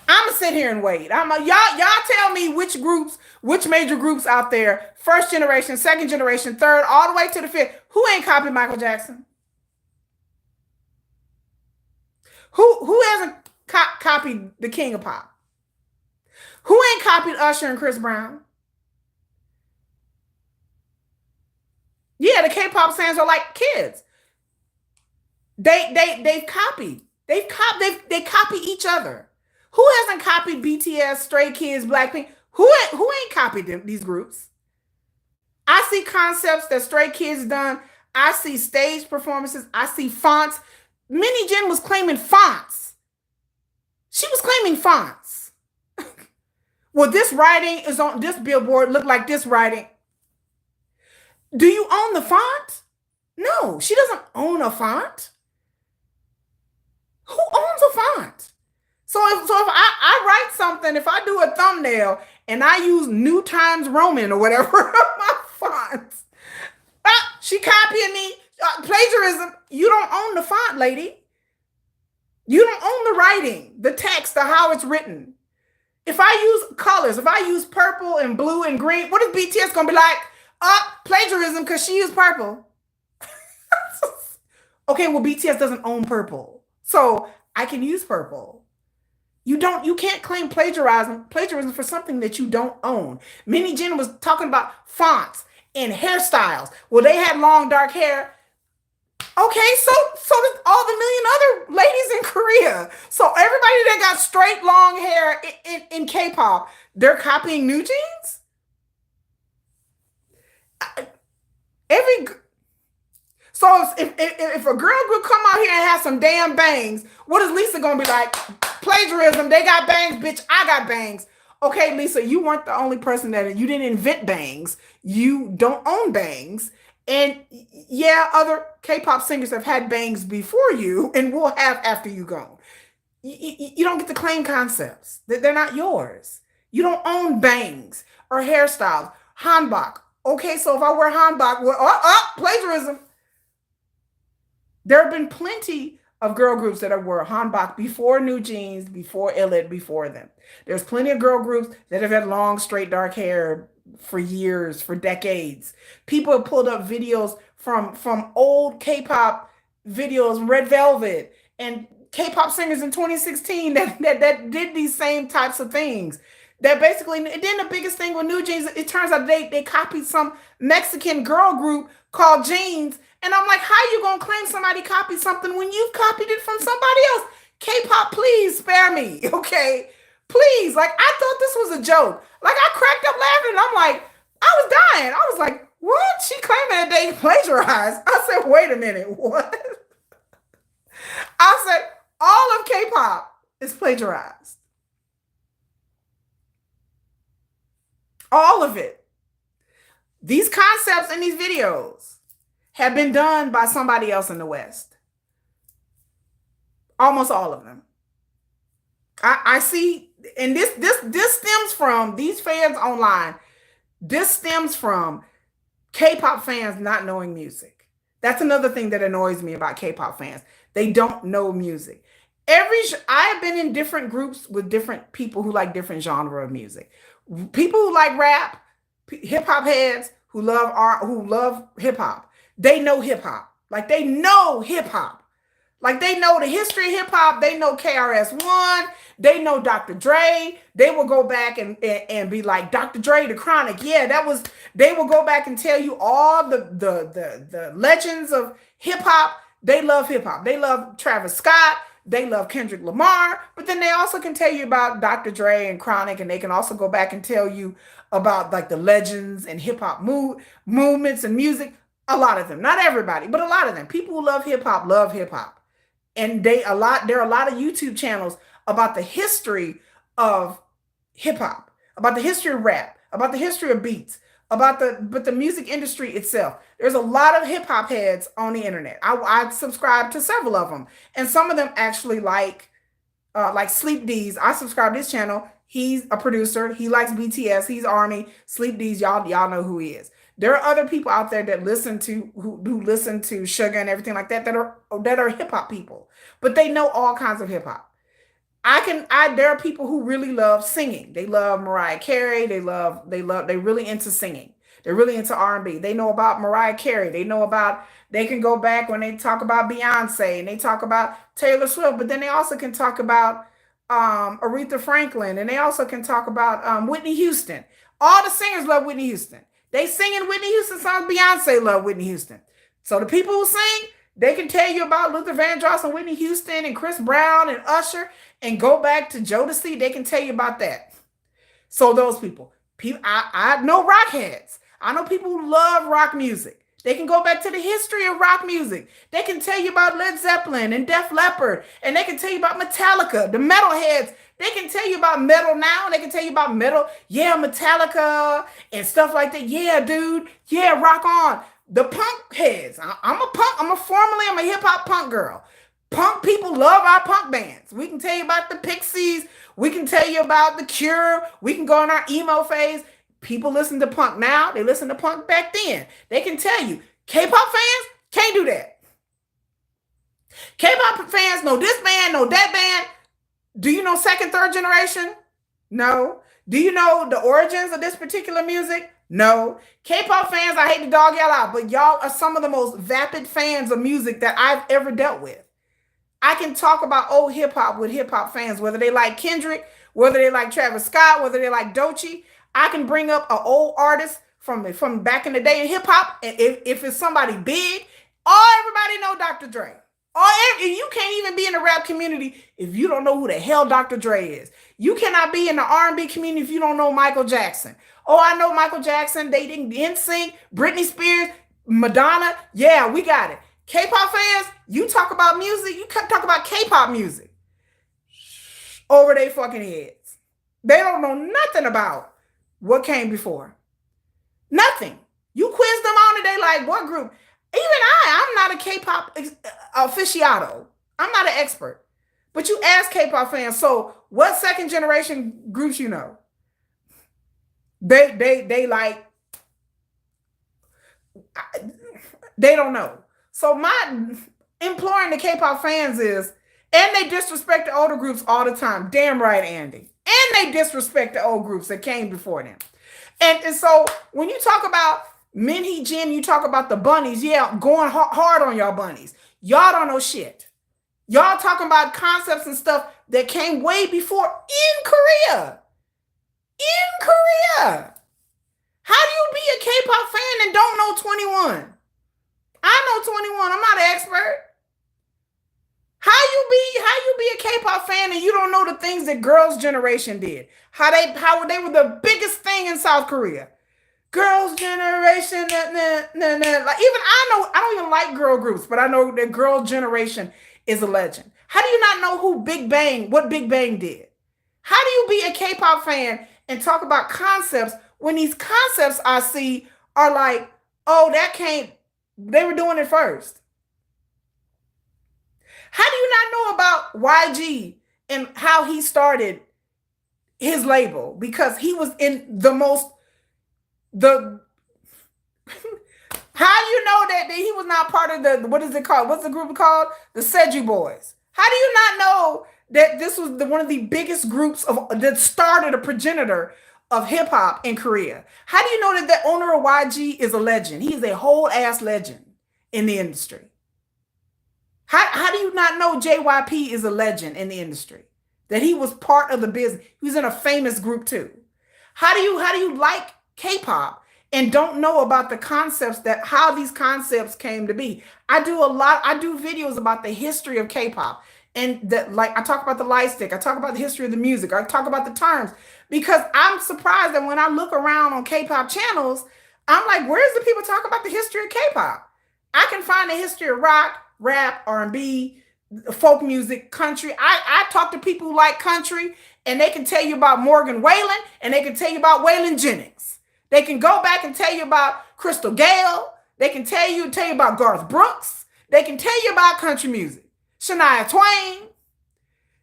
gonna sit here and wait. Y'all tell me which major groups out there, first generation, second generation, third, all the way to the fifth, who ain't copied Michael Jackson? Who hasn't copied the King of Pop? Who ain't copied Usher and Chris Brown? Yeah, the K-pop fans are like kids. They've copied. They copy each other. Who hasn't copied BTS, Stray Kids, Blackpink? Who ain't copied these groups? I see concepts that Stray Kids done. I see stage performances. I see fonts. Hee Jin was claiming fonts. She was claiming fonts. Well, this writing is on this billboard, look like this writing. Do you own the font? No, she doesn't own a font. Who owns a font? So if I write something, if I do a thumbnail and I use New Times Roman or whatever my fonts, she copying me. Plagiarism. You don't own the font, lady. You don't own the writing, the text, or how it's written. If I use colors, if I use purple and blue and green, what is BTS gonna be like? Plagiarism because she used purple. Okay, well, BTS doesn't own purple, so I can use purple. You can't claim plagiarism for something that you don't own. Hee Jin was talking about fonts and hairstyles. Well, they had long dark hair. Okay, so did all the million other ladies in Korea. So everybody that got straight long hair in K-pop, they're copying New Jeans? Every So if a girl group come out here and have some damn bangs, what is Lisa gonna be like? Plagiarism, they got bangs, bitch, I got bangs. Okay, Lisa, you weren't the only person you didn't invent bangs. You don't own bangs. And yeah, other K-pop singers have had bangs before you and will have after you gone. You don't get to claim concepts. They're not yours. You don't own bangs or hairstyles. Hanbok. Okay, so if I wear hanbok, plagiarism. There have been plenty of girl groups that were hanbok before New Jeans, before Illit, before them. There's plenty of girl groups that have had long, straight, dark hair for years, for decades. People have pulled up videos from old K-pop videos, Red Velvet, and K-pop singers in 2016 that did these same types of things. That basically, and then the biggest thing with New Jeans, it turns out they copied some Mexican girl group called Jeans. And I'm like, how you gonna claim somebody copied something when you've copied it from somebody else? K-pop, please spare me, okay? Please, like, I thought this was a joke. Like, I cracked up laughing, and I'm like, I was dying. I was like, what? She claiming that they plagiarized. I said, wait a minute, what? I said, all of K-pop is plagiarized. All of it. These concepts in these videos have been done by somebody else in the West. Almost all of them. I see, and this stems from these fans online. This stems from K-pop fans not knowing music. That's another thing that annoys me about K-pop fans. They don't know music. I have been in different groups with different people who like different genre of music. People who like rap, hip hop heads who love hip hop. They know hip hop. Like they know hip hop. Like they know the history of hip hop. They know KRS-One. They know Dr. Dre. They will go back and be like, Dr. Dre, the Chronic. Yeah, they will go back and tell you all the legends of hip hop. They love hip hop. They love Travis Scott. They love Kendrick Lamar. But then they also can tell you about Dr. Dre and Chronic. And they can also go back and tell you about like the legends and hip hop movements and music. A lot of them, not everybody, but a lot of them. People who love hip hop. And there are a lot of YouTube channels about the history of hip hop, about the history of rap, about the history of beats, but the music industry itself. There's a lot of hip hop heads on the internet. I subscribe to several of them, and some of them actually like Sleep D's. I subscribe to his channel. He's a producer. He likes BTS. He's Army. Sleep D's. Y'all know who he is. There are other people out there that listen to who listen to Sugar and everything like that that are hip hop people, but they know all kinds of hip hop. There are people who really love singing. They love Mariah Carey. They're really into singing. They're really into R&B. They know about Mariah Carey. They can go back when they talk about Beyonce and they talk about Taylor Swift, but then they also can talk about Aretha Franklin, and they also can talk about Whitney Houston. All the singers love Whitney Houston. They sing in Whitney Houston songs. Beyonce love Whitney Houston. So the people who sing, they can tell you about Luther Vandross and Whitney Houston and Chris Brown and Usher, and go back to Jodeci. They can tell you about that. So those people I know rock heads. I know people who love rock music. They can go back to the history of rock music. They can tell you about Led Zeppelin and Def Leppard, and they can tell you about Metallica, the metal heads. They can tell you about metal now. They can tell you about metal. Yeah, Metallica and stuff like that. Yeah, dude. Yeah, rock on. The punk heads. I'm a hip hop punk girl. Punk people love our punk bands. We can tell you about the Pixies. We can tell you about the Cure. We can go on our emo phase. People listen to punk now. They listen to punk back then. They can tell you. K-pop fans can't do that. K-pop fans know this band, know that band. Do you know second, third generation? No. Do you know the origins of this particular music? No. K-pop fans, I hate to dog y'all out, but y'all are some of the most vapid fans of music that I've ever dealt with. I can talk about old hip hop with hip hop fans, whether they like Kendrick, whether they like Travis Scott, whether they like Doechii. I can bring up an old artist from back in the day in hip hop, and if it's somebody big, everybody know Dr. Dre. You can't even be in the rap community if you don't know who the hell Dr. Dre is. You cannot be in the R&B community if you don't know Michael Jackson. Oh, I know Michael Jackson. They didn't NSYNC, Britney Spears, Madonna. Yeah, we got it. K-pop fans, you talk about music, you talk about K-pop music over their fucking heads. They don't know nothing about what came before. Nothing. You quiz them on it, they like, what group? Even I'm not a K-pop aficionado. I'm not an expert. But you ask K-pop fans, so what second generation groups you know? They like, they don't know. So my imploring the K-pop fans is, and they disrespect the older groups all the time. Damn right, Andy. And they disrespect the old groups that came before them. And so when you talk about Hee Jin, you talk about the bunnies. Yeah, going hard on y'all bunnies. Y'all don't know shit. Y'all talking about concepts and stuff that came way before in Korea. In Korea. How do you be a K-pop fan and don't know 21? I know 21. I'm not an expert. How you be a K-pop fan and you don't know the things that Girls' Generation did? How they were the biggest thing in South Korea. Girls' Generation, like even I don't even like girl groups, but I know that Girls' Generation is a legend. How do you not know what Big Bang did? How do you be a K-pop fan and talk about concepts when these concepts I see are like, oh, they were doing it first? How do you not know about YG and how he started his label? Because he was in how do you know that he was not part of the, what is it called? What's the group called? The Seju Boys. How do you not know that this was one of the biggest groups that started a progenitor of hip hop in Korea? How do you know that the owner of YG is a legend? He is a whole ass legend in the industry. How do you not know JYP is a legend in the industry? That he was part of the business. He was in a famous group too. How do you like K-pop and don't know about the concepts, how these concepts came to be? I do videos about the history of K-pop, and like I talk about the light stick, I talk about the history of the music, I talk about the terms, because I'm surprised that when I look around on K-pop channels, I'm like, where's the people talking about the history of K-pop? I can find the history of rock, rap, R&B, folk music, country. I talk to people who like country, and they can tell you about Morgan Wallen, and they can tell you about Waylon Jennings. They can go back and tell you about Crystal Gale. They can tell you about Garth Brooks. They can tell you about country music. Shania Twain.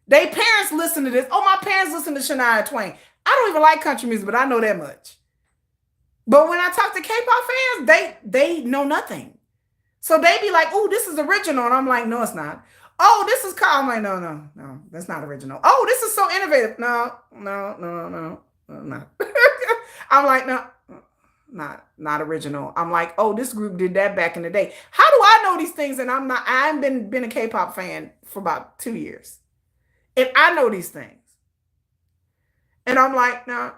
They parents listen to this. Oh, my parents listen to Shania Twain. I don't even like country music, but I know that much. But when I talk to K-pop fans, they know nothing. So they be like, oh, this is original. And I'm like, no, it's not. Oh, this is called. I'm like, no, that's not original. Oh, this is so innovative. No, not. I'm like, no, not original. I'm like, oh, this group did that back in the day. How do I know these things? And I haven't been a K-pop fan for about 2 years. And I know these things. And I'm like, no,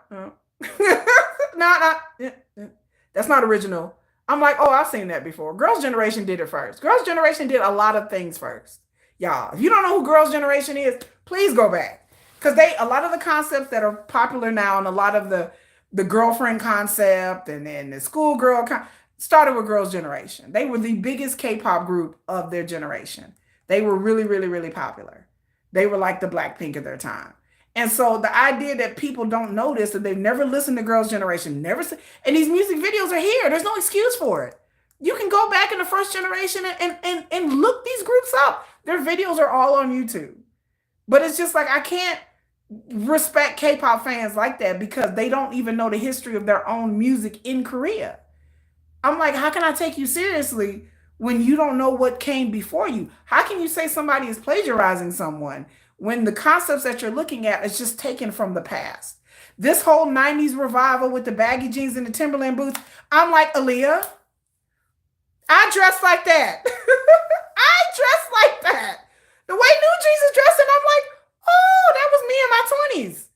that's not original. I'm like, oh, I've seen that before. Girls' Generation did it first. Girls' Generation did a lot of things first. Y'all, if you don't know who Girls' Generation is, please go back. Because a lot of the concepts that are popular now, and a lot of the girlfriend concept and then the schoolgirl started with Girls' Generation. They were the biggest K-pop group of their generation. They were really, really, really popular. They were like the Blackpink of their time. And so the idea that people don't know this, that they've never listened to Girls' Generation, and these music videos are here. There's no excuse for it. You can go back in the first generation and look these groups up. Their videos are all on YouTube. But it's just like I can't respect K-pop fans like that because they don't even know the history of their own music in Korea. I'm like, how can I take you seriously when you don't know what came before you? How can you say somebody is plagiarizing someone when the concepts that you're looking at is just taken from the past? This whole 90s revival with the baggy jeans and the Timberland boots, I'm like, Aaliyah, I dress like that. I dress like that. The way New Jeans is dressing, I'm like, oh, that was me in my 20s.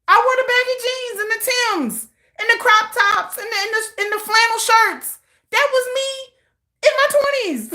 I wore the baggy jeans and the Tims and the crop tops and the flannel shirts. That was me in my 20s.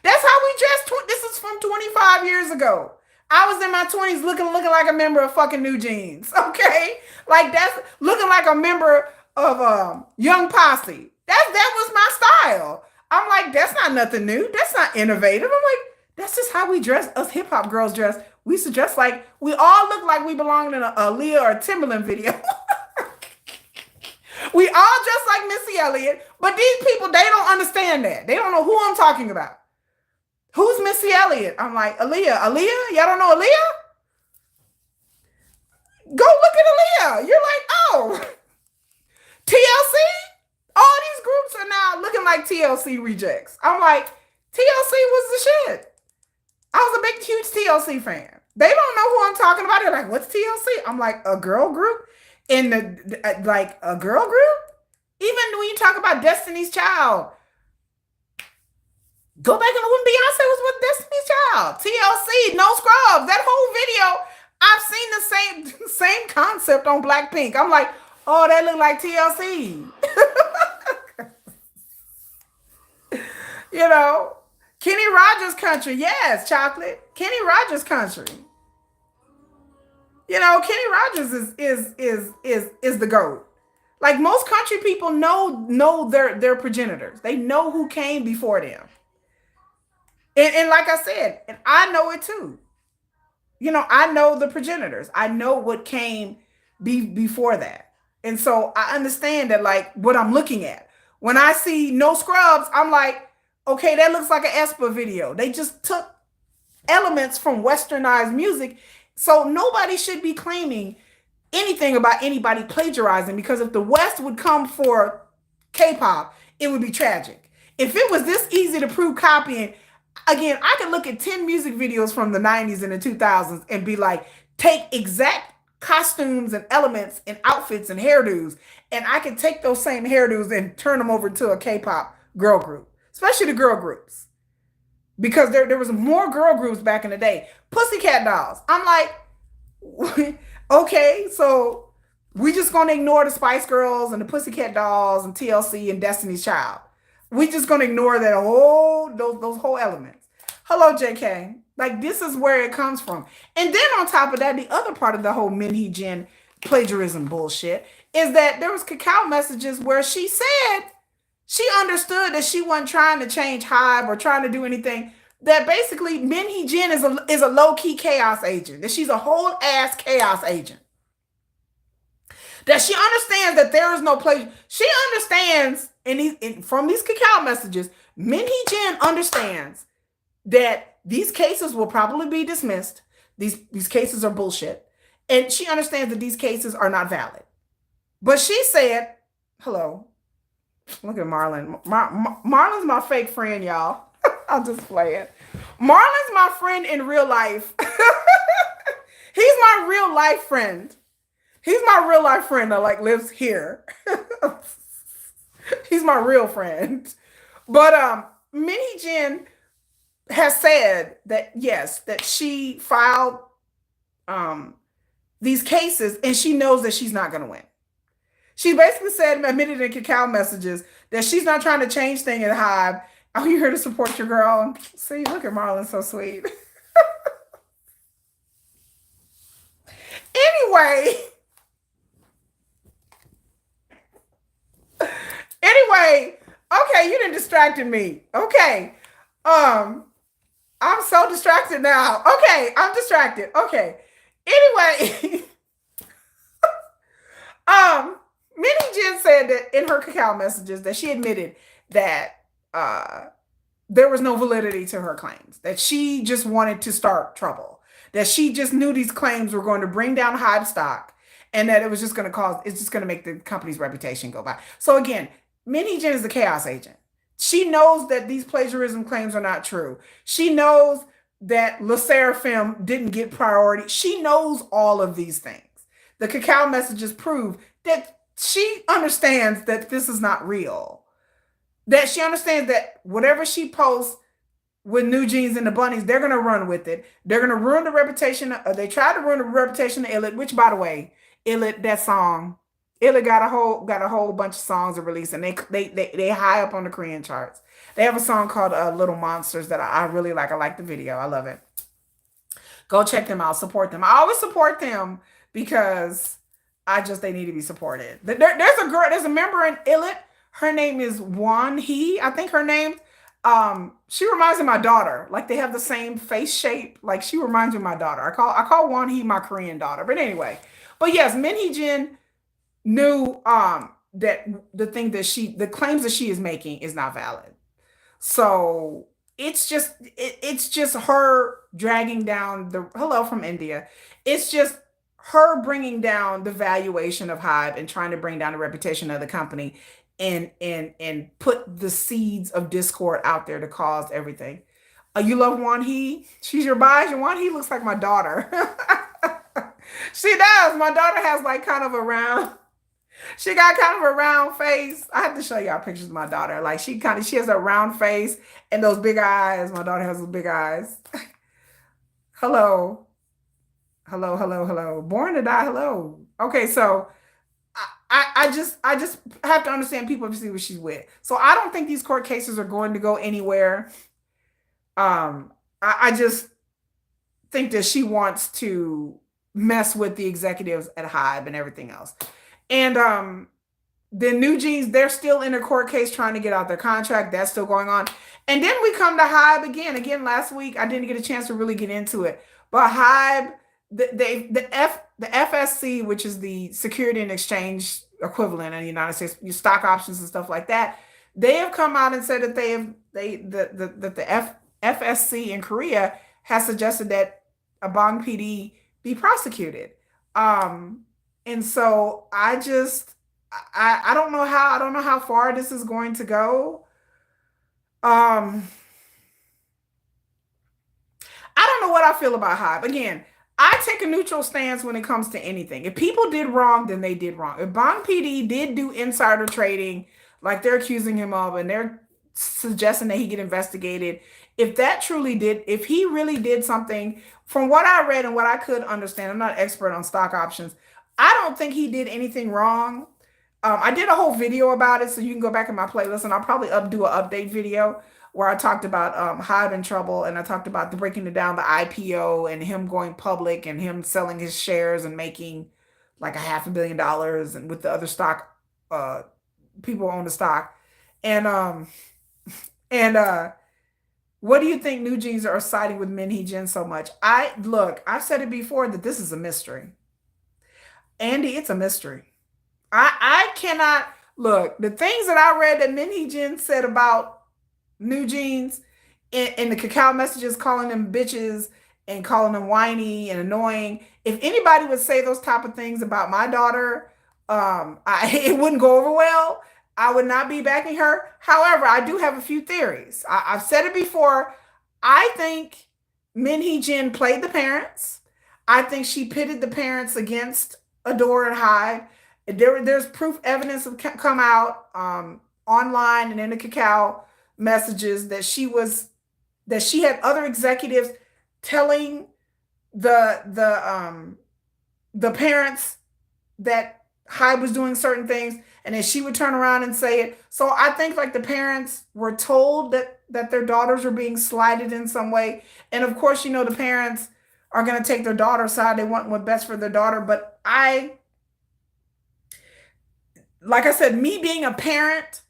That's how we dressed. This is from 25 years ago. I was in my 20s looking like a member of fucking New Jeans. Okay? Like that's looking like a member of Young Posse. That was my style. I'm like, that's not nothing new. That's not innovative. I'm like, that's just how we dress. Us hip hop girls dress. We used to dress like we all look like we belong in a Leah or a Timberland video. We all dress like Missy Elliott, but these people, they don't understand that. They don't know who I'm talking about. Who's Missy Elliott? I'm like, Aaliyah. Aaliyah? Y'all don't know Aaliyah? Go look at Aaliyah. You're like, oh, TLC? All these groups are now looking like TLC rejects. I'm like, TLC was the shit. I was a big, huge TLC fan. They don't know who I'm talking about. They're like, what's TLC? I'm like, a girl group? In the, like, a girl group? Even when you talk about Destiny's Child, go back and look when Beyonce was with Destiny's Child. TLC, No Scrubs. That whole video, I've seen the same concept on Blackpink. I'm like, oh, that look like TLC. You know, Kenny Rogers country. Yes, chocolate. Kenny Rogers country. You know, Kenny Rogers is the GOAT. Like most country people know their progenitors. They know who came before them. And like I said, and I know it too. You know, I know the progenitors. I know what came before that. And so I understand that, like, what I'm looking at. When I see No Scrubs, I'm like, okay, that looks like an aespa video. They just took elements from westernized music. So nobody should be claiming anything about anybody plagiarizing, because if the West would come for K-pop, it would be tragic. If it was this easy to prove copying, again, I can look at 10 music videos from the 90s and the 2000s and be like, take exact costumes and elements and outfits and hairdos, and I can take those same hairdos and turn them over to a K-pop girl group, especially the girl groups, because there was more girl groups back in the day. Pussycat Dolls. I'm like, okay, so we just gonna ignore the Spice Girls and the Pussycat Dolls and TLC and Destiny's Child. We just gonna ignore that those whole elements. Hello, JK. Like, this is where it comes from. And then on top of that, the other part of the whole Hee Jin plagiarism bullshit is that there was cacao messages where she said she understood that she wasn't trying to change Hive or trying to do anything. That basically Hee Jin is a low-key chaos agent. That she's a whole ass chaos agent. That she understands that there is no plagiarism. She understands, from these cacao messages, Hee Jin understands that these cases will probably be dismissed. These cases are bullshit. And she understands that these cases are not valid. But she said, hello, look at Marlon. Marlon's my fake friend, y'all. I'll just play it. Marlon's my friend in real life. He's my real life friend. He's my real life friend that like lives here. He's my real friend. But Hee Jin has said that, yes, that she filed these cases and she knows that she's not going to win. She basically said, admitted in cacao messages, that she's not trying to change things in Hive. Are you here to support your girl? See, look at Marlon, so sweet. Anyway, okay, you done distracted me. Okay. I'm so distracted now. Okay, I'm distracted. Okay. Anyway, Hee Jin said that in her cacao messages that she admitted that there was no validity to her claims, that she just wanted to start trouble, that she just knew these claims were going to bring down Hive stock, and that it was just going to cause, it's just going to make the company's reputation go by. So again, Min Hee Jin is the chaos agent. She knows that these plagiarism claims are not true. She knows that Le Seraphim didn't get priority. She knows all of these things. The cacao messages prove that she understands that this is not real. That she understands that whatever she posts with New Jeans and the bunnies, they're gonna run with it. They're gonna ruin the reputation. They tried to ruin the reputation of Illit, which, by the way, Illit, that song, Illit got a whole bunch of songs to release, and they high up on the Korean charts. They have a song called "Little Monsters" that I really like. I like the video. I love it. Go check them out. Support them. I always support them because they need to be supported. There's a girl. There's a member in Illit. Her name is Won Hee. I think her name. She reminds me of my daughter. Like, they have the same face shape. Like, she reminds me of my daughter. I call Won Hee my Korean daughter. But anyway, but yes, Min Hee Jin knew that the claims that she is making is not valid. So it's just her dragging down the hello from India. It's just her bringing down the valuation of Hive and trying to bring down the reputation of the company, and put the seeds of discord out there to cause everything. You love Won Hee? She's your bias. Won Hee looks like my daughter. She does. My daughter has like kind of a round. She got kind of a round face. I have to show y'all pictures of my daughter. Like, she has a round face and those big eyes. My daughter has those big eyes. Hello. Hello, hello, hello. Born to die, hello. Okay, so I just have to understand people to see what she's with. So I don't think these court cases are going to go anywhere. I just think that she wants to mess with the executives at Hive and everything else. And the New Jeans, they're still in a court case trying to get out their contract. That's still going on. And then we come to Hive again. Again, last week, I didn't get a chance to really get into it. But Hive, the FSC, which is the Security and Exchange equivalent in the United States, stock options and stuff like that, they have come out and said that the FSC in Korea has suggested that a Bang PD be prosecuted. And so I don't know how far this is going to go. I don't know what I feel about Hive. Again, I take a neutral stance when it comes to anything. If people did wrong, then they did wrong. If Bang PD did do insider trading, like they're accusing him of, and they're suggesting that he get investigated, if he really did something, from what I read and what I could understand, I'm not an expert on stock options, I don't think he did anything wrong. I did a whole video about it, so you can go back in my playlist, and I'll probably do an update video where I talked about Hive in trouble, and I talked about breaking it down, the IPO, and him going public, and him selling his shares and making like $500 million, and with the other stock people own the stock. And what do you think New Jeans are siding with Min Hee Jin so much? I've said it before that this is a mystery. Andy, it's a mystery. I cannot look. The things that I read that Min Hee Jin said about New Jeans in the cacao messages, calling them bitches and calling them whiny and annoying. If anybody would say those type of things about my daughter, it wouldn't go over well. I would not be backing her. However, I do have a few theories. I've said it before. I think Min Hee Jin played the parents. I think she pitted the parents against ADOR and Hive. There's proof, evidence have come out online and in the cacao messages that she had other executives telling the parents that Hive was doing certain things, and then she would turn around and say it. So I think like the parents were told that their daughters were being slighted in some way. And of course, the parents are going to take their daughter's side. They want what's best for their daughter. But like I said, me being a parent,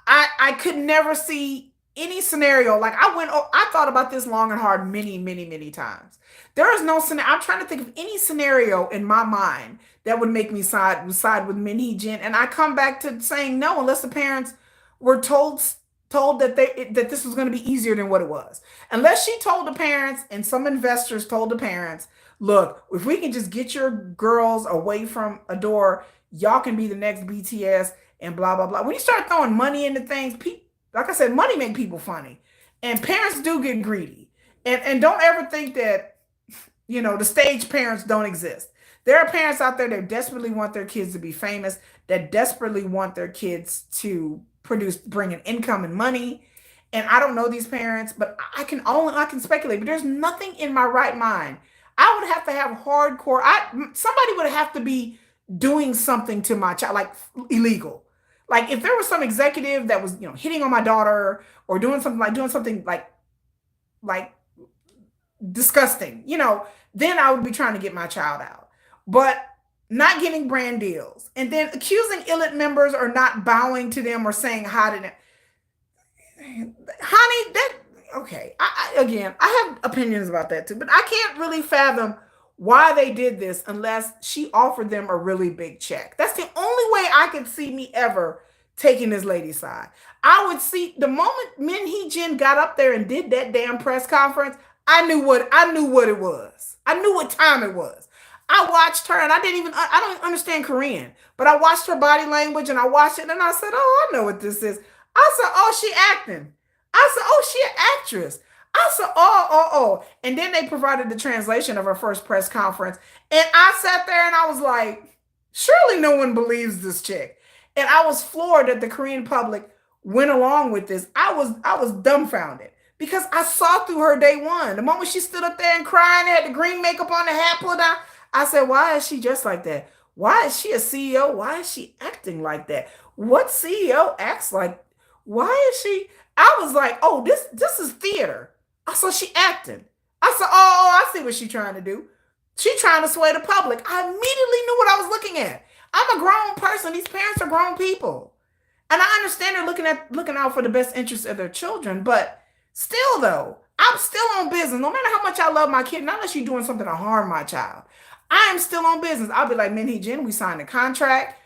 I could never see any scenario. Like I thought about this long and hard many, many, many times. There is no scenario. I'm trying to think of any scenario in my mind that would make me side with Min Hee Jin. And I come back to saying no, unless the parents were told that this was going to be easier than what it was. Unless she told the parents, and some investors told the parents, look, if we can just get your girls away from ADOR, y'all can be the next BTS and blah, blah, blah. When you start throwing money into things, like I said, money make people funny. And parents do get greedy. And don't ever think that, the stage parents don't exist. There are parents out there that desperately want their kids to be famous, that desperately want their kids to bring in income and money. And I don't know these parents, but I can speculate. But there's nothing in my right mind. I would have to have hardcore. Somebody would have to be doing something to my child, like illegal. Like if there was some executive that was, hitting on my daughter or doing something like disgusting, then I would be trying to get my child out. But not getting brand deals and then accusing ILIT members or not bowing to them or saying hi to them. Honey, okay. I have opinions about that too, but I can't really fathom why they did this unless she offered them a really big check. That's the only way I could see me ever taking this lady's side. I would see the moment Hee Jin got up there and did that damn press conference, I knew what it was. I knew what time it was. I watched her and I don't understand Korean, but I watched her body language and I watched it and I said, oh, I know what this is. I said, oh, she acting. I said, oh, she an actress. I said, oh. And then they provided the translation of her first press conference. And I sat there and I was like, surely no one believes this chick. And I was floored that the Korean public went along with this. I was dumbfounded because I saw through her day one. The moment she stood up there and crying, had the green makeup on, the hat pulled down, I said, why is she dressed like that? Why is she a CEO? Why is she acting like that? What CEO acts like? Why is she? I was like, oh, this is theater. I saw she acting. I said, I see what she's trying to do. She's trying to sway the public. I immediately knew what I was looking at. I'm a grown person. These parents are grown people. And I understand they're looking out for the best interests of their children, but still though, I'm still on business. No matter how much I love my kid, not unless you're doing something to harm my child. I am still on business. I'll be like, Hee Jin, we signed a contract.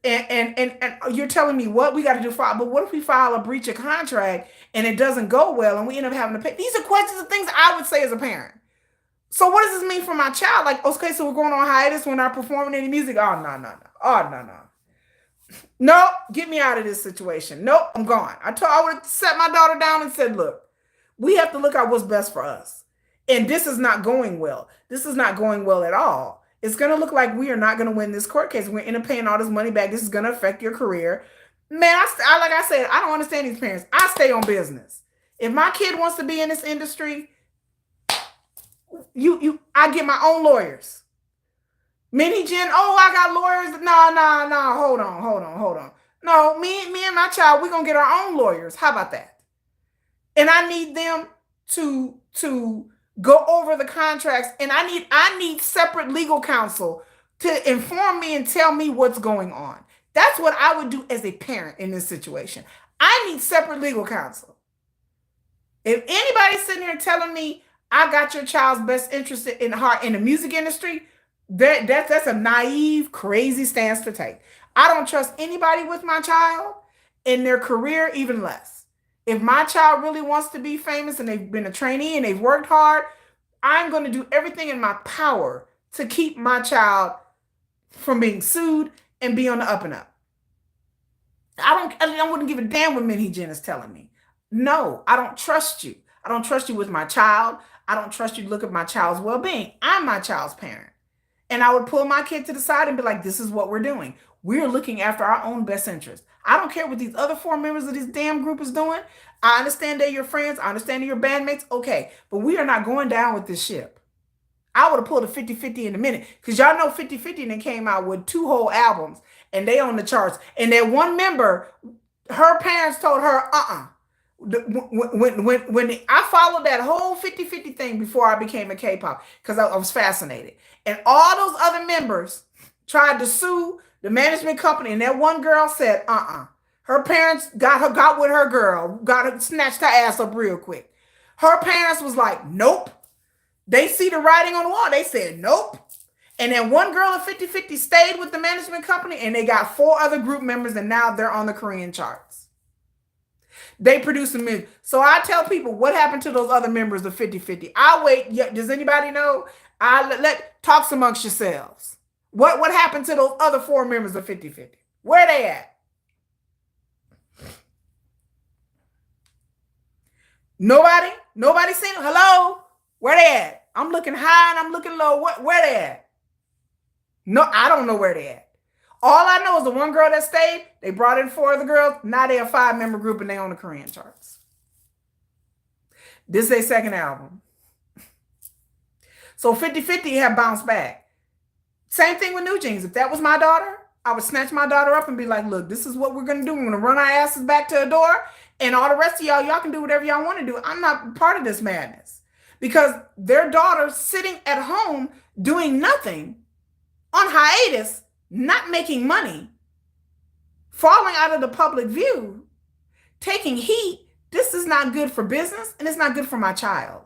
And you're telling me what we got to do but what if we file a breach of contract and it doesn't go well and we end up having to pay? These are questions and things I would say as a parent. So what does this mean for my child? Like, okay, so we're going on hiatus, we're not performing any music. Oh, no. Oh, no. Nope, get me out of this situation. Nope, I'm gone. I would have sat my daughter down and said, look, we have to look at what's best for us. And this is not going well. This is not going well at all. It's going to look like we are not going to win this court case. We're going to end up paying all this money back. This is going to affect your career. Man, like I said, I don't understand these parents. I stay on business. If my kid wants to be in this industry, I get my own lawyers. Hee Jin, I got lawyers. No, hold on. No, me and my child, we're going to get our own lawyers. How about that? And I need them to go over the contracts, and I need separate legal counsel to inform me and tell me what's going on. That's what I would do as a parent in this situation. I need separate legal counsel. If anybody's sitting here telling me I got your child's best interest in heart in the music industry, that's a naive, crazy stance to take. I don't trust anybody with my child in their career, even less. If my child really wants to be famous and they've been a trainee and they've worked hard, I'm going to do everything in my power to keep my child from being sued and be on the up and up. I wouldn't give a damn what Hee Jin is telling me. No, I don't trust you. I don't trust you with my child. I don't trust you to look at my child's well-being. I'm my child's parent. And I would pull my kid to the side and be like, this is what we're doing. We're looking after our own best interest. I don't care what these other 4 members of this damn group is doing. I understand they're your friends. I understand they're your bandmates. Okay, but we are not going down with this ship. I would have pulled a 50-50 in a minute because y'all know 50-50 then came out with 2 whole albums and they on the charts. And that one member, her parents told her, When I followed that whole 50-50 thing before I became a K-pop because I was fascinated. And all those other members tried to sue the management company, and that one girl said, Her parents got with her girl, snatched her ass up real quick. Her parents was like, nope. They see the writing on the wall. They said, nope. And then one girl at 50-50 stayed with the management company, and they got 4 other group members, and now they're on the Korean charts. They produce a million. So I tell people, what happened to those other members of 50/50? I'll wait. Yeah, does anybody know? I let talks amongst yourselves. What happened to those other 4 members of 50/50? Where they at? Nobody seen them. Hello? Where they at? I'm looking high and I'm looking low. Where they at? No, I don't know where they at. All I know is the one girl that stayed, they brought in 4 other girls. Now they a 5-member group and they on the Korean charts. This is their second album. So 50/50 have bounced back. Same thing with New Jeans. If that was my daughter, I would snatch my daughter up and be like, look, this is what we're going to do. We're going to run our asses back to ADOR, and all the rest of y'all can do whatever y'all want to do. I'm not part of this madness, because their daughter sitting at home doing nothing, on hiatus, not making money, falling out of the public view, taking heat. This is not good for business, and it's not good for my child.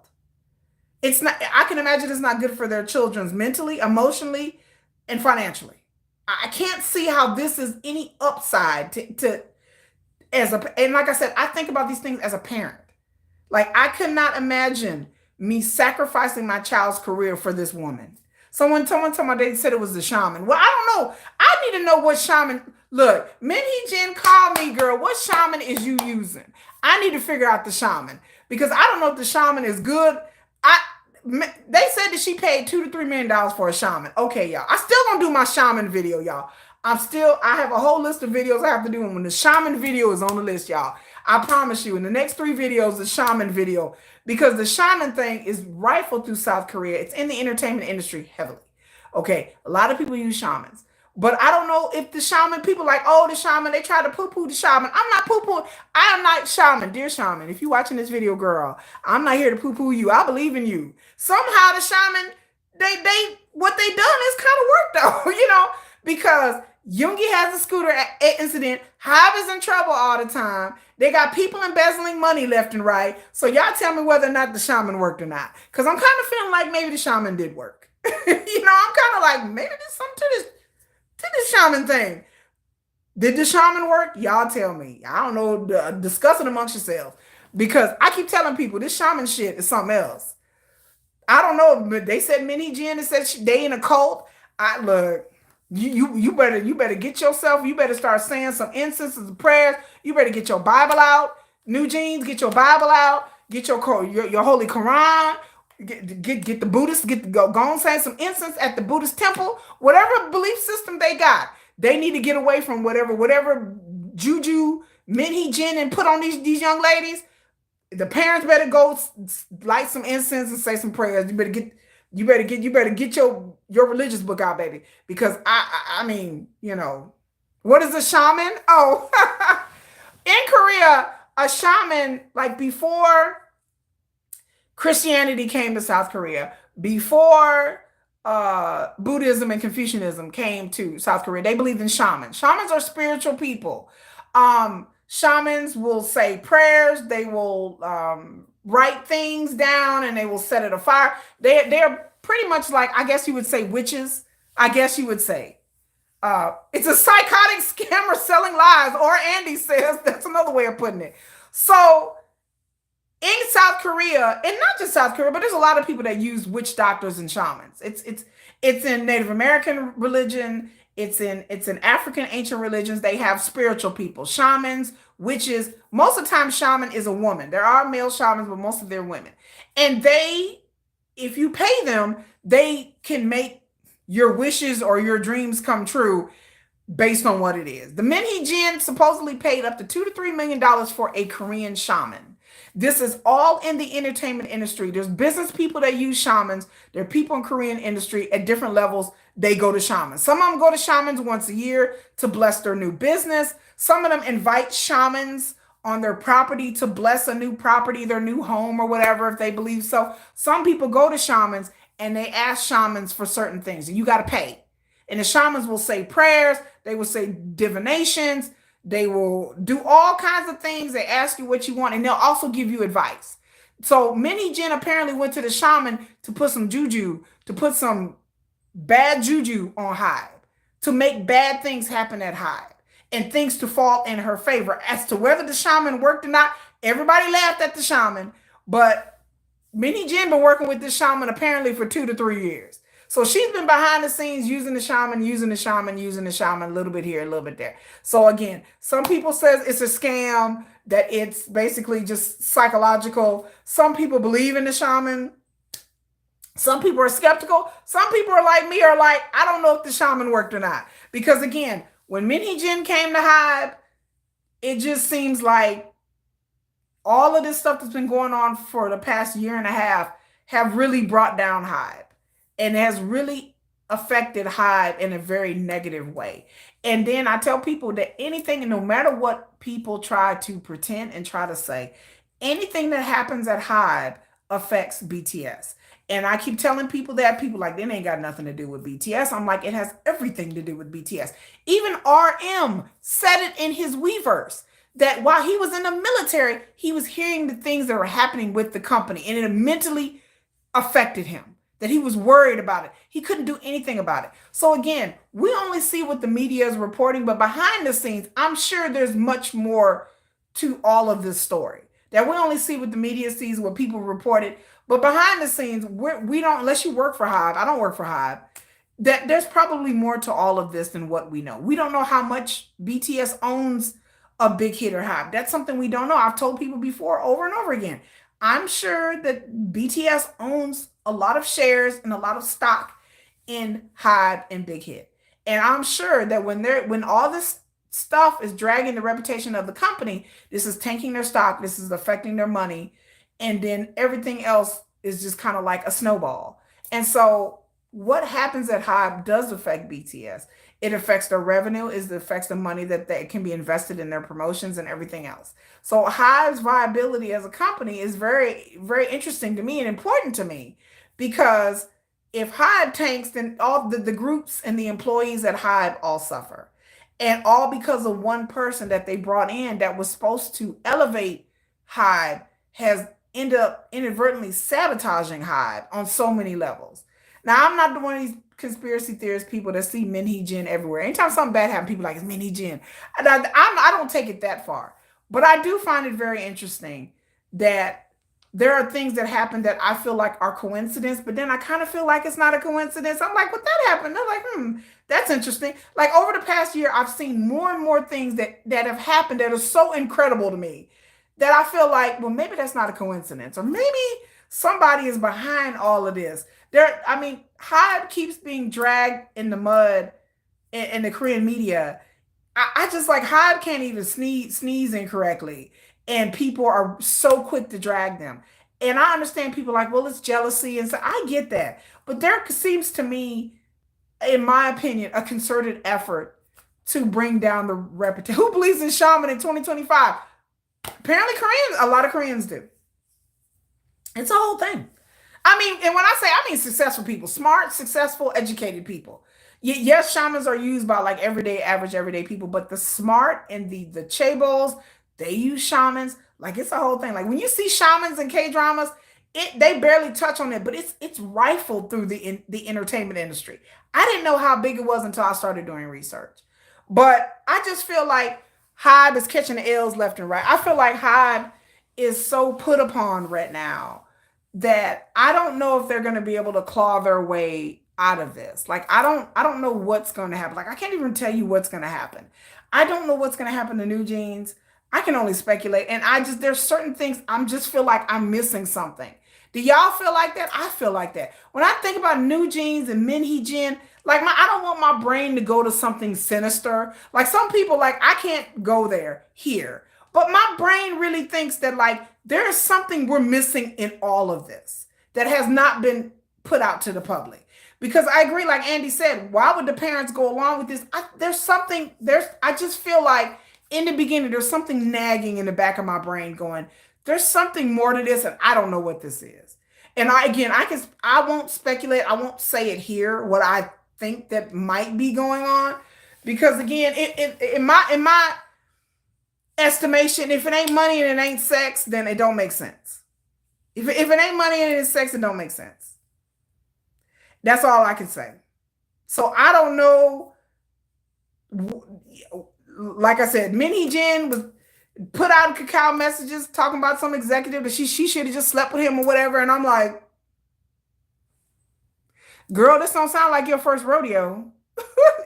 It's not. I can imagine it's not good for their children's mentally, emotionally, and financially. I can't see how this is any upside to as a, and like I said, I think about these things as a parent. Like, I could not imagine me sacrificing my child's career for this woman. Someone told me they said it was the shaman. Well, I don't know. I need to know what shaman. Look, Hee Jin, call me, girl. What shaman is you using? I need to figure out the shaman, because I don't know if the shaman is good. They said that she paid $2 to $3 million for a shaman. Okay, y'all. I still gonna do my shaman video, y'all. I have a whole list of videos I have to do, and when the shaman video is on the list, y'all, I promise you, in the next 3 videos, the shaman video, because the shaman thing is rifled through South Korea. It's in the entertainment industry heavily. Okay, a lot of people use shamans. But I don't know if the shaman, people like, oh, the shaman, they try to poo-poo the shaman. I'm not poo-pooing. I am not shaman. Dear shaman, if you're watching this video, girl, I'm not here to poo-poo you. I believe in you. Somehow the shaman, what they done is kind of worked though, because Yoongi has a scooter incident. Hive is in trouble all the time. They got people embezzling money left and right. So y'all tell me whether or not the shaman worked or not. Because I'm kind of feeling like maybe the shaman did work. I'm kind of like, maybe there's something to this shaman thing. Did the shaman work? Y'all tell me. I don't know. Discuss it amongst yourselves. Because I keep telling people this shaman shit is something else. I don't know, but they said Hee Jin said they in a cult. Look, you better get yourself. You better start saying some incenses and prayers. You better get your Bible out. New Jeans, get your Bible out. Get your Holy Quran. Get the Buddhists, go and say some incense at the Buddhist temple. Whatever belief system they got, they need to get away from whatever juju Hee Jin and put on these young ladies. The parents better go light some incense and say some prayers. You better get your religious book out, baby. Because I mean, what is a shaman? Oh, in Korea, a shaman, like before Christianity came to South Korea, before Buddhism and Confucianism came to South Korea, they believed in shamans. Shamans are spiritual people. Shamans will say prayers. They will write things down, and they will set it afire. They're pretty much like, I guess you would say, witches. I guess you would say. It's a psychotic scammer selling lies, or Andy says that's another way of putting it. So in South Korea, and not just South Korea, but there's a lot of people that use witch doctors and shamans. It's in Native American religion. It's in African ancient religions. They have spiritual people, shamans, witches. Most of the time, shaman is a woman. There are male shamans, but most of them are women. And if you pay them, they can make your wishes or your dreams come true based on what it is. The Hee Jin supposedly paid up to $2 to $3 million for a Korean shaman. This is all in the entertainment industry. There's business people that use shamans. There are people in Korean industry at different levels. They go to shamans. Some of them go to shamans once a year to bless their new business. Some of them invite shamans on their property to bless a new property, their new home or whatever, if they believe so. Some people go to shamans and they ask shamans for certain things, and you got to pay. And the shamans will say prayers. They will say divinations. They will do all kinds of things. They ask you what you want, and they'll also give you advice. So Hee Jin apparently went to the shaman to put some juju, to put some bad juju on Hive, to make bad things happen at Hive. and things to fall in her favor. As to whether the shaman worked or not, everybody laughed at the shaman, but Hee Jin been working with this shaman apparently for 2 to 3 years. So she's been behind the scenes using the shaman, using the shaman, using the shaman, a little bit here, a little bit there. So again, some people says it's a scam, that it's basically just psychological. Some people believe in the shaman. Some people are skeptical. Some people are like me, are like, I don't know if the shaman worked or not. Because again, when Hee Jin came to Hive, it just seems like all of this stuff that's been going on for the past year and a half have really brought down Hive and has really affected Hive in a very negative way. And then I tell people that anything, no matter what people try to pretend and try to say, anything that happens at Hive affects BTS. And I keep telling people that. People like, that ain't got nothing to do with BTS. I'm like, it has everything to do with BTS. Even RM said it in his Weverse, that while he was in the military, he was hearing the things that were happening with the company, and it mentally affected him, that he was worried about it. He couldn't do anything about it. So again, we only see what the media is reporting, but behind the scenes, I'm sure there's much more to all of this story, that we only see what the media sees, what people reported. But behind the scenes, we don't, unless you work for Hive, I don't work for Hive, that there's probably more to all of this than what we know. We don't know how much BTS owns a big hitter Hive. That's something we don't know. I've told people before over and over again. I'm sure that BTS owns a lot of shares and a lot of stock in Hive and Big Hit. And I'm sure that when all this stuff is dragging the reputation of the company, this is tanking their stock, this is affecting their money, and then everything else is just kind of like a snowball. And so what happens at Hive does affect BTS. It affects their revenue, it affects the money that can be invested in their promotions and everything else. So Hive's viability as a company is very, very interesting to me and important to me, because if Hive tanks, then all the groups and the employees at Hive all suffer. And all because of one person that they brought in that was supposed to elevate Hive has ended up inadvertently sabotaging Hive on so many levels. Now, I'm not one of these conspiracy theorist people that see Hee Jin everywhere. Anytime something bad happens, people are like, it's Hee Jin. I don't take it that far. But I do find it very interesting that there are things that happen that I feel like are coincidence, but then I kind of feel like it's not a coincidence. I'm like, what that happened? They're like, that's interesting. Like over the past year, I've seen more and more things that have happened that are so incredible to me that I feel like, well, maybe that's not a coincidence, or maybe somebody is behind all of this. Hive keeps being dragged in the mud in the Korean media. I just like, Hive can't even sneeze incorrectly, and people are so quick to drag them. And I understand people like, well, it's jealousy, and so I get that. But there seems to me, in my opinion, a concerted effort to bring down the reputation. Who believes in shaman in 2025? Apparently Koreans, a lot of Koreans do. It's a whole thing. And when I mean successful people, smart, successful, educated people. Yes, shamans are used by like average everyday people, but the smart and the chaebols, they use shamans. Like, it's a whole thing. Like when you see shamans in K-dramas, they barely touch on it, but it's rifled through the entertainment industry. I didn't know how big it was until I started doing research. But I just feel like Hive is catching the L's left and right. I feel like Hive is so put upon right now that I don't know if they're going to be able to claw their way out of this. Like, I don't know what's going to happen. Like, I can't even tell you what's going to happen. I don't know what's going to happen to New Jeans. I can only speculate. And there's certain things I just feel like I'm missing something. Do y'all feel like that? I feel like that. When I think about New Jeans and Hee Jin, like I don't want my brain to go to something sinister. Like some people, like I can't go there here. But my brain really thinks that like there is something we're missing in all of this that has not been put out to the public. Because I agree, like Andy said, why would the parents go along with this? I just feel like in the beginning, there's something nagging in the back of my brain going, there's something more to this, and I don't know what this is. And I won't speculate. I won't say it here, what I think that might be going on. Because again, in my estimation, if it ain't money and it ain't sex, then it don't make sense. If it ain't money and it's sex, it don't make sense. That's all I can say. So I don't know. like I said, Hee Jin was put out cacao messages talking about some executive that she should have just slept with him or whatever. And I'm like, girl, this don't sound like your first rodeo.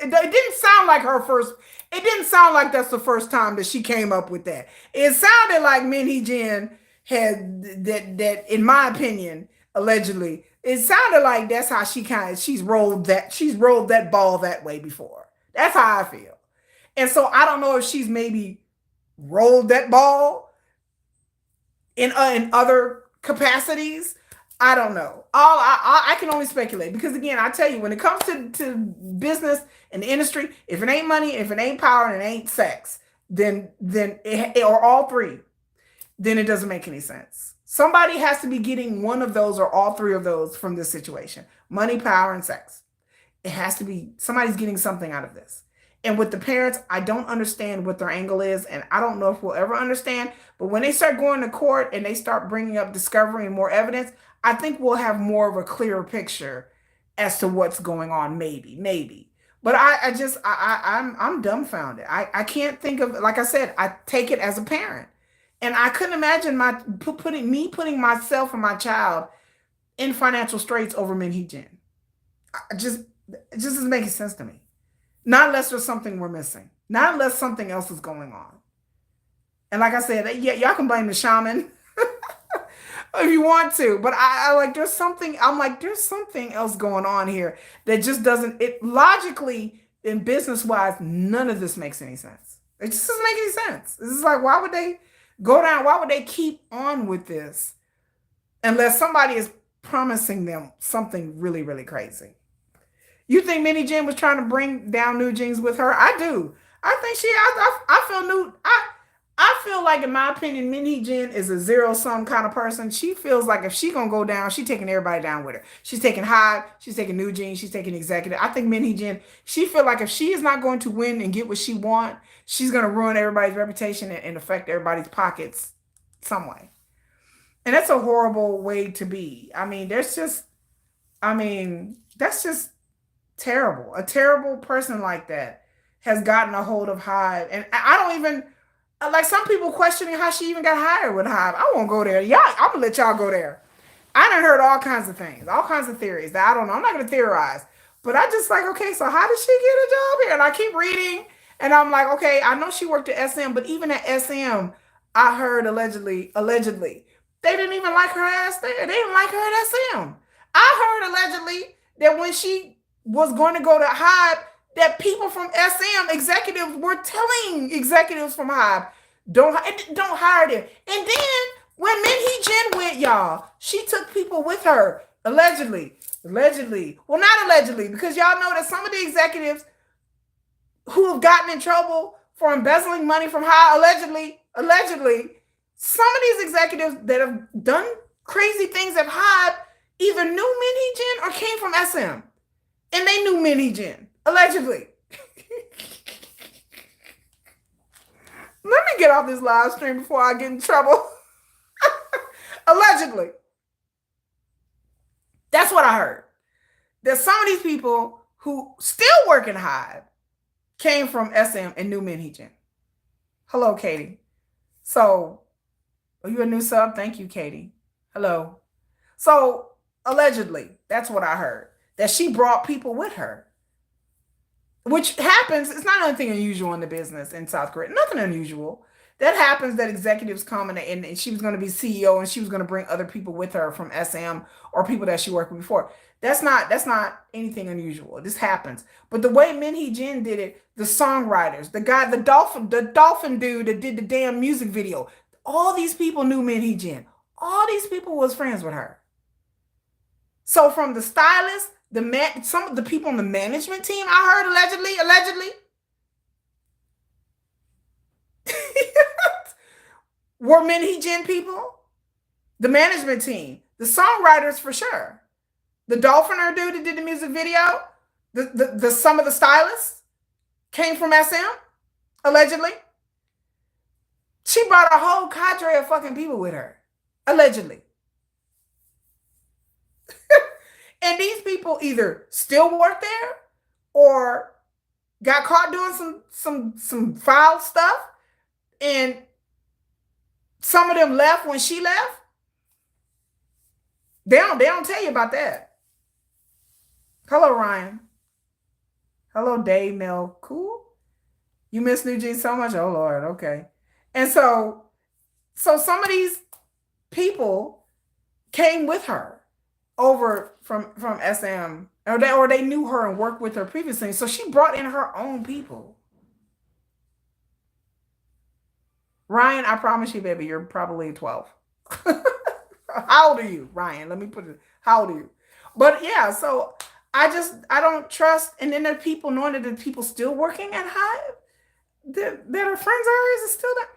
It didn't sound like her first. It didn't sound like that's the first time that she came up with that. It sounded like Hee Jin had that, in my opinion, allegedly, it sounded like that's how she's rolled that ball that way before. That's how I feel. And so I don't know if she's maybe rolled that ball in other capacities. I don't know. I can only speculate because again, I tell you, when it comes to business and the industry, if it ain't money, if it ain't power, and it ain't sex, then or all three, then it doesn't make any sense. Somebody has to be getting one of those or all three of those from this situation: money, power, and sex. It has to be somebody's getting something out of this. And with the parents, I don't understand what their angle is, and I don't know if we'll ever understand. But when they start going to court and they start bringing up discovery and more evidence, I think we'll have more of a clearer picture as to what's going on. Maybe. But I'm dumbfounded. I can't think of, like I said, I take it as a parent, and I couldn't imagine putting myself and my child in financial straits over Hee Jin. It just doesn't make sense to me. Not unless there's something we're missing. Not unless something else is going on. And like I said, yeah, y'all can blame the shaman if you want to, but I like there's something. I'm like there's something else going on here that just doesn't. It logically and business wise, none of this makes any sense. It just doesn't make any sense. This is like, why would they go down? Why would they keep on with this unless somebody is promising them something really, really crazy? You think Hee Jin was trying to bring down New Jeans with her? I do. I think I feel I feel like, in my opinion, Hee Jin is a zero-sum kind of person. She feels like if she gonna go down, she's taking everybody down with her. She's taking Hive, she's taking New Jeans, she's taking Executive. I think Hee Jin, she feel like if she is not going to win and get what she want, she's gonna ruin everybody's reputation and affect everybody's pockets some way. And that's a horrible way to be. I mean, that's just terrible. A terrible person like that has gotten a hold of Hive. And I don't even, like, some people questioning how she even got hired with Hive. I won't go there. Y'all, I'm going to let y'all go there. I done heard all kinds of things, all kinds of theories that I don't know. I'm not going to theorize. But I just like, okay, so how did she get a job here? And I keep reading, and I'm like, okay, I know she worked at SM, but even at SM, I heard allegedly, they didn't even like her ass there. They didn't like her at SM. I heard allegedly that when she was going to go to Hive, that people from SM executives were telling executives from Hive, don't hire them. And then when Hee Jin went, y'all, she took people with her, allegedly. Well, not allegedly, because y'all know that some of the executives who have gotten in trouble for embezzling money from Hive, allegedly, some of these executives that have done crazy things at Hive either knew Hee Jin or came from SM. And they knew Hee Jin, allegedly. Let me get off this live stream before I get in trouble. Allegedly. That's what I heard. That some of these people who still work in Hive came from SM and knew Hee Jin. Hello, Katie. So, are you a new sub? Thank you, Katie. Hello. So, allegedly, that's what I heard. That she brought people with her. Which happens, it's not anything unusual in the business in South Korea. Nothing unusual. That happens, that executives come and she was going to be CEO and she was going to bring other people with her from SM or people that she worked with before. That's not anything unusual. This happens. But the way Hee Jin did it, the songwriters, the guy, the dolphin dude that did the damn music video, all these people knew Hee Jin. All these people was friends with her. So from the stylist, some of the people on the management team, I heard allegedly, were Hee Jin people. The management team, the songwriters for sure. The dolphiner dude that did the music video, the some of the stylists came from SM, allegedly. She brought a whole cadre of fucking people with her, allegedly. And these people either still work there or got caught doing some foul stuff, and some of them left when she left. They don't tell you about that. Hello, Ryan. Hello, Dave Mel. Cool. You miss New Jeans so much? Oh Lord, okay. And so some of these people came with her over from SM, or they knew her and worked with her previously. So she brought in her own people. Ryan, I promise you, baby, you're probably 12. How old are you, Ryan? Let me put it. How old are you? But yeah, so I don't trust. And then there are people knowing that the people still working at Hive that are friends of hers is still there.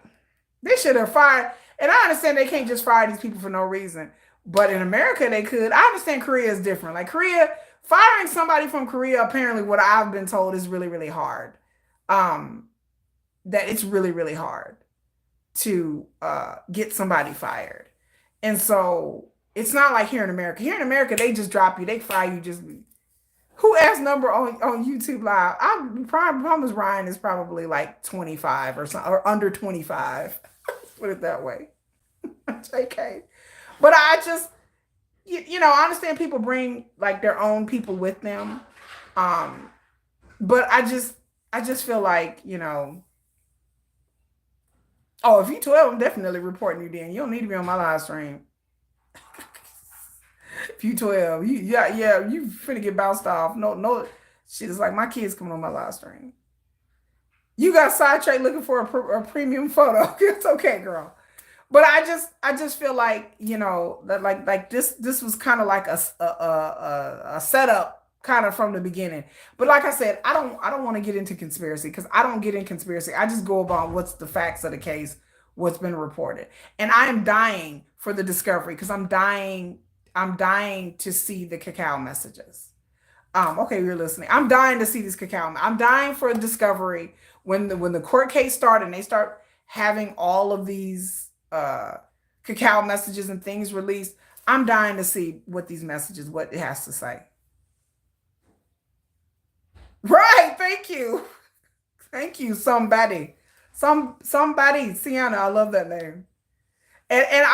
They should have fired. And I understand they can't just fire these people for no reason. But in America, they could. I understand Korea is different. Like Korea, firing somebody from Korea, apparently, what I've been told is really, really hard. That it's really, really hard to get somebody fired. And so it's not like here in America. Here in America, they just drop you. They fire you. Just who asked number on YouTube Live? I promise Ryan is probably like 25 or something, or under 25. Put it that way. JK. But I just, I understand people bring like their own people with them. But I just feel like, oh, if you 12, I'm definitely reporting you then. You don't need to be on my live stream. If you 12, you finna get bounced off. No, shit is like my kids coming on my live stream. You got sidetracked looking for a premium photo. It's okay, girl. But I just feel like, that like this was kind of like a setup kind of from the beginning. But like I said, I don't want to get into conspiracy, because I don't get in conspiracy. I just go about what's the facts of the case, what's been reported. And I am dying for the discovery, because I'm dying to see the cacao messages. Okay, you're listening. I'm dying to see this cacao. I'm dying for a discovery when the court case started and they start having all of these cacao messages and things released. I'm dying to see what these messages, what it has to say. Right. Thank you. Thank you. Somebody, Sienna. I love that name. And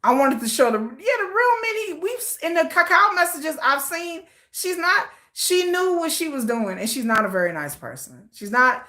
I wanted to show the real Minnie. We've in the cacao messages I've seen. She knew what she was doing, and she's not a very nice person. She's not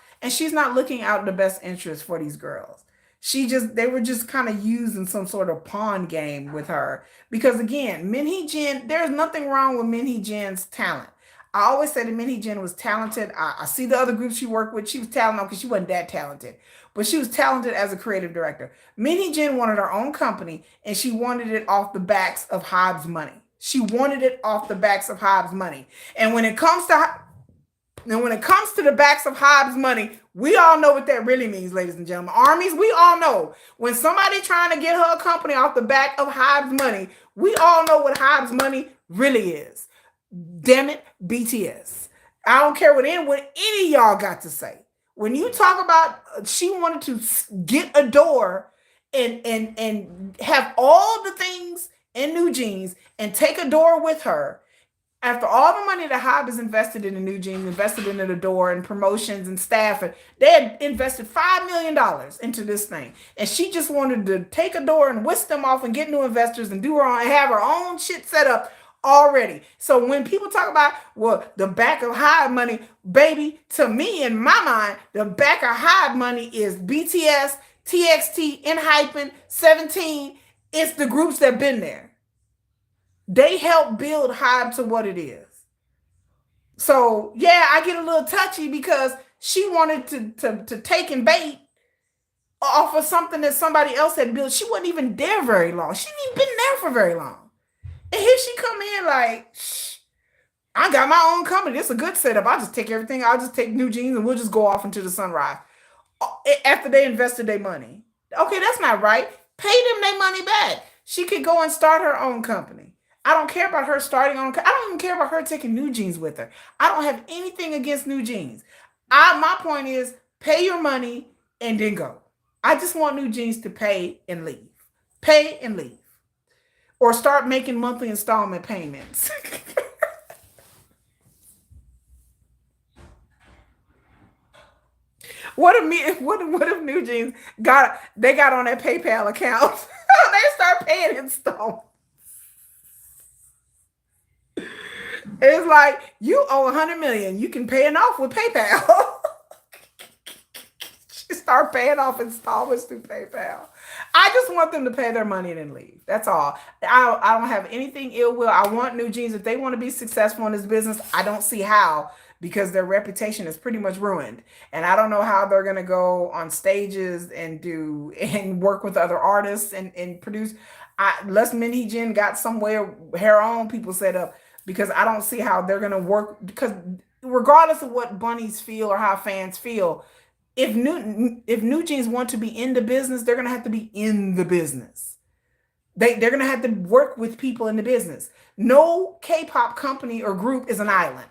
looking out the best interest for these girls. They were just kind of using some sort of pawn game with her. Because again, Hee Jin, there's nothing wrong with Hee Jin's talent. I always said that Hee Jin was talented. I see the other groups she worked with. She was talented because she wasn't that talented. But she was talented as a creative director. Hee Jin wanted her own company, and she wanted it off the backs of HYBE's money. She wanted it off the backs of HYBE's money. And when it comes to the backs of HYBE's money, we all know what that really means, ladies and gentlemen. Armies, we all know. When somebody trying to get her a company off the back of HYBE's money, we all know what HYBE's money really is. Damn it, BTS. I don't care what any of y'all got to say. When you talk about she wanted to get ADOR and have all the things in New Jeans and take ADOR with her, after all the money that HYBE has invested in the New Jeans, invested in the ADOR and promotions and staff, and they had invested $5 million into this thing. And she just wanted to take ADOR and whisk them off and get new investors and have her own shit set up already. So when people talk about, well, the back of HYBE money, baby, to me, in my mind, the back of HYBE money is BTS, TXT, ENHYPEN, 17. It's the groups that been there. They helped build HYBE to what it is. So yeah, I get a little touchy because she wanted to take and bait off of something that somebody else had built. She wasn't even there very long. She hadn't even been there for very long. And here she come in like, I got my own company. This is a good setup. I'll just take everything. I'll just take New Jeans and we'll just go off into the sunrise. After they invested their money. Okay, that's not right. Pay them their money back. She could go and start her own company. I don't care about her starting on. I don't even care about her taking New Jeans with her. I don't have anything against New Jeans. My point is, pay your money and then go. I just want New Jeans to pay and leave. Pay and leave. Or start making monthly installment payments. What if New Jeans got on their PayPal account? They start paying installments. It's like you owe 100 million. You can pay it off with PayPal. She start paying off installments through PayPal. I just want them to pay their money and then leave. That's all. I don't have anything ill will. I want New Jeans, if they want to be successful in this business, I don't see how, because their reputation is pretty much ruined. And I don't know how they're gonna go on stages and do and work with other artists and produce. Les Min Hee Jin got somewhere her own people set up, because I don't see how they're gonna work, because regardless of what bunnies feel or how fans feel, if New Jeans want to be in the business, they're gonna have to be in the business. They're gonna have to work with people in the business. No K-pop company or group is an island.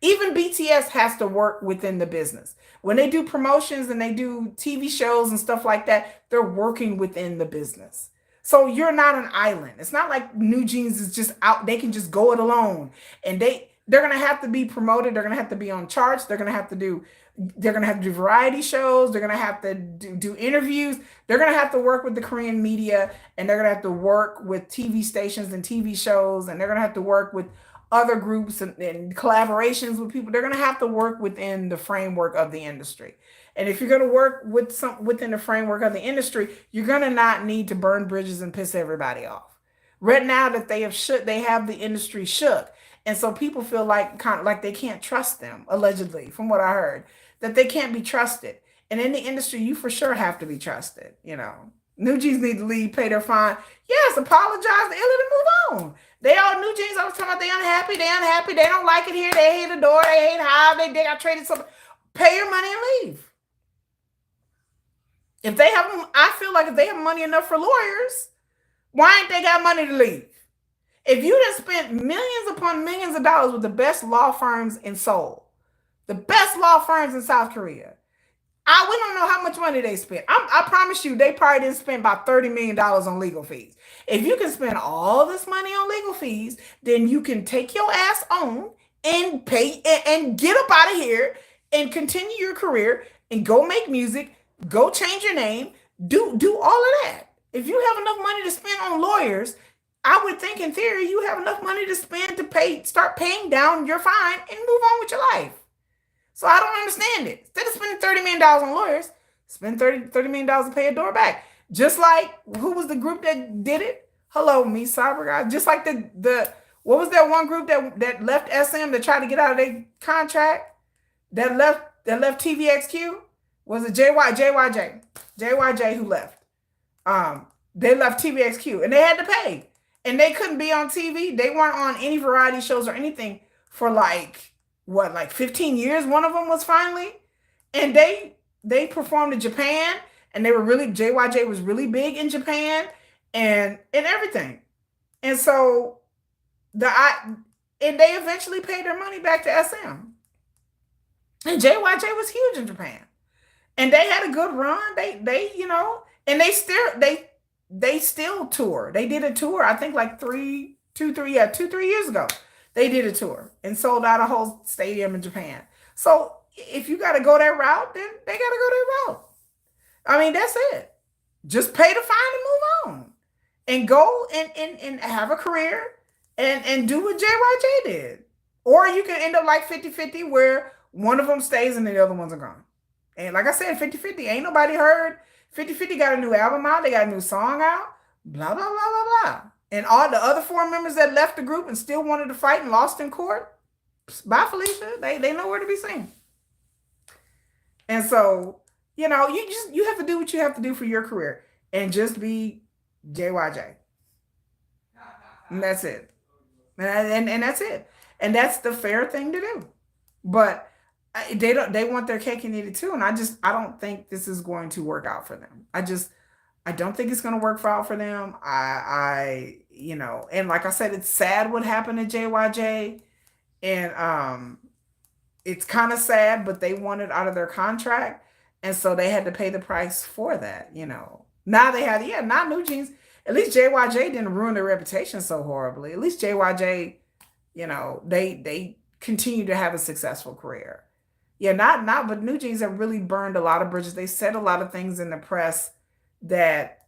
Even BTS has to work within the business. When they do promotions and they do TV shows and stuff like that, they're working within the business. So you're not an island. It's not like New Jeans is just out. They can just go it alone. And they're gonna have to be promoted. They're gonna have to be on charts. They're gonna have to do variety shows. They're gonna have to do interviews. They're gonna have to work with the Korean media, and they're gonna have to work with TV stations and TV shows, and they're gonna have to work with other groups and collaborations with people. They're going to have to work within the framework of the industry. And if you're going to work within the framework of the industry, you're going to not need to burn bridges and piss everybody off. Right now that they have the industry shook. And so people feel like kind of like they can't trust them, allegedly, from what I heard, that they can't be trusted. And in the industry, you for sure have to be trusted. New Jeans need to leave, pay their fine. Yes, apologize to Illa and move on. They all New Jeans. I was talking about they unhappy. They unhappy. They don't like it here. They hate ADOR. They hate Hive. They got traded something. Pay your money and leave. If they have, I feel like if they have money enough for lawyers, why ain't they got money to leave? If you done spent millions upon millions of dollars with the best law firms in Seoul, the best law firms in South Korea, we don't know how much money they spent. I promise you, they probably didn't spend about $30 million on legal fees. If you can spend all this money on legal fees, then you can take your ass on and pay and get up out of here and continue your career and go make music, go change your name, do all of that. If you have enough money to spend on lawyers, I would think in theory you have enough money to spend to start paying down your fine and move on with your life. So I don't understand it. Instead of spending $30 million on lawyers, spend $30 million to pay ADOR back. Just like, who was the group that did it? Hello, me, Cyber Guy. Just like what was that one group that left SM that tried to get out of their contract? That left TVXQ? Was it JYJ who left? They left TVXQ and they had to pay. And they couldn't be on TV. They weren't on any variety shows or anything for like 15 years. One of them was finally. And they performed in Japan, and JYJ was really big in Japan and everything. And so and they eventually paid their money back to SM. And JYJ was huge in Japan. And they had a good run. And they still tour. They did a tour, I think like 2-3 years ago. They did a tour and sold out a whole stadium in Japan. So if you got to go that route, then they got to go that route. I mean, that's it. Just pay the fine and move on. And go and have a career and do what JYJ did. Or you can end up like 50-50 where one of them stays and the other ones are gone. And like I said, 50-50, ain't nobody heard. 50-50 got a new album out. They got a new song out. Blah, blah, blah, blah, blah. And all the other 4 members that left the group and still wanted to fight and lost in court, bye, Felicia. They know where to be seen. And so, you have to do what you have to do for your career and just be JYJ. And that's it. And that's it. And that's the fair thing to do. But they want their cake and eat it too. And I don't think this is going to work out for them. I don't think it's going to work out for them. And like I said, it's sad what happened to JYJ. And it's kind of sad, but they wanted out of their contract. And so they had to pay the price for that, Now they had, not New Jeans. At least JYJ didn't ruin their reputation so horribly. At least JYJ, they continue to have a successful career. Yeah, but New Jeans have really burned a lot of bridges. They said a lot of things in the press that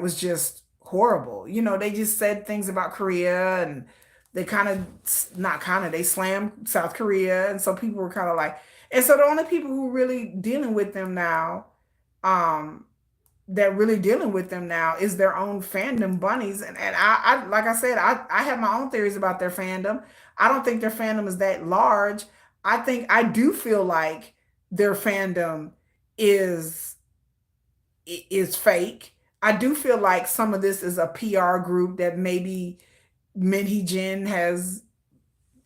was just horrible. You know, they just said things about Korea, and they kind of, not kind of, they slammed South Korea. And so people were kind of like, and so the only people who are really dealing with them now, um, that really dealing with them now is their own fandom bunnies. And I like I said, I have my own theories about their fandom. I don't think their fandom is that large. I do feel like their fandom is fake. I do feel like some of this is a PR group that maybe Hee Jin has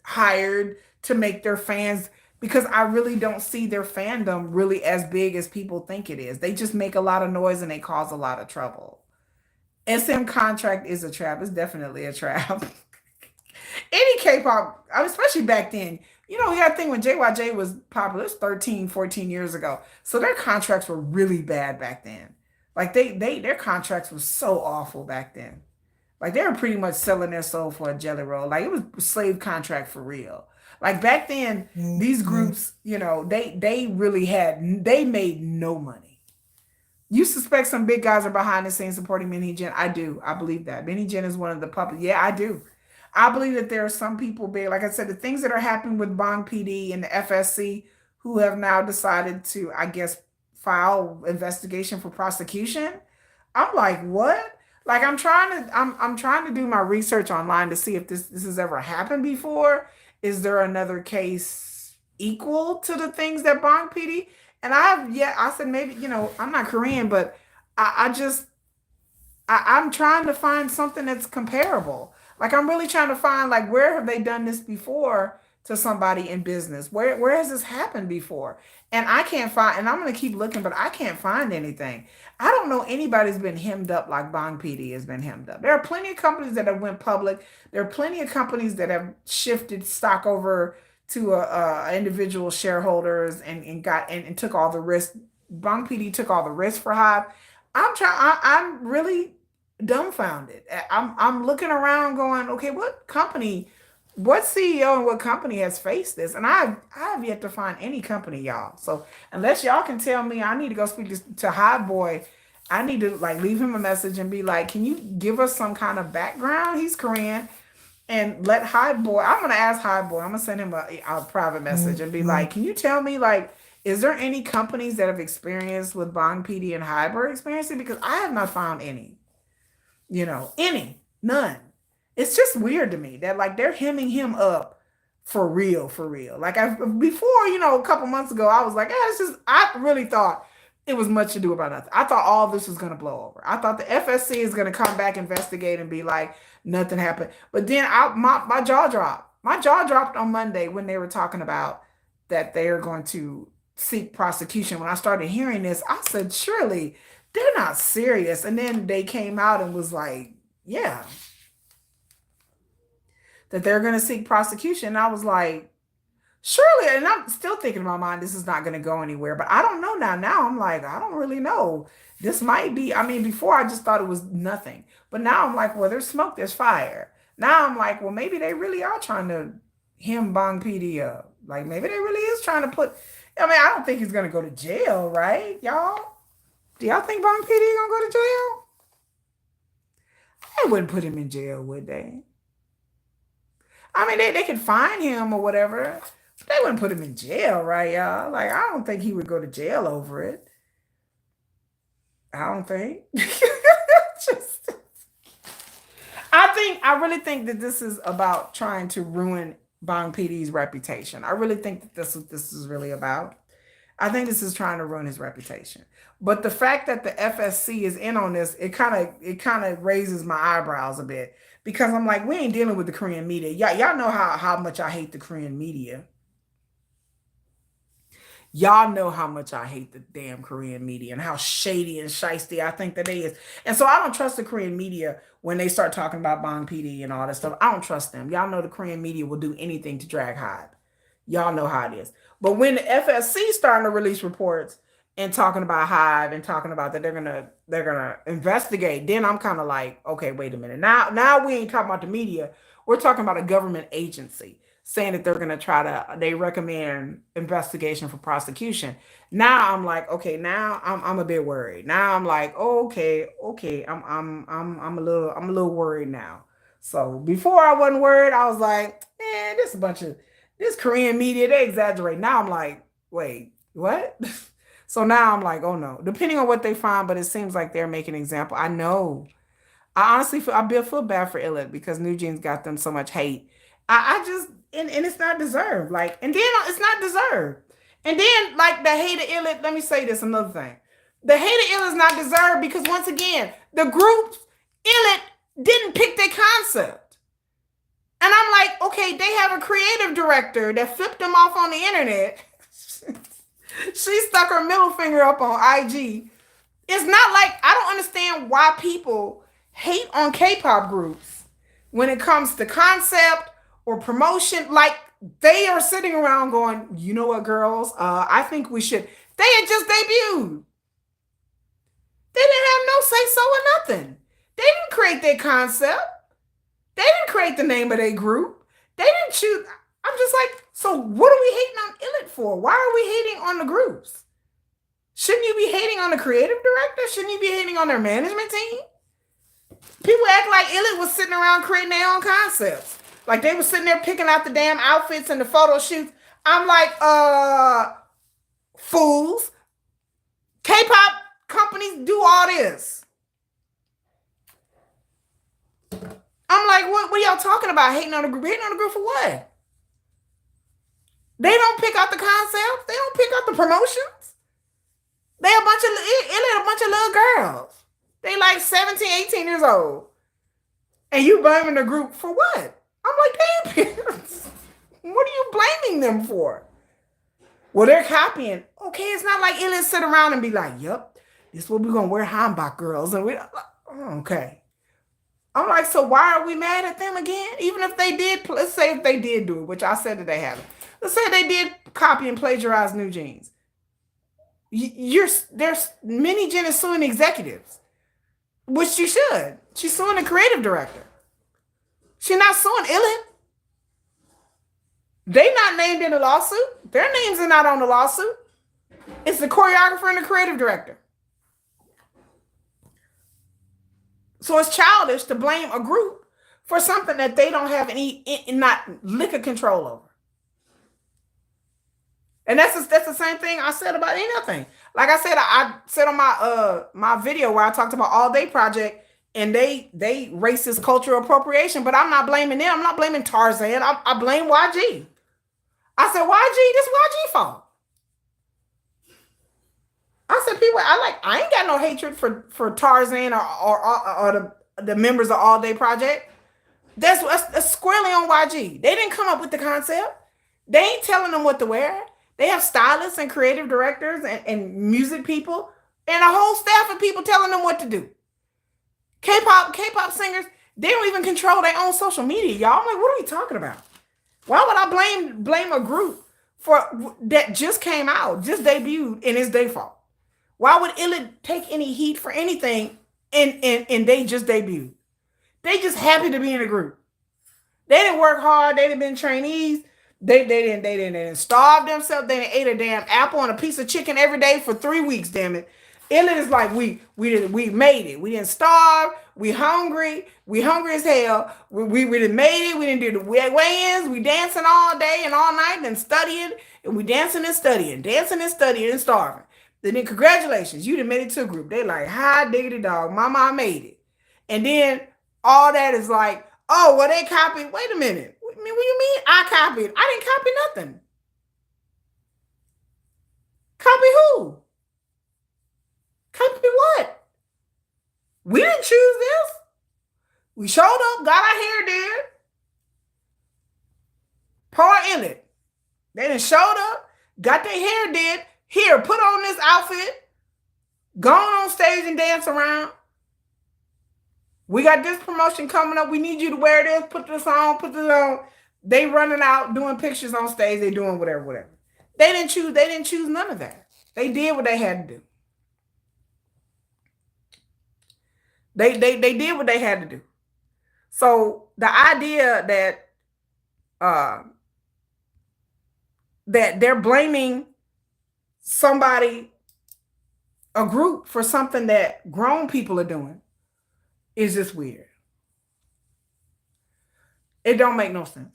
hired to make their fans, because I really don't see their fandom really as big as people think it is. They just make a lot of noise and they cause a lot of trouble. SM contract is a trap. It's definitely a trap. Any K-pop, especially back then, you know, you got to think when JYJ was popular, it's 13, 14 years ago. So their contracts were really bad back then. Like their contracts were so awful back then. Like they were pretty much selling their soul for a jelly roll. Like it was a slave contract for real. Like back then, these groups, you know, they made no money. You suspect some big guys are behind the scenes supporting Hee Jin. I do. I believe that. Hee Jin is one of the puppets. Yeah, I do. I believe that there are some people big, like I said, the things that are happening with Bong PD and the FSC, who have now decided to, I guess, file investigation for prosecution. I'm like, what? Like I'm trying to do my research online to see if this has ever happened before. Is there another case equal to the things that Bong PD? And I said maybe, you know, I'm not Korean, but I just I'm trying to find something that's comparable. Like I'm really trying to find, like, where have they done this before to somebody in business? Where has this happened before? And I can't find, and I'm gonna keep looking, but I can't find anything. I don't know anybody's been hemmed up like Bong PD has been hemmed up. There are plenty of companies that have went public. There are plenty of companies that have shifted stock over to individual shareholders and took all the risk. Bong PD took all the risk for Hive. I'm really dumbfounded. I'm looking around going, okay, what CEO and what company has faced this? And I have yet to find any company, y'all. So unless y'all can tell me, I need to go speak to Hive Boy. I need to like leave him a message and be like, can you give us some kind of background? He's Korean. And let Hive Boy, I'm gonna ask Hive Boy, I'm gonna send him a private message and be like, can you tell me, like, is there any companies that have experienced with Bong PD and Hive are experiencing? Because I have not found any. You know, none. It's just weird to me that like they're hemming him up for real, for real. Like before, you know, a couple months ago, I was like, yeah, it's just, I really thought it was much to do about nothing. I thought all this was gonna blow over. I thought the FSC is gonna come back, investigate, and be like, nothing happened. But then my jaw dropped. My jaw dropped on Monday when they were talking about that they are going to seek prosecution. When I started hearing this, I said, surely they're not serious. And then they came out and was like, yeah, that they're going to seek prosecution. And I was like, surely, and I'm still thinking in my mind, this is not going to go anywhere. But I don't know now. Now I'm like, I don't really know. This might be, I mean, before I just thought it was nothing. But now I'm like, well, there's smoke, there's fire. Now I'm like, well, maybe they really are trying to hem Bong PD up. Like maybe they really is trying to put, I mean, I don't think he's going to go to jail, right, y'all? Do y'all think Bong PD going to go to jail? They wouldn't put him in jail, would they? I mean, they could fine him or whatever. But they wouldn't put him in jail, right, y'all? Like, I don't think he would go to jail over it. I don't think. Just, I really think that this is about trying to ruin Bong PD's reputation. I really think that this is what this is really about. I think this is trying to ruin his reputation. But the fact that the FSC is in on this, it kind of raises my eyebrows a bit, because I'm like, we ain't dealing with the Korean media. Y'all know how much I hate the Korean media. Y'all know how much I hate the damn Korean media and how shady and shisty I think that they is. And so I don't trust the Korean media when they start talking about Bong PD and all that stuff. I don't trust them. Y'all know the Korean media will do anything to drag Hive. Y'all know how it is. But when the FSC starting to release reports and talking about Hive and talking about that they're gonna investigate, then I'm kind of like, okay, wait a minute. Now we ain't talking about the media. We're talking about a government agency. saying that they're going to try to, they recommend investigation for prosecution. Now I'm like, okay, now I'm a bit worried. Now I'm like, oh, okay, I'm a little worried now. So before I wasn't worried, I was like, man, this a bunch of this Korean media, they exaggerate. Now I'm like, wait, what? So now I'm like, oh no. Depending on what they find, but it seems like they're making an example. I know. I honestly feel bad for Illit because New Jeans got them so much hate. I just and it's not deserved. Like, and then it's not deserved. And then like the hate of Illit, let me say this another thing. The hate of Illit is not deserved because once again, the groups Illit didn't pick their concept. And I'm like, okay, they have a creative director that flipped them off on the internet. She stuck her middle finger up on IG. It's not like I don't understand why people hate on K-pop groups when it comes to concept or promotion. Like they are sitting around going, you know what, girls? I think we should. They had just debuted. They didn't have no say so or nothing. They didn't create their concept. They didn't create the name of their group. They didn't choose. I'm just like, so what are we hating on Illit for? Why are we hating on the groups? Shouldn't you be hating on the creative director? Shouldn't you be hating on their management team? People act like Illit was sitting around creating their own concepts. Like they were sitting there picking out the damn outfits and the photo shoots. I'm like, fools. K-pop companies do all this. I'm like, what are y'all talking about? Hating on the group? Hating on the group for what? They don't pick out the concepts. They don't pick out the promotions. They a bunch of little girls. They like 17, 18 years old. And you blaming the group for what? I'm like, damn parents. What are you blaming them for? Well, they're copying. Okay, it's not like Illit sit around and be like, yep, this is what we're going to wear HYBE girls. And we, okay. I'm like, so why are we mad at them again? Even if they did, let's say if they did do it, which I said that they haven't. Let's say they did copy and plagiarize New Jeans. There's Mini Jen is suing executives, which she should. She's suing the creative director. She's not suing Illit. They not named in the lawsuit. Their names are not on the lawsuit. It's the choreographer and the creative director. So it's childish to blame a group for something that they don't have not lick of control over. And that's the same thing I said about anything. Like I said on my video where I talked about All Day Project and they racist cultural appropriation, but I'm not blaming them. I'm not blaming Tarzan. I blame YG. I said, YG, this YG fault. I said, people, I ain't got no hatred for Tarzan or the members of All Day Project. That's squarely on YG. They didn't come up with the concept. They ain't telling them what to wear. They have stylists and creative directors and music people and a whole staff of people telling them what to do. K-pop singers, they don't even control their own social media, y'all. I'm like, what are we talking about? Why would I blame a group for that just came out, just debuted, and it's their fault? Why would Illit take any heat for anything and they just debuted? They just happy to be in a group. They didn't work hard. They didn't been trainees. They didn't starve themselves. They didn't ate a damn apple and a piece of chicken every day for 3 weeks. Damn it! Illit is like we made it. We didn't starve. We hungry. We hungry as hell. We didn't made it. We didn't do the weigh-ins. We dancing all day and all night and studying. And we dancing and studying and starving. Then congratulations, you done made it to a group. They like, hi diggity dog, mama, I made it. And then all that is like, oh, well, they copied. Wait a minute. What do you mean I copied? I didn't copy nothing. Copy who? Copy what? We didn't choose this. We showed up, got our hair did. Poor Illit. They done showed up, got their hair did. Here, put on this outfit. Go on stage and dance around. We got this promotion coming up. We need you to wear this. Put this on. They running out doing pictures on stage. They doing whatever. They didn't choose none of that. They did what they had to do. They did what they had to do. So the idea that that they're blaming somebody, a group, for something that grown people are doing is just weird. It don't make no sense.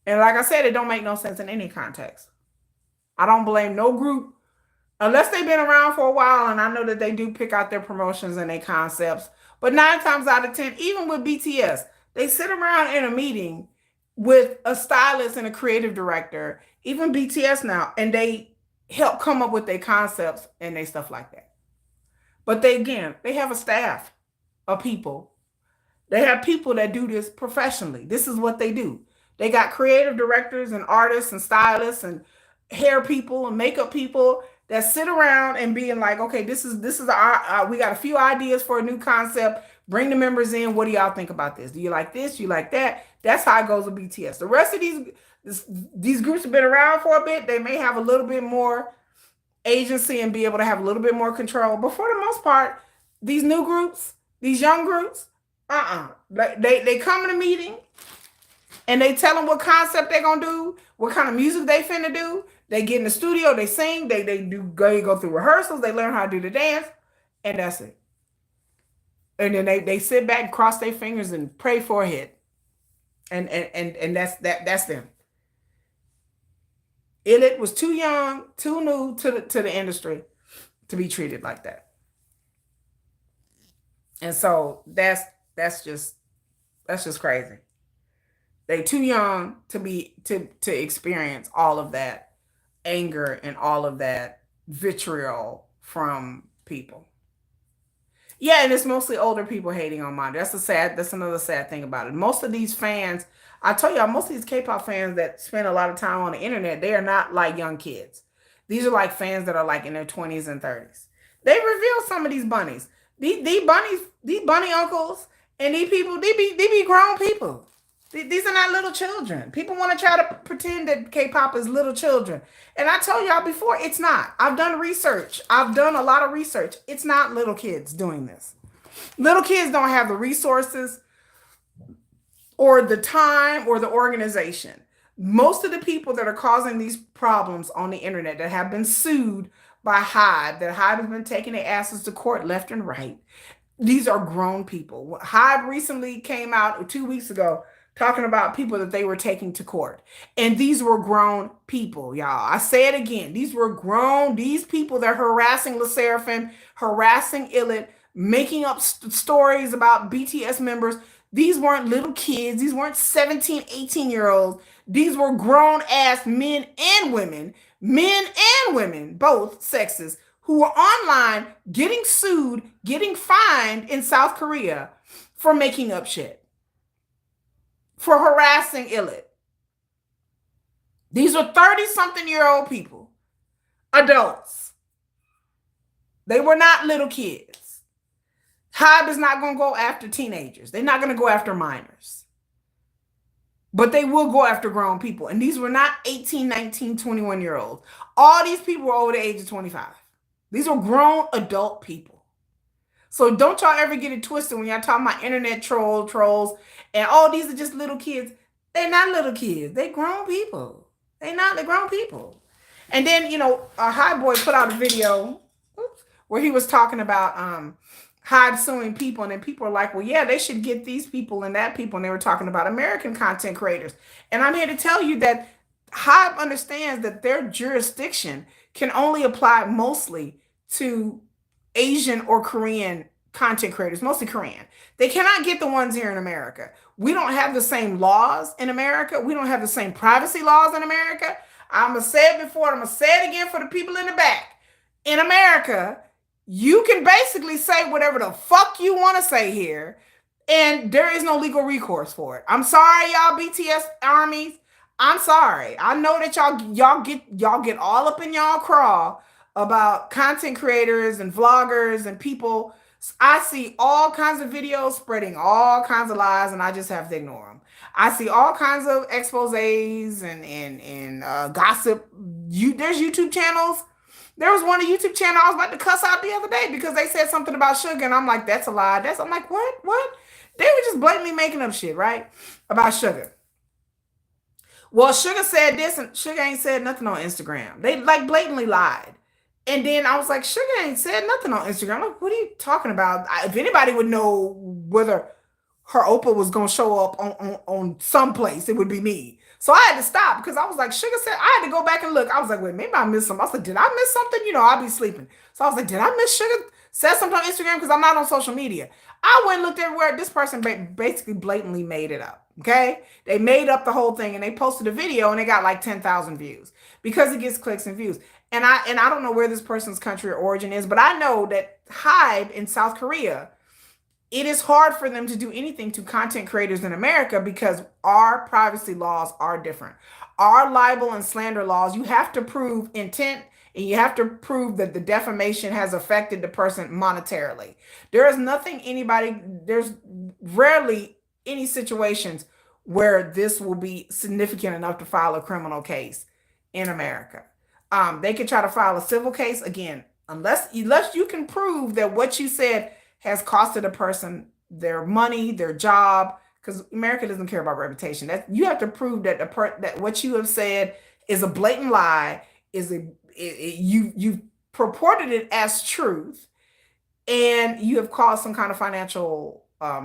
And like I said, it don't make no sense in any context. I don't blame no group unless they've been around for a while, and I know that they do pick out their promotions and their concepts. But 9 times out of 10, even with BTS, they sit around in a meeting with a stylist and a creative director, even BTS now, and they help come up with their concepts and their stuff like that. But they have a staff of people. They have people that do this professionally. This is what they do. They got creative directors and artists and stylists and hair people and makeup people that sit around and being like, okay, this is our we got a few ideas for a new concept. Bring the members in. What do y'all think about this? Do you like this? You like that? That's how it goes with BTS. The rest of these groups have been around for a bit. They may have a little bit more agency and be able to have a little bit more control. But for the most part, these new groups, these young groups, they come in a meeting and they tell them what concept they're gonna do, what kind of music they finna do. They get in the studio, they sing, they go through rehearsals, they learn how to do the dance, and that's it. And then they sit back and cross their fingers and pray for a hit. And that's them. Illit was too young, too new to the industry to be treated like that. And so that's just crazy. They too young to experience all of that anger and all of that vitriol from people. Yeah, and it's mostly older people hating on mine. That's another sad thing about it. Most of these fans, I tell y'all, most of these K-pop fans that spend a lot of time on the internet, they are not like young kids. These are like fans that are like in their 20s and 30s. They reveal some of these bunnies. These bunny uncles and these people, they be grown people. These are not little children. People want to try to pretend that K-pop is little children. And I told y'all before, it's not. I've done research. I've done a lot of research. It's not little kids doing this. Little kids don't have the resources or the time or the organization. Most of the people that are causing these problems on the internet that have been sued by Hive, that Hive has been taking their asses to court left and right, these are grown people. Hive recently came out 2 weeks ago talking about people that they were taking to court. And these were grown people, y'all. I say it again. These were grown. These people that are harassing LE SSERAFIM, harassing Illit, making up stories about BTS members. These weren't little kids. These weren't 17, 18-year-olds. These were grown-ass men and women, both sexes, who were online getting sued, getting fined in South Korea for making up shit, for harassing Illit. These were 30-something-year-old people, adults. They were not little kids. Hive is not going to go after teenagers. They're not going to go after minors. But they will go after grown people. And these were not 18, 19, 21-year-olds. All these people were over the age of 25. These are grown adult people. So don't y'all ever get it twisted when y'all talking about internet trolls, and these are just little kids. They're not little kids. They grown people. They're grown people. And then, HYBE put out a video where he was talking about Hive suing people, and then people are like, well, yeah, they should get these people and that people, and they were talking about American content creators. And I'm here to tell you that Hive understands that their jurisdiction can only apply mostly to Asian or Korean content creators, mostly Korean. They cannot get the ones here in America. We don't have the same laws in America. We don't have the same privacy laws in America. I'm going to say it before, I'm going to say it again for the people in the back. In America, you can basically say whatever the fuck you want to say here, and there is no legal recourse for it. I'm sorry, y'all BTS armies. I'm sorry. I know that y'all get all up in y'all crawl about content creators and vloggers and people. I see all kinds of videos spreading all kinds of lies, and I just have to ignore them. I see all kinds of exposés and gossip. There's YouTube channels. There was one YouTube channel I was about to cuss out the other day because they said something about sugar, and I'm like, that's a lie. I'm like, what? They were just blatantly making up shit, right? About sugar. Well, Sugar said this, and Sugar ain't said nothing on Instagram. They like blatantly lied. And then I was like, Sugar ain't said nothing on Instagram. I'm like, what are you talking about? If anybody would know whether her Oprah was gonna show up on someplace, it would be me. So I had to stop because I was like, Sugar said I had to go back and look. I was like, wait, maybe I missed something. I was like, did I miss something? You know, I'll be sleeping. So I was like, did I miss Sugar said something on Instagram because I'm not on social media? I went and looked everywhere. This person basically blatantly made it up. Okay, they made up the whole thing and they posted a video and they got like 10,000 views because it gets clicks and views. And I don't know where this person's country or origin is, but I know that Hive in South Korea, it is hard for them to do anything to content creators in America because our privacy laws are different. Our libel and slander laws, you have to prove intent and you have to prove that the defamation has affected the person monetarily. There is nothing there's rarely any situations where this will be significant enough to file a criminal case in America. They could try to file a civil case again, unless you can prove that what you said has costed a person their money, their job, because America doesn't care about reputation. That you have to prove that that what you have said is a blatant lie, you purported it as truth, and you have caused some kind of financial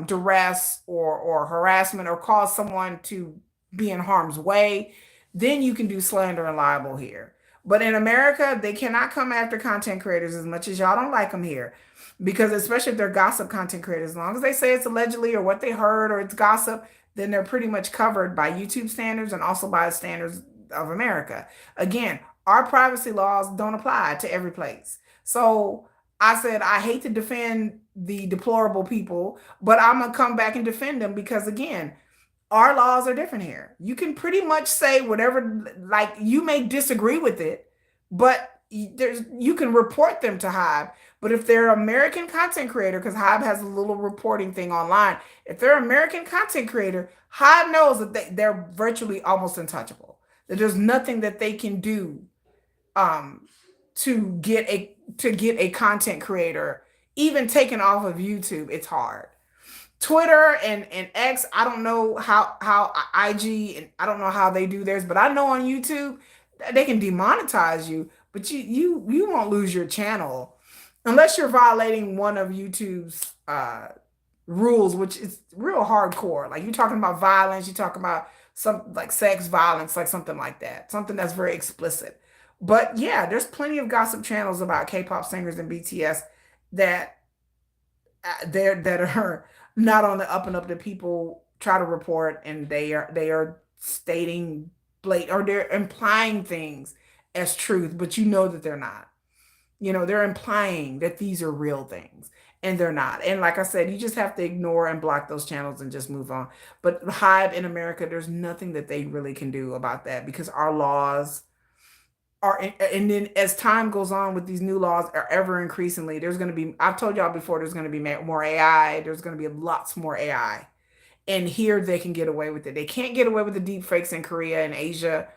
duress or harassment or caused someone to be in harm's way, then you can do slander and libel here. But in America, they cannot come after content creators as much as y'all don't like them here. Because especially if they're gossip content creators, as long as they say it's allegedly or what they heard or it's gossip, then they're pretty much covered by YouTube standards and also by the standards of America. Again, our privacy laws don't apply to every place. So I said, I hate to defend the deplorable people, but I'm going to come back and defend them because, again, our laws are different here. You can pretty much say whatever, like you may disagree with it, but you can report them to Hive. But if they're American content creator, because Hive has a little reporting thing online, if they're American content creator, Hive knows that they're virtually almost untouchable. That there's nothing that they can do to get a content creator even taken off of YouTube. It's hard. Twitter and X, I don't know how IG and I don't know how they do theirs, but I know on YouTube they can demonetize you, but you won't lose your channel unless you're violating one of YouTube's rules, which is real hardcore. Like you're talking about violence, you're talking about some like sex violence, like something like that, something that's very explicit. But yeah, there's plenty of gossip channels about K-pop singers and BTS that that are not on the up and up that people try to report, and they are stating blatant or they're implying things as truth, but you know that they're not. You know, they're implying that these are real things and they're not. And like I said, you just have to ignore and block those channels and just move on. But Hive in America, there's nothing that they really can do about that because our laws are, and then as time goes on with these new laws are ever increasingly, there's going to be, I've told y'all before, there's going to be more AI. There's going to be lots more AI. And here they can get away with it. They can't get away with the deep fakes in Korea and Asia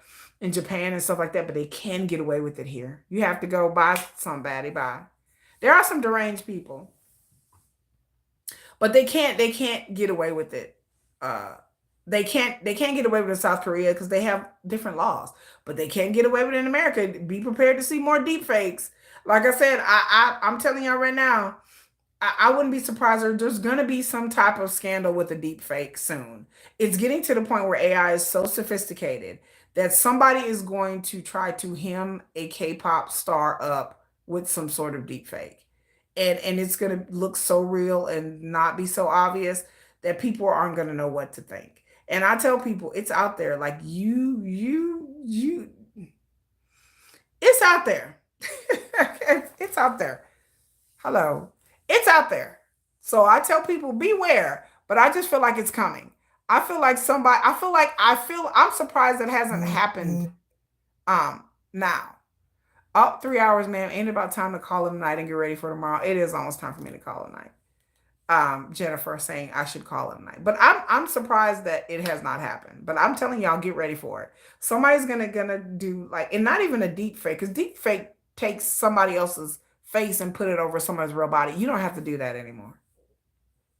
and Japan and stuff like that, but they can get away with it here. You have to go buy somebody, buy. There are some deranged people, but they can't get away with it. They can't get away with it in South Korea because they have different laws, but they can't get away with it in America. Be prepared to see more deep fakes. Like I said, I'm telling y'all right now, I wouldn't be surprised if there's going to be some type of scandal with a deep fake soon. It's getting to the point where AI is so sophisticated that somebody is going to try to hem a K-pop star up with some sort of deep fake. And it's going to look so real and not be so obvious that people aren't going to know what to think. And I tell people it's out there. Like it's out there. It's out there. Hello. It's out there. So I tell people beware, but I just feel like it's coming. I'm surprised it hasn't happened now. Up 3 hours, man. Ain't about time to call it a night and get ready for tomorrow. It is almost time for me to call it a night. Jennifer saying I should call it a night. But I'm surprised that it has not happened. But I'm telling y'all, get ready for it. Somebody's gonna do like, and not even a deep fake, because deep fake takes somebody else's face and put it over somebody's real body. You don't have to do that anymore.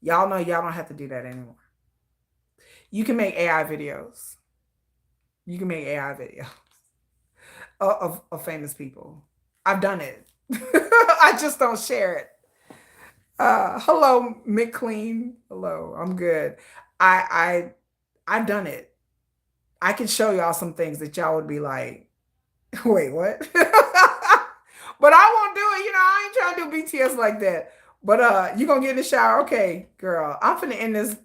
Y'all know y'all don't have to do that anymore. You can make AI videos. You can make AI video of famous people. I've done it. I just don't share it. Hello, McLean. Hello, I'm good. I've done it. I can show y'all some things that y'all would be like, wait, what? But I won't do it. I ain't trying to do BTS like that. But you gonna get in the shower? Okay, girl. I'm finna end this.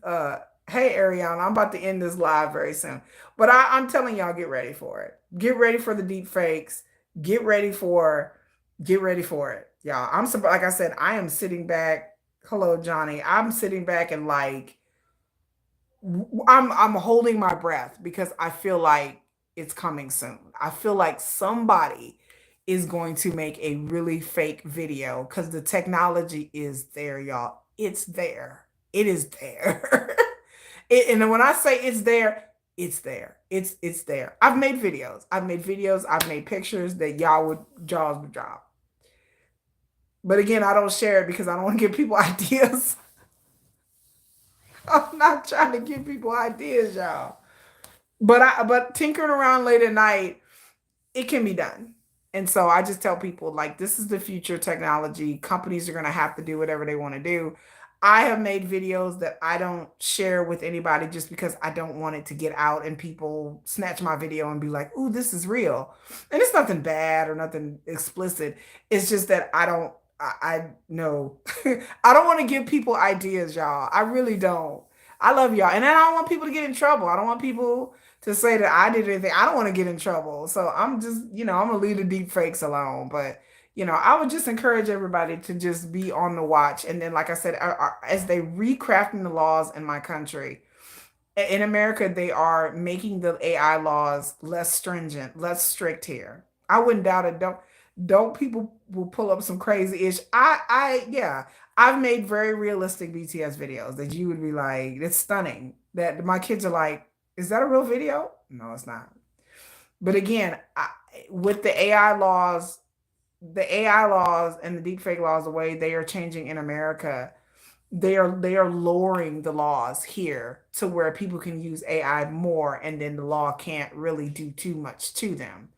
Hey Ariana, I'm about to end this live very soon. But I'm telling y'all, get ready for it. Get ready for the deep fakes. Get ready for get ready for it. Y'all. Like I said, I am sitting back. Hello, Johnny. I'm sitting back and like I'm holding my breath because I feel like it's coming soon. I feel like somebody is going to make a really fake video because the technology is there, y'all. It's there. It is there. And when I say it's there, it's there. It's there. I've made videos. I've made pictures that y'all would jaws would drop. But again, I don't share it because I don't want to give people ideas. I'm not trying to give people ideas, y'all. But tinkering around late at night, it can be done. And so I just tell people like this is the future technology. Companies are going to have to do whatever they want to do. I have made videos that I don't share with anybody just because I don't want it to get out and people snatch my video and be like, "Ooh, this is real." And it's nothing bad or nothing explicit. It's just that I know I don't want to give people ideas, y'all. I really don't. I love y'all. And I don't want people to get in trouble. I don't want people to say that I did anything. I don't want to get in trouble. So I'm just, I'm gonna leave the deep fakes alone. But I would just encourage everybody to just be on the watch. And then, like I said, as they recrafting the laws in my country, in America, they are making the AI laws less stringent, less strict here. I wouldn't doubt it. Don't people will pull up some crazy ish. Yeah, I've made very realistic BTS videos that you would be like, it's stunning. That my kids are like, is that a real video? No, it's not. But again, with the AI laws and the deepfake laws, the way they are changing in America, they are lowering the laws here to where people can use AI more, and then the law can't really do too much to them.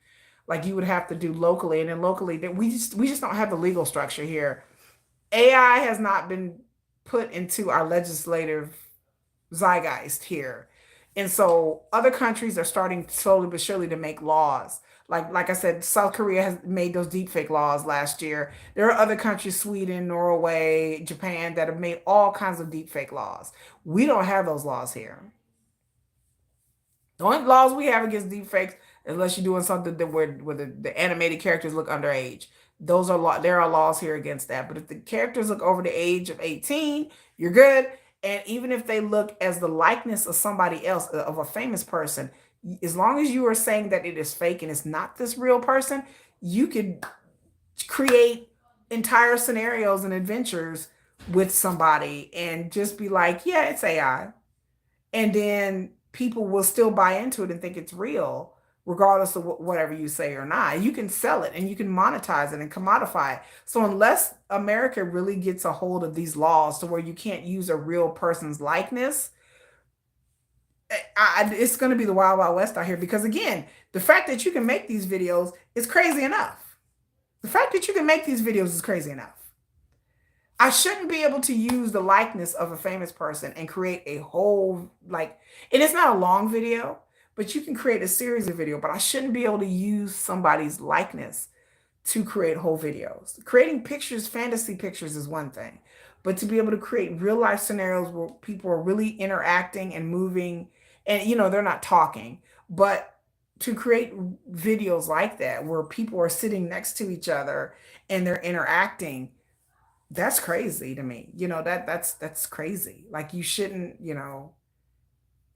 Like you would have to do locally, and then locally that we just don't have the legal structure here. AI has not been put into our legislative zeitgeist here. And so other countries are starting slowly but surely to make laws. Like I said, South Korea has made those deepfake laws last year. There are other countries, Sweden, Norway, Japan, that have made all kinds of deepfake laws. We don't have those laws here. The only laws we have against deepfakes, unless you're doing something that where the animated characters look underage, there are laws here against that. But if the characters look over the age of 18, you're good. And even if they look as the likeness of somebody else, of a famous person, as long as you are saying that it is fake and it's not this real person, you could create entire scenarios and adventures with somebody and just be like, yeah, it's AI. And then people will still buy into it and think it's real regardless of whatever you say or not. You can sell it and you can monetize it and commodify it. So unless America really gets a hold of these laws to where you can't use a real person's likeness, it's going to be the wild, wild west out here. Because again, the fact that you can make these videos is crazy enough. The fact that you can make these videos is crazy enough. I shouldn't be able to use the likeness of a famous person and create a whole, like, and it's not a long video, but you can create a series of video, but I shouldn't be able to use somebody's likeness to create whole videos. Creating pictures, fantasy pictures is one thing, but to be able to create real life scenarios where people are really interacting and moving and, they're not talking, but to create videos like that where people are sitting next to each other and they're interacting, that's crazy to me. That's crazy. Like you shouldn't,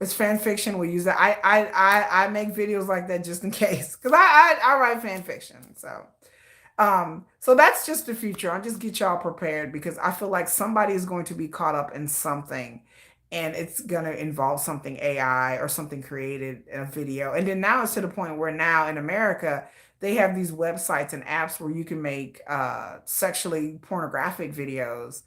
it's fan fiction. We use that. I make videos like that just in case. Because I write fan fiction. So that's just the future. I'll just get y'all prepared because I feel like somebody is going to be caught up in something and it's going to involve something AI or something created in a video. And then now it's to the point where now in America, they have these websites and apps where you can make sexually pornographic videos.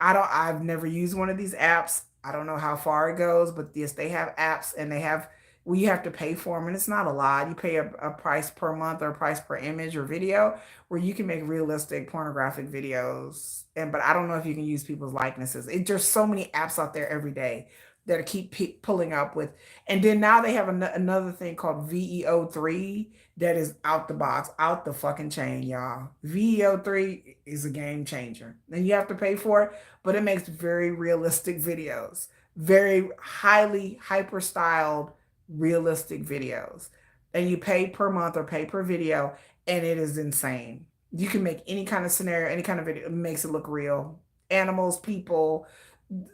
I've never used one of these apps. I don't know how far it goes, but yes, they have apps and they have where you have to pay for them, and it's not a lot. You pay a price per month or a price per image or video, where you can make realistic pornographic videos. And but I don't know if you can use people's likenesses. There's so many apps out there every day that keep pulling up with. And then now they have another thing called VEO3 that is out the box, out the fucking chain, y'all. VEO3 is a game changer. And you have to pay for it, but it makes very realistic videos, very highly hyper styled, realistic videos. And you pay per month or pay per video, and it is insane. You can make any kind of scenario, any kind of video, it makes it look real. Animals, people,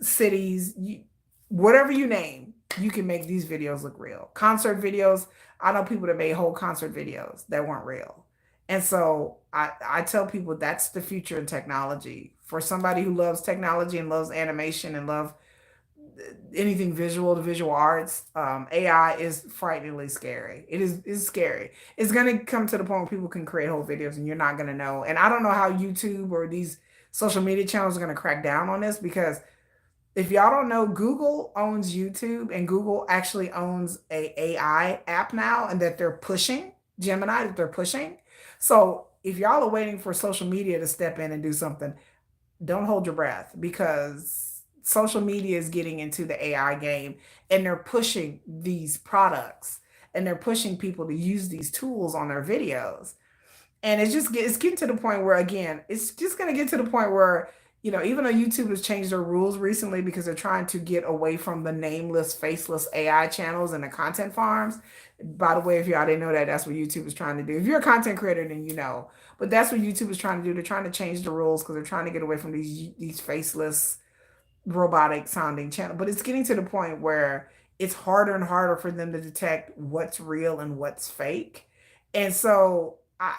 cities, whatever you name, you can make these videos look real. Concert videos, I know people that made whole concert videos that weren't real. And so I tell people that's the future in technology. For somebody who loves technology and loves animation and love anything visual, the visual arts, AI is frighteningly scary. It's scary. It's going to come to the point where people can create whole videos and you're not going to know. And I don't know how YouTube or these social media channels are going to crack down on this, because if y'all don't know, Google owns YouTube, and Google actually owns a AI app now, and that they're pushing Gemini, that they're pushing. So if y'all are waiting for social media to step in and do something, don't hold your breath, because social media is getting into the AI game, and they're pushing these products, and they're pushing people to use these tools on their videos. And it's getting to the point where, again, it's just going to get to the point where, even though YouTube has changed their rules recently because they're trying to get away from the nameless, faceless AI channels and the content farms. By the way, if y'all didn't know that, that's what YouTube is trying to do. If you're a content creator, then you know. But that's what YouTube is trying to do. They're trying to change the rules because they're trying to get away from these faceless, robotic sounding channels. But it's getting to the point where it's harder and harder for them to detect what's real and what's fake. And so I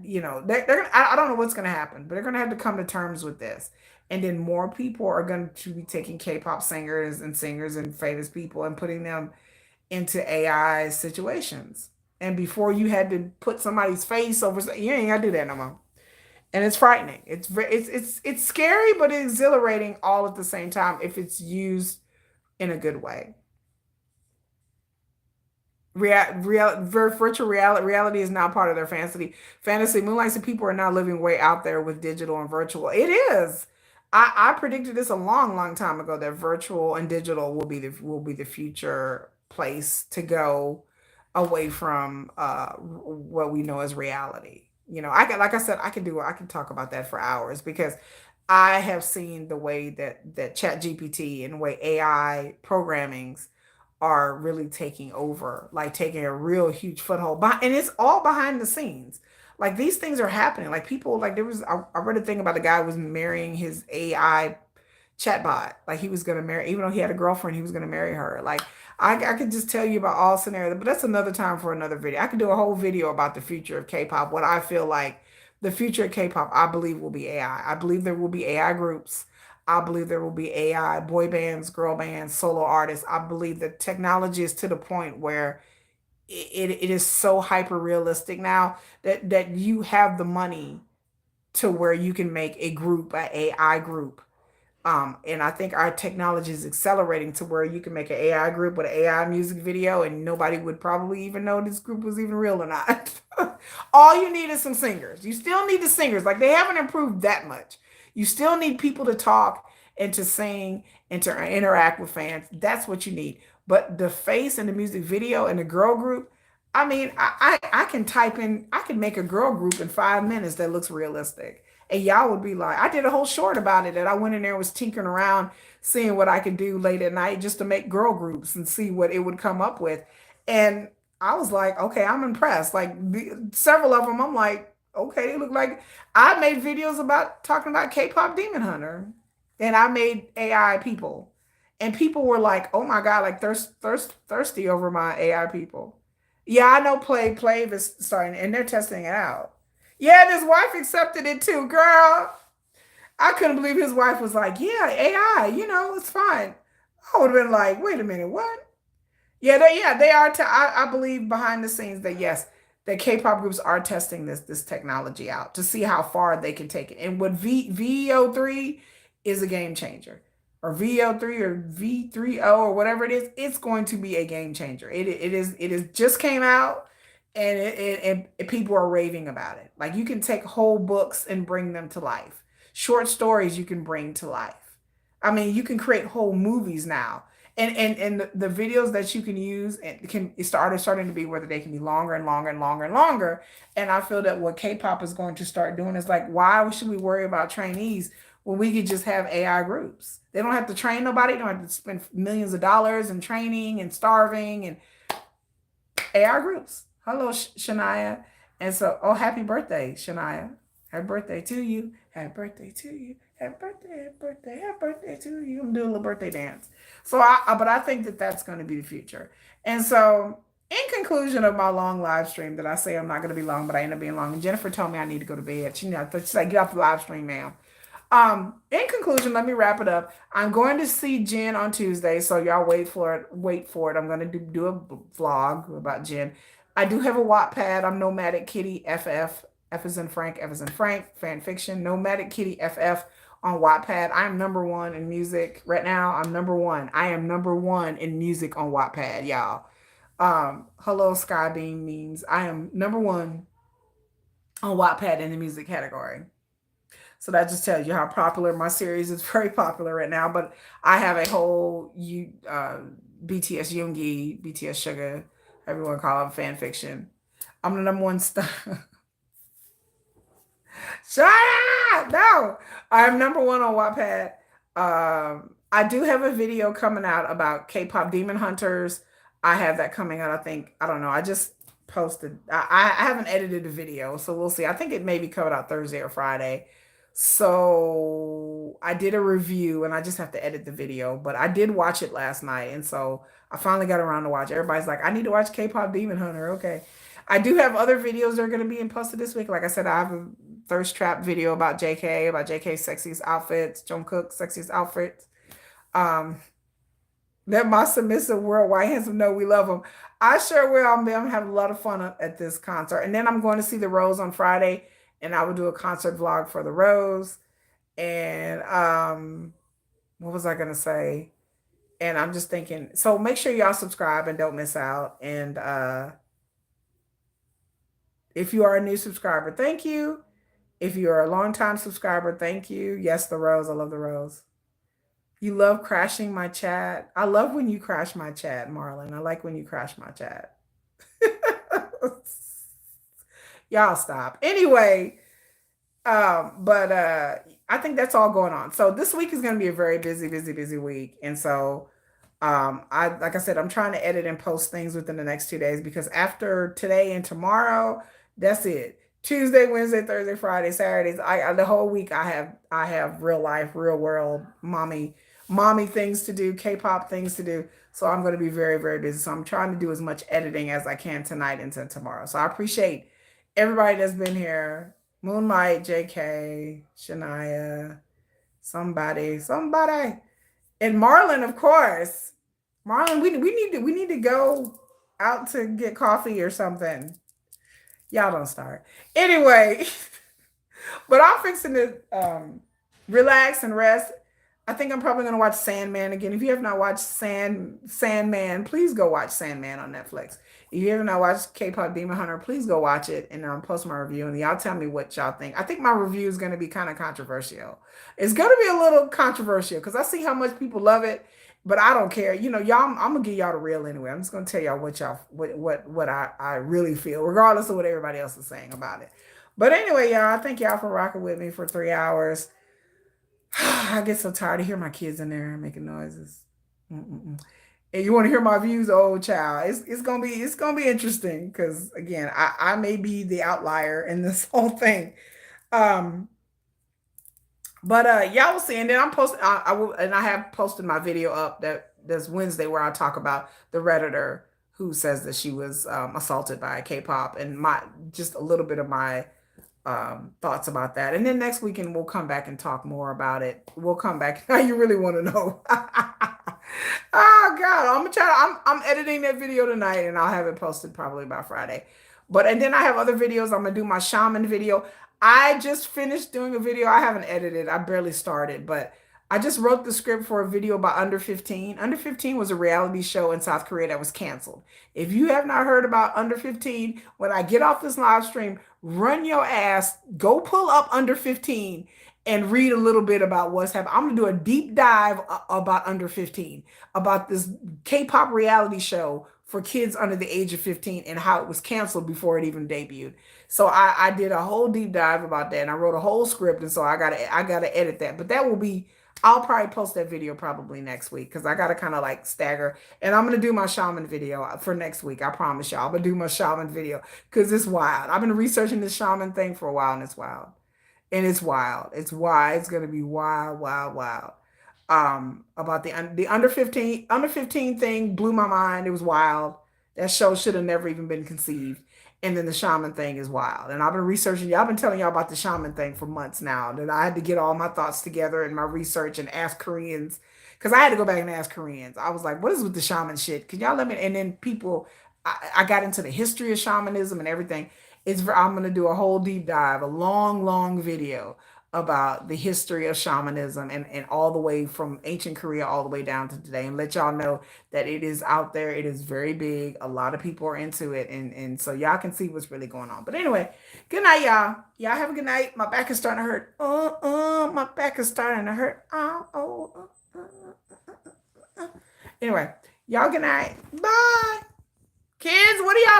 don't know what's going to happen, but they're going to have to come to terms with this. And then more people are going to be taking K-pop singers and famous people and putting them into AI situations. And before, you had to put somebody's face over, you ain't got to do that no more. And it's frightening. It's scary, but it's exhilarating all at the same time if it's used in a good way. Virtual reality is now part of their fantasy. Moonlights, and people are now living way out there with digital and virtual. It is. I predicted this a long time ago, that virtual and digital will be the future place to go, away from what we know as reality. Like I said, I can talk about that for hours, because I have seen the way that ChatGPT and the way AI programmings are really taking over, like taking a real huge foothold. And it's all behind the scenes. Like, these things are happening. Like, people, like, I read a thing about a guy who was marrying his AI chatbot. Like, he was going to marry, even though he had a girlfriend, he was going to marry her. Like, I could just tell you about all scenarios, but that's another time for another video. I could do a whole video about the future of K-pop. What I feel like the future of K-pop, I believe, will be AI. I believe there will be AI groups. I believe there will be AI boy bands, girl bands, solo artists. I believe that technology is to the point where it is so hyper realistic now that you have the money to where you can make a group, an AI group. And I think our technology is accelerating to where you can make an AI group with an AI music video, and nobody would probably even know this group was even real or not. All you need is some singers. You still need the singers. Like, they haven't improved that much. You still need people to talk and to sing and to interact with fans. That's what you need. But the face and the music video and the girl group, I mean, I can make a girl group in 5 minutes that looks realistic. And y'all would be like, I did a whole short about it, that I went in there and was tinkering around, seeing what I could do late at night just to make girl groups and see what it would come up with. And I was like, okay, I'm impressed. Like, several of them, I'm like, okay, they look like, I made videos about talking about K-pop Demon Hunter, and I made AI people, and people were like, oh my God, like, thirsty over my AI people. Yeah, I know Play is starting, and they're testing it out. Yeah, and his wife accepted it too, girl. I couldn't believe his wife was like, yeah, AI, it's fine. I would have been like, wait a minute, what? Yeah, they are. I believe behind the scenes that, yes, that K-pop groups are testing this technology out to see how far they can take it. And what VEO3 is a game changer. or VO3 or V30 or whatever it is, it's going to be a game changer. It is just came out, and people are raving about it. Like, you can take whole books and bring them to life. Short stories you can bring to life. I mean, you can create whole movies now. And the videos that you can use and can starting to be whether they can be longer and longer and longer and longer. And I feel that what K-pop is going to start doing is like, why should we worry about trainees when we could just have AI groups? They don't have to train nobody. They don't have to spend millions of dollars in training and starving, and AI groups. Hello, Shania. And so, oh, happy birthday, Shania. Happy birthday to you. Happy birthday to you. Happy birthday, happy birthday, happy birthday to you. I'm doing a little birthday dance. So, but I think that that's going to be the future. And so, in conclusion of my long live stream, that I say I'm not going to be long, but I end up being long. And Jennifer told me I need to go to bed. She's like, get off the live stream, ma'am. In conclusion, let me wrap it up. I'm going to see Jen on Tuesday, so y'all wait for it. Wait for it. I'm going to do a vlog about Jen. I do have a Wattpad. I'm Nomadic Kitty FF. F is in Frank, F is in Frank, fan fiction. Nomadic Kitty FF on Wattpad. I am number one in music right now. I'm number one. I am number one in music on Wattpad, y'all. Hello Skybeam memes. I am number one on Wattpad in the music category. So that just tells you how popular my series is. Very popular right now. But I have a whole BTS Yoongi, BTS Sugar, everyone call it fan fiction. I'm the number one star. Shut up! No, I'm number one on Wattpad. I do have a video coming out about K-pop Demon Hunters. I have that coming out. I think, I don't know. I just posted. I haven't edited the video, so we'll see. I think it may be coming out Thursday or Friday. So I did a review, and I just have to edit the video, but I did watch it last night, and so I finally got around to watch. Everybody's like, I need to watch K-pop Demon Hunter. Okay. I do have other videos that are going to be posted this week. Like I said, I have a thirst trap video about JK's sexiest outfits, Jungkook's sexiest outfits. Um, that my submissive worldwide handsome know we love them. I sure will. I'm gonna have a lot of fun at this concert, and then I'm going to see the Rose on Friday, and I will do a concert vlog for the Rose. And what was I gonna say? And I'm just thinking. So make sure y'all subscribe and don't miss out. And if you are a new subscriber, thank you. If you are a long-time subscriber, thank you. Yes, the Rose. I love the Rose. You love crashing my chat. I love when you crash my chat, Marlon. I like when you crash my chat. Y'all stop. Anyway, but I think that's all going on. So this week is going to be a very busy, busy, busy week. And so like I said, I'm trying to edit and post things within the next 2 days, because after today and tomorrow, that's it. Tuesday, Wednesday, Thursday, Friday, Saturdays. The whole week I have real life, real world mommy things to do, K-pop things to do. So I'm going to be very, very busy. So I'm trying to do as much editing as I can tonight into tomorrow. So I appreciate everybody that's been here. Moonlight, JK, Shania, somebody, and Marlon, of course. Marlon, we need to go out to get coffee or something. Y'all don't start. Anyway, but I'm fixing to relax and rest. I think I'm probably going to watch Sandman again. If you have not watched Sandman, please go watch Sandman on Netflix. If you have not watched K-pop Demon Hunter, please go watch it and post my review. And y'all tell me what y'all think. I think my review is going to be kind of controversial. It's going to be a little controversial because I see how much people love it, but I don't care. You know, y'all, I'm going to give y'all the real anyway. I'm just going to tell y'all what I really feel, regardless of what everybody else is saying about it. But anyway, y'all, I thank y'all for rocking with me for 3 hours. I get so tired of hearing my kids in there making noises. And you want to hear my views, oh child, it's gonna be interesting because again, I may be the outlier in this whole thing. Um, but y'all will see. And then I'm posting. I will, and I have posted my video up that's Wednesday where I talk about the Redditor who says that she was assaulted by K-pop, and my just a little bit of my thoughts about that. And then next weekend we'll come back and talk more about it. We'll come back. Now you really want to know. Oh God, I'm gonna try. I'm editing that video tonight, and I'll have it posted probably by Friday. And then I have other videos. I'm gonna do my shaman video. I just finished doing a video. I haven't edited. I barely started, but I just wrote the script for a video about Under 15. Under 15 was a reality show in South Korea that was canceled. If you have not heard about Under 15, when I get off this live stream, run your ass, go pull up Under 15 and read a little bit about what's happening. I'm going to do a deep dive about Under 15, about this K-pop reality show for kids under the age of 15 and how it was canceled before it even debuted. So I did a whole deep dive about that and I wrote a whole script. And so I gotta edit that. But that will be, I'll probably post that video probably next week because I gotta kind of like stagger. And I'm gonna do my shaman video for next week. I promise y'all. I'm gonna do my shaman video because it's wild. I've been researching this shaman thing for a while and it's wild. And it's wild. It's wild. It's gonna be wild, wild, wild. About the under 15 thing blew my mind. It was wild. That show should have never even been conceived. And then the shaman thing is wild. And I've been researching, y'all been telling y'all about the shaman thing for months now. That I had to get all my thoughts together in my research and ask Koreans. Because I had to go back and ask Koreans. I was like, what is with the shaman shit? Can y'all let me? And then people, I got into the history of shamanism and everything. I'm gonna do a whole deep dive, a long, long video about the history of shamanism and all the way from ancient Korea all the way down to today and let y'all know that it is out there. It is very big. A lot of people are into it. And so y'all can see what's really going on. But anyway, good night, y'all. Y'all have a good night. My back is starting to hurt. My back is starting to hurt. Anyway, y'all good night. Bye. Kids, what are y'all